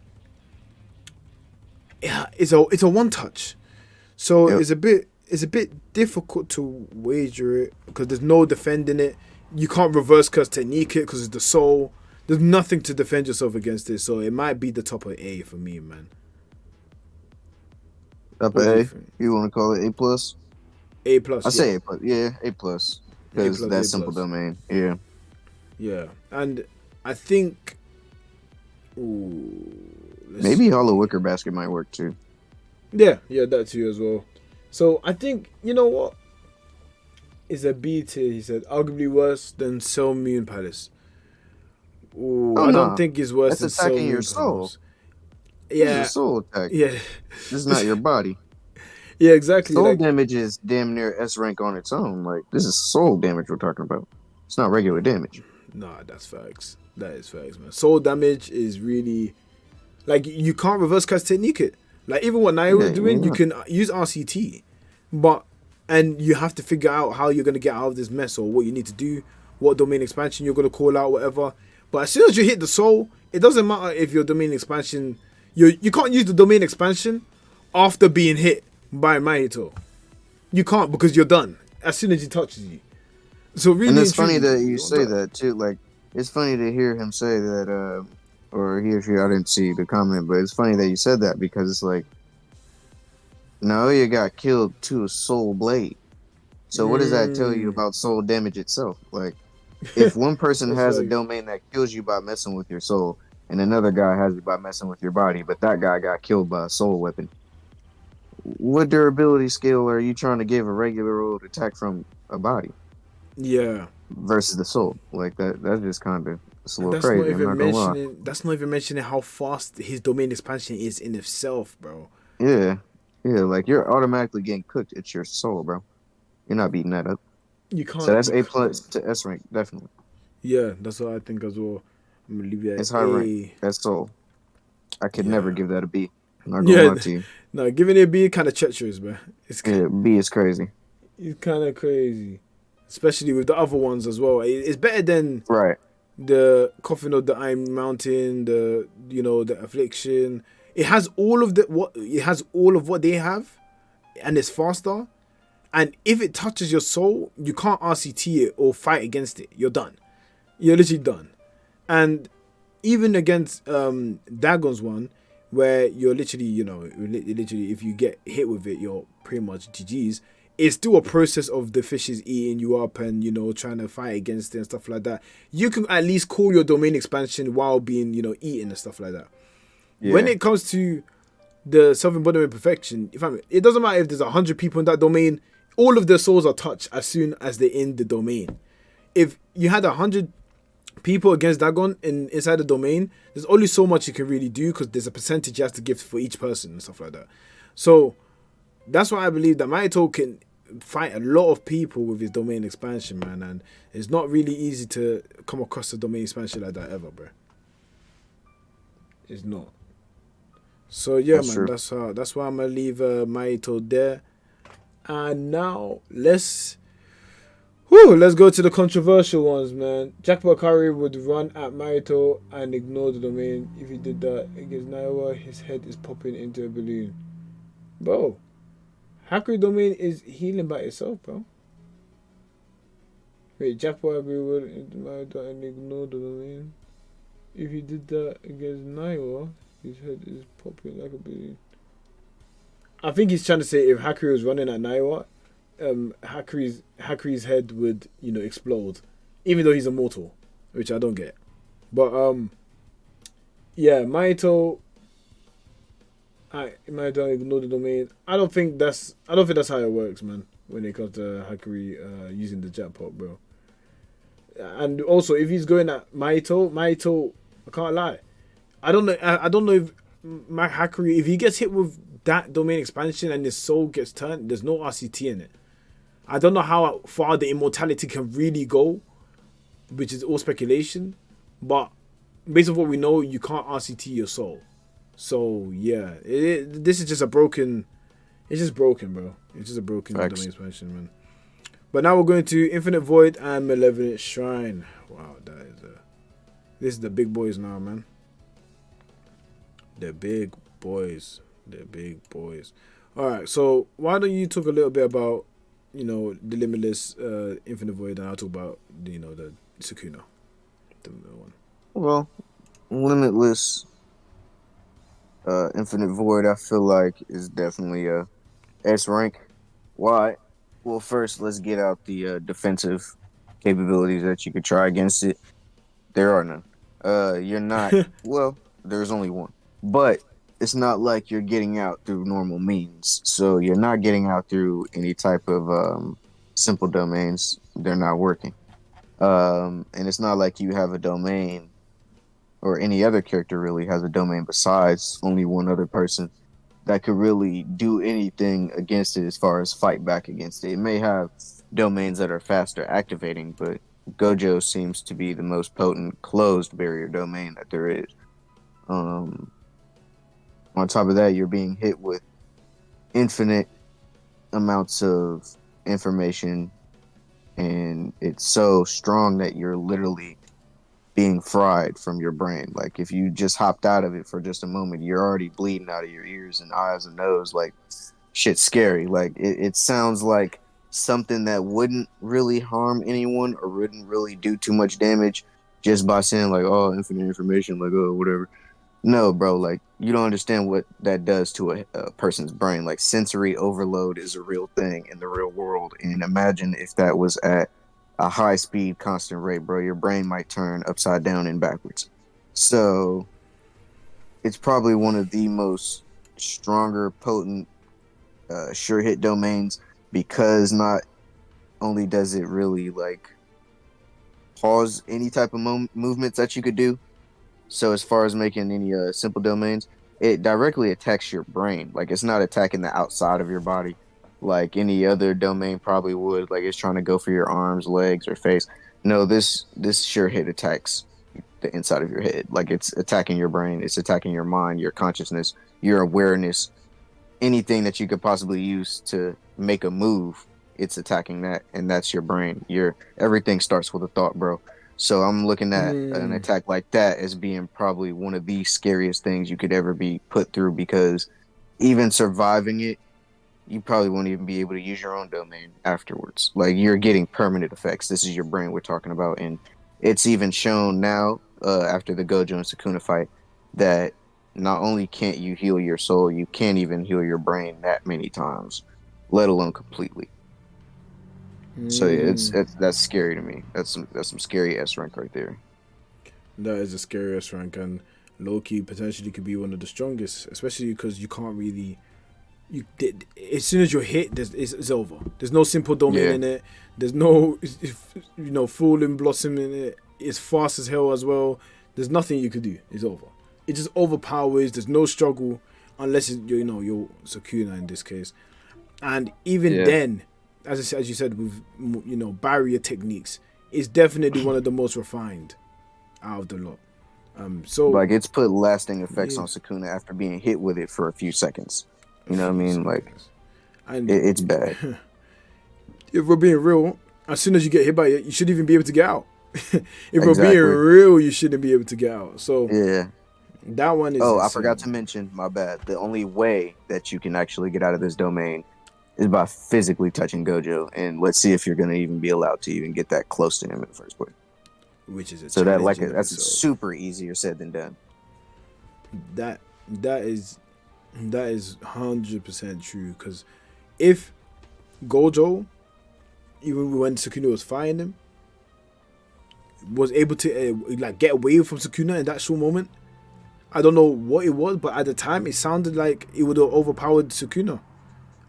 yeah, it's a one touch, so Yep. it's a bit difficult to wager it because there's no defending it. You can't reverse curse technique it because it's the soul. There's nothing to defend yourself against it, so it might be the top of A for me, man. Up What do you A. think? You want to call it A plus? A I plus, yeah, say A plus. Yeah, A plus. A Because plus, that A simple plus, domain. Yeah. yeah, and I think, ooh, let's Maybe see. Hollow Wicker Basket might work too. Yeah, that too as well. So I think you know what is a B tier. He said arguably worse than Cell Moon Palace. Ooh, Oh I don't no. think it's worse That's than Cell attacking your Moon soul. Palace. This is a Yeah, soul attack. yeah, This is not your body. yeah, exactly. Soul Like, damage is damn near S rank on its own. Like this is soul damage we're talking about. It's not regular damage. nah, that's facts. That is facts, man. Soul damage is really Like you can't reverse cast technique it. Like even what Naya was doing, you can use RCT, but and you have to figure out how you're gonna get out of this mess or what you need to do, what domain expansion you're gonna call out, whatever. But as soon as you hit the soul, it doesn't matter if your domain expansion, you can't use the domain expansion after being hit by Mahito. You can't because you're done as soon as he touches you. So really, and it's funny that you say that too. Like it's funny to hear him say that, or he or she. I didn't see the comment, but it's funny that you said that because it's like Naoya got killed to a soul blade. So what does that tell you about soul damage itself? Like, if one person has a domain that kills you by messing with your soul, and another guy has it by messing with your body, but that guy got killed by a soul weapon, what durability scale are you trying to give a regular old attack from a body? Yeah. Versus the soul, like that's just kind of a little that's crazy. Not even mentioning. That's not even mentioning how fast his domain expansion is in itself, bro. Yeah, like you're automatically getting cooked. It's your soul, bro. You're not beating that up. You can't. So that's A+ to S rank, definitely. Yeah, that's what I think as well. I'm gonna leave it at it's high A. rank. That's soul. I could never give that a B. I'm not gonna lie to you. No, giving it a B kind of treacherous, man. B is crazy. It's kind of crazy, especially with the other ones as well. It's better than the Coffin of the Iron Mountain, the Affliction. It has all of what they have, and it's faster. And if it touches your soul, you can't RCT it or fight against it. You're done. You're literally done. And even against Dagon's one, where you're literally, if you get hit with it, you're pretty much GG's. It's still a process of the fishes eating you up and, trying to fight against it and stuff like that. You can at least call your domain expansion while being, eaten and stuff like that. Yeah. When it comes to the self-embodiment perfection, it doesn't matter if there's 100 people in that domain, all of their souls are touched as soon as they're in the domain. If you had 100 people against Dagon inside the domain, there's only so much you can really do because there's a percentage you have to give for each person and stuff like that. So that's why I believe that Mahito can fight a lot of people with his domain expansion, man, and it's not really easy to come across a domain expansion like that ever, bro. It's not. So yeah, that's man, true. That's why I'm gonna leave Mahito there. And now let's go to the controversial ones, man. Jack Bakari would run at Mahito and ignore the domain. If he did that against Naiwa, his head is popping into a balloon. Bro, Haku domain is healing by itself, bro. Wait, Jack Bakari would Mahito and ignore the domain. If he did that against Naiwa, his head is popping like a balloon. I think he's trying to say if Hakuri was running at Naiwa, Hakuri's head would, explode, even though he's immortal, which I don't get. But yeah, Mahito ignore the domain. I don't think that's how it works, man. When it comes to Hakuri using the jackpot, bro. And also, if he's going at Mahito, I can't lie. I don't know if my Hakuri, if he gets hit with that domain expansion and his soul gets turned, there's no RCT in it. I don't know how far the immortality can really go, which is all speculation. But based on what we know, you can't RCT your soul. So yeah, this is just a broken. It's just broken, bro. It's just a broken domain expansion, man. But now we're going to Infinite Void and Malevolent Shrine. Wow, this is the big boys now, man. The big boys. Alright, so why don't you talk a little bit about, the Limitless Infinite Void, and I'll talk about, the Sukuna. The one. Well, Limitless Infinite Void, I feel like, is definitely a S rank. Why? Well, first, let's get out the defensive capabilities that you could try against it. There are none. You're not... well, there's only one. But it's not like you're getting out through normal means. So you're not getting out through any type of simple domains. They're not working. And it's not like you have a domain, or any other character really has a domain besides only one other person that could really do anything against it as far as fight back against it. It may have domains that are faster activating, but Gojo seems to be the most potent closed barrier domain that there is. On top of that, you're being hit with infinite amounts of information, and it's so strong that you're literally being fried from your brain. Like if you just hopped out of it for just a moment, you're already bleeding out of your ears and eyes and nose. Like shit's scary. Like it sounds like something that wouldn't really harm anyone or wouldn't really do too much damage just by saying like, oh, infinite information, like, oh, whatever. No, bro, like you don't understand what that does to a person's brain. Like sensory overload is a real thing in the real world. And imagine if that was at a high speed, constant rate, bro. Your brain might turn upside down and backwards. So it's probably one of the most stronger, potent, sure hit domains because not only does it really like pause any type of movements that you could do. So as far as making any simple domains, it directly attacks your brain. Like it's not attacking the outside of your body like any other domain probably would. Like it's trying to go for your arms, legs, or face. No, this sure hit attacks the inside of your head. Like it's attacking your brain. It's attacking your mind, your consciousness, your awareness, anything that you could possibly use to make a move. It's attacking that, and that's your brain. Your everything starts with a thought, bro. So I'm looking at an attack like that as being probably one of the scariest things you could ever be put through because even surviving it, you probably won't even be able to use your own domain afterwards. Like you're getting permanent effects. This is your brain we're talking about, and it's even shown now after the Gojo and Sukuna fight that not only can't you heal your soul, you can't even heal your brain that many times, let alone completely. So yeah, it's that's scary to me. That's some scary S rank right there. That is a scary S rank, and Loki potentially could be one of the strongest, especially because you can't really. As soon as you're hit, it's over. There's no simple domain in it. There's no falling blossom in it. It's fast as hell as well. There's nothing you could do. It's over. It just overpowers. There's no struggle unless you're Sukuna in this case, and even then. As you said, with barrier techniques, it's definitely one of the most refined out of the lot. So like it's put lasting effects on Sukuna after being hit with it for a few seconds. You know what I mean? Like, and it's bad. If we're being real, as soon as you get hit by it, you shouldn't even be able to get out. If we're being real, you shouldn't be able to get out. So yeah, that one is. Oh, insane. I forgot to mention. My bad. The only way that you can actually get out of this domain is by physically touching Gojo, and let's see if you're going to even be allowed to even get that close to him in the first place. Which is that's super easier said than done. That is 100% true, because if Gojo, even when Sukuna was fighting him, was able to get away from Sukuna in that short moment, I don't know what it was, but at the time it sounded like it would have overpowered Sukuna.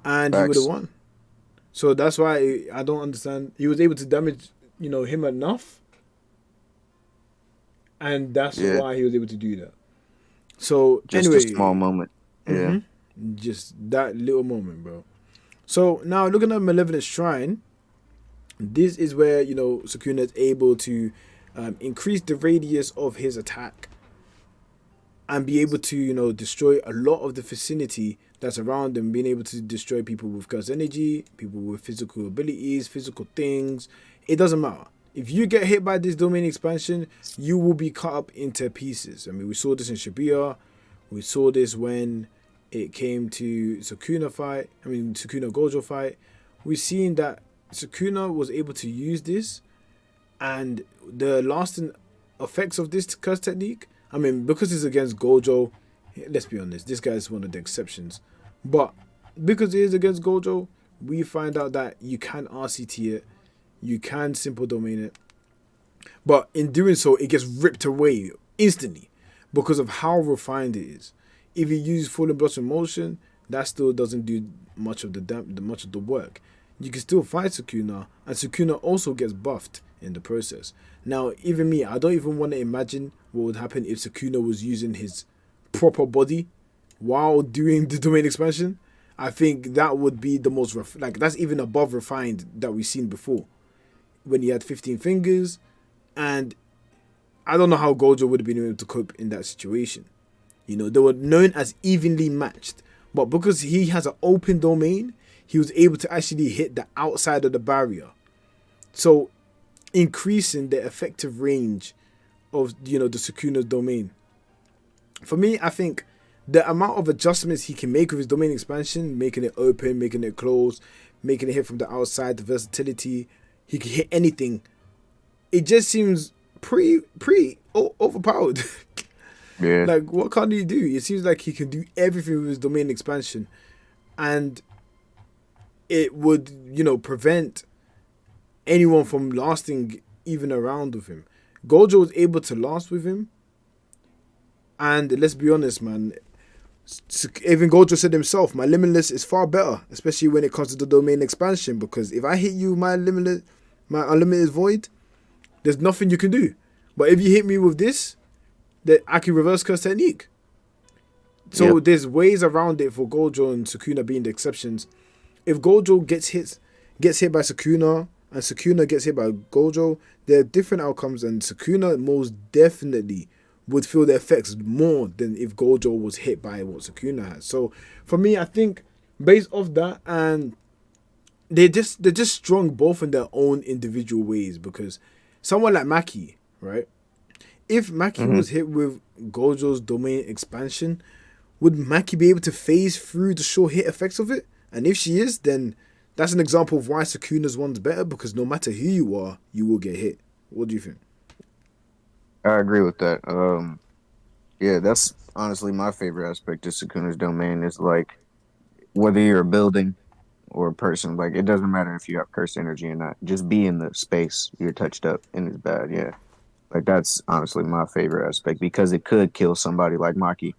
And he would have won. So that's why I don't understand. He was able to damage, him enough. And that's why he was able to do that. So just anyway, a small moment. Yeah. Just that little moment, bro. So now looking at Malevolent Shrine, this is where, Sukuna is able to increase the radius of his attack and be able to, destroy a lot of the vicinity that's around them, being able to destroy people with curse energy, people with physical abilities, physical things. It doesn't matter. If you get hit by this domain expansion, you will be cut up into pieces. I mean, we saw this in Shibuya. We saw this when it came to Sukuna Gojo fight. We've seen that Sukuna was able to use this, and the lasting effects of this curse technique, I mean, because it's against Gojo, let's be honest, this guy is one of the exceptions. But because it is against Gojo, we find out that you can RCT it, you can simple domain it. But in doing so, it gets ripped away instantly because of how refined it is. If you use Falling Blossom Motion, that still doesn't do much of the work. You can still fight Sukuna, and Sukuna also gets buffed in the process. Now, even me, I don't even want to imagine what would happen if Sukuna was using his proper body while doing the domain expansion. I think that would be the most that's even above refined that we've seen before, when he had 15 fingers, and I don't know how Gojo would have been able to cope in that situation. They were known as evenly matched. But because he has an open domain, he was able to actually hit the outside of the barrier. So increasing the effective range of the Sukuna's domain. For me, I think the amount of adjustments he can make with his domain expansion, making it open, making it close, making it hit from the outside, the versatility, he can hit anything. It just seems pretty overpowered. Yeah. Like, what can he do? It seems like he can do everything with his domain expansion, and it would prevent anyone from lasting even around with him. Gojo was able to last with him, and let's be honest, man. Even Gojo said himself, my limitless is far better, especially when it comes to the domain expansion, because if I hit you with my unlimited void, there's nothing you can do. But if you hit me with this, that I can reverse curse technique. So there's ways around it for Gojo and Sukuna being the exceptions. If Gojo gets hit by Sukuna and Sukuna gets hit by Gojo, there are different outcomes, and Sukuna most definitely would feel the effects more than if Gojo was hit by what Sukuna has. So for me, I think based off that, and they're just strong both in their own individual ways, because someone like Maki, right? If Maki was hit with Gojo's domain expansion, would Maki be able to phase through the sure hit effects of it? And if she is, then that's an example of why Sukuna's one's better, because no matter who you are, you will get hit. What do you think? I agree with that. Yeah, that's honestly my favorite aspect of Sukuna's domain is like whether you're a building or a person, like it doesn't matter if you have cursed energy or not. Just be in the space you're touched up and it's bad. Yeah, like that's honestly my favorite aspect because it could kill somebody like Maki.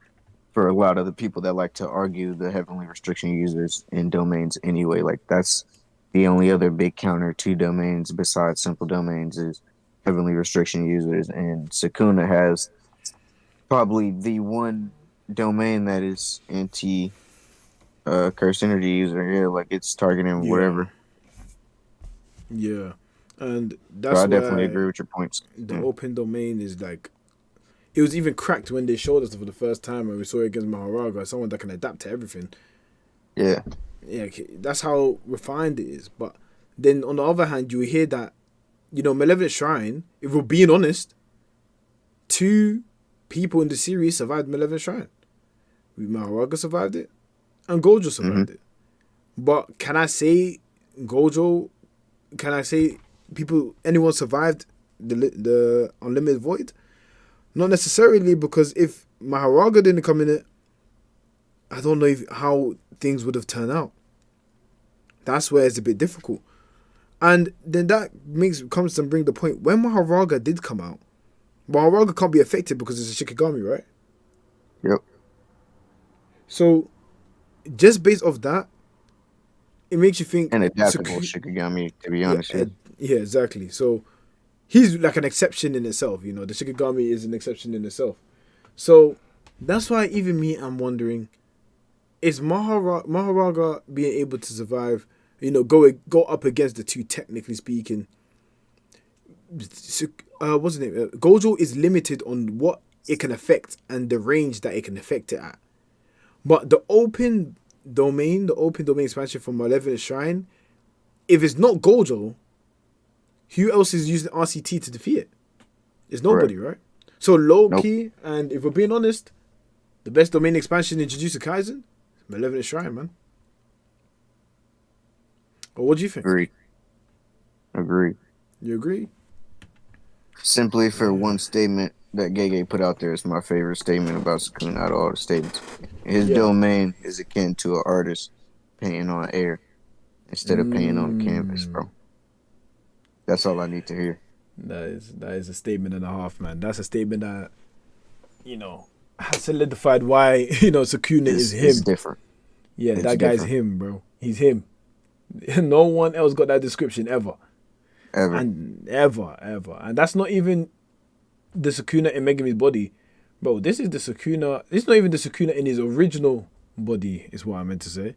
For a lot of the people that like to argue the heavenly restriction users in domains anyway, like that's the only other big counter to domains besides simple domains is heavenly restriction users, and Sukuna has probably the one domain that is anti cursed energy user. Yeah, like it's targeting Yeah, whatever. yeah, and So that's I definitely why agree with your points. the Mm. open domain is like, it was even cracked when they showed us for the first time when we saw it against Maharaga, someone that can adapt to everything. Yeah, Yeah, that's how refined it is. But then on the other hand, you hear that, Malevolent Shrine, if we're being honest, 2 people in the series survived Malevolent Shrine. Maharaga survived it, and Gojo survived it. But can I say Gojo, can I say anyone survived the Unlimited Void? Not necessarily, because if Maharaga didn't come in it, I don't know how things would have turned out. That's where it's a bit difficult. And then that comes to bring the point, when Maharaga did come out, Maharaga can't be affected because it's a Shikigami, right? yep. So just based off that, it makes you think And adaptable Shikigami, to be honest. Yeah. yeah, exactly. So he's like an exception in itself, the Shikigami is an exception in itself. So that's why even me, I'm wondering, is Maharaga being able to survive, go up against the 2, technically speaking? What's the name? Gojo is limited on what it can affect and the range that it can affect it at. But the open domain expansion from Malevolent Shrine, if it's not Gojo, who else is using RCT to defeat it? It's nobody, right? So low key, and if we're being honest, the best domain expansion in Jujutsu Kaisen, Malevolent Shrine, man. Well, what do you think? Agree. You agree? Simply for one statement that Gege put out there is my favorite statement about Sukuna out of all the statements. His domain is akin to an artist painting on air instead of painting on a canvas, bro. That's all I need to hear. That is a statement and a half, man. That's a statement that, has solidified why, Sukuna is him. It's different. Yeah, that guy's him, bro. He's him. No one else got that description ever. And ever. And that's not even the Sukuna in Megami's body. Bro, this is the Sukuna. This is not even the Sukuna in his original body, is what I meant to say.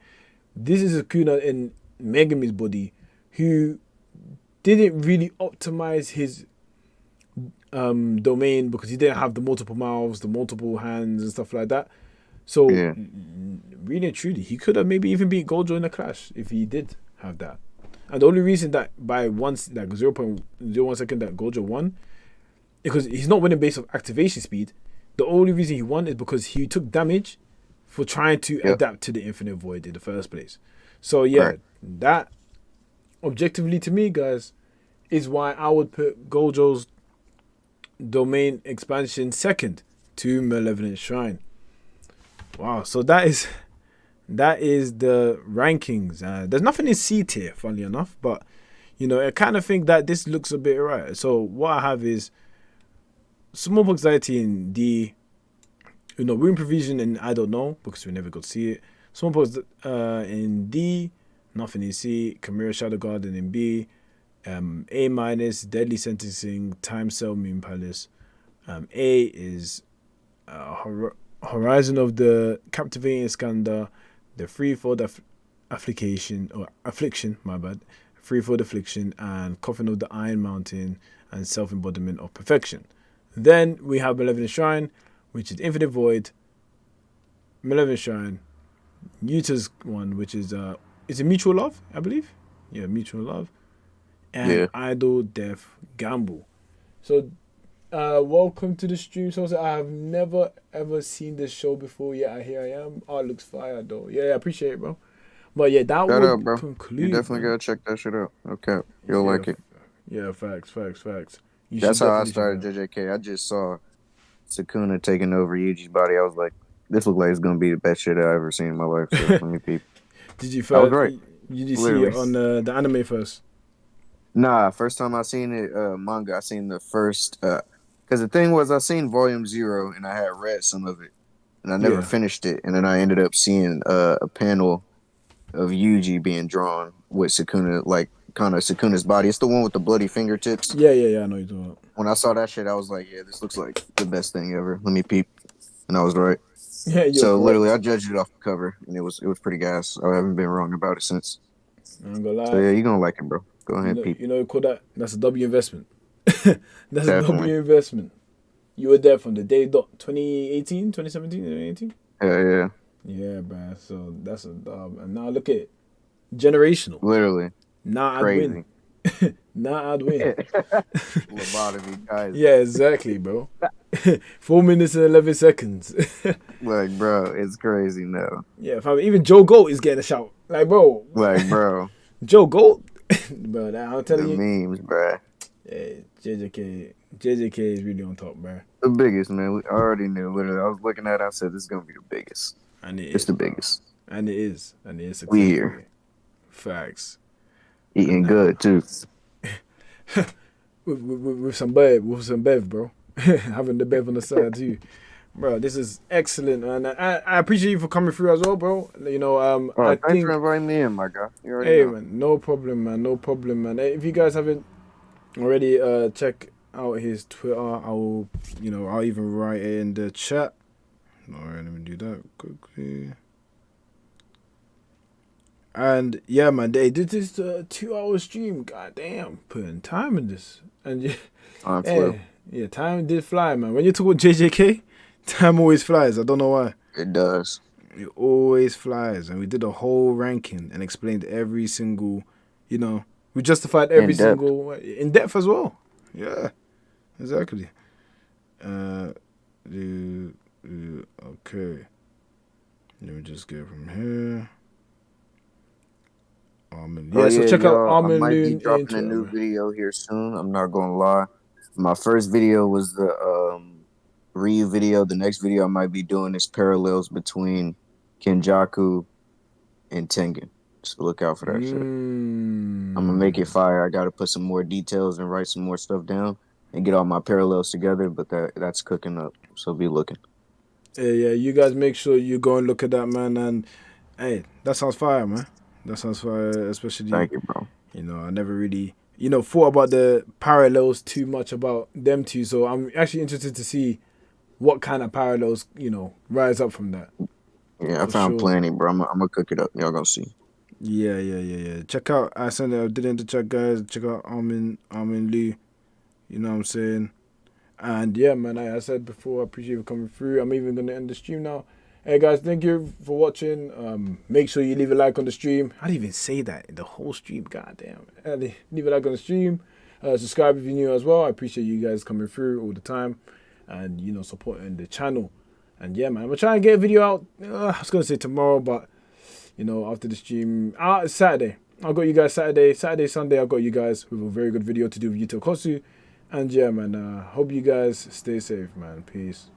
This is Sukuna in Megami's body who didn't really optimize his domain because he didn't have the multiple mouths, the multiple hands, and stuff like that. So, Yeah. really and truly, he could have maybe even beat Gojo in a clash if he did have that. And the only reason that by once like 0.01 second that Gojo won, because he's not winning based on activation speed. The only reason he won is because he took damage for trying to Yep. adapt to the Infinite Void in the first place. So yeah, Right. that objectively to me, guys, is why I would put Gojo's domain expansion second to Malevolent Shrine. Wow, so that is the rankings. There's nothing in C tier, funnily enough, but I kind of think that this looks a bit right. So what I have is small anxiety in D, room provision and I don't know because we never got to see it. Small in D, nothing in C. Chimera Shadow Garden in B. A minus Deadly Sentencing Time Cell Moon Palace. A is Horizon of the Captivating Iskander, the Threefold Affliction, my bad, Threefold Affliction, and Coffin of the Iron Mountain, and Self Embodiment of Perfection. Then we have Malevolent Shrine, which is Infinite Void, Malevolent Shrine, Yuta's one, which is it Mutual Love, I believe? Yeah, Mutual Love. And Yeah. Idle Death Gamble. So welcome to the stream. So I have never ever seen this show before. Yeah, here I am. Oh, it looks fire though. Yeah, I appreciate it, bro. But yeah, that Shut would up, bro. conclude. You definitely man. gotta check that shit out. Okay. You'll Yeah, like it. Yeah, facts. You That's should how I definitely check started it out. JJK. I just saw Sukuna taking over Yuji's body. I was like, this looks like it's gonna be the best shit I've ever seen in my life. So let me peep. Did you I was first? right. Did you see Literally. it on the anime first? Nah, first time I seen it, manga, I seen the first because the thing was I seen volume 0 and I had read some of it and I never Yeah. finished it. And then I ended up seeing a panel of Yuji being drawn with Sukuna, like kind of Sukuna's body. It's the one with the bloody fingertips. Yeah. I know you're talking about. When I saw that shit, I was like, yeah, this looks like the best thing ever. Let me peep. And I was right. Yeah, you're So literally correct. I judged it off the cover and it was pretty gas. I haven't been wrong about it since. I'm gonna lie. So yeah, you're gonna like it, bro. Go ahead, peep. You call that? That's a W investment. That's a Definitely. W investment. You were there from the day dot 2018, 2017, 2018? Yeah. Yeah, man. So that's a dub. And now look at it. Generational. Literally. Now I'd Crazy. win. Now I'd win. Lobotomy, guys. Yeah, exactly, bro. 4 minutes and 11 seconds. Like, bro, it's crazy now. Yeah, even Joe Goat is getting a shout. Like, bro. Like, bro, Joe Goat? Bro, I'm the telling you. memes, bro. Yeah, JJK is really on top, bro. The biggest, man. I already knew. Literally, I was looking at it. I said, this is going to be the biggest. And It's the biggest. And it is. We here. Facts. Eating good, too. With some bev, bro. Having the bev on the side too, bro. This is excellent, and I appreciate you for coming through as well, bro. I Thanks think, for inviting me in, my guy. You already hey know. man, no problem, man. Hey, if you guys haven't already, check out his Twitter. I'll even write it in the chat. All right, let me do that quickly. And yeah, man, they did this 2-hour stream. God damn, putting time in this, and yeah. Time flew. Yeah, time did fly, man. When you talk about JJK, time always flies. I don't know why. It does. It always flies. And we did a whole ranking and explained every single, we justified every In depth. single, in depth as well. Yeah, exactly. Okay. Let me just get from here. So check out Armin I might be Loon dropping a new video here soon. I'm not going to lie. My first video was the Ryu video. The next video I might be doing is parallels between Kenjaku and Tengen. So look out for that shit. I'm going to make it fire. I got to put some more details and write some more stuff down and get all my parallels together, but that's cooking up. So be looking. Yeah, you guys make sure you go and look at that, man. And hey, that sounds fire, man. That sounds fire, especially. Thank you, bro. I never really, thought about the parallels too much about them two. So I'm actually interested to see what kind of parallels, rise up from that. Yeah, I found plenty, bro. I'm gonna cook it up. Y'all gonna see. Yeah. Check out. I did in the chat, guys. Check out Armin Lee. You know what I'm saying? And yeah, man, I said before, I appreciate you coming through. I'm even gonna end the stream now. Hey guys, thank you for watching. Make sure you leave a like on the stream. I didn't even say that in the whole stream. God damn. Leave a like on the stream. Subscribe if you're new as well. I appreciate you guys coming through all the time, and you know, supporting the channel. And yeah, man, I'm gonna try and get a video out. I was gonna say tomorrow, but you know, after the stream, it's Saturday. I got you guys Saturday, Sunday. I got you guys with a very good video to do with Yuto Kosu. And yeah, man, hope you guys stay safe, man. Peace.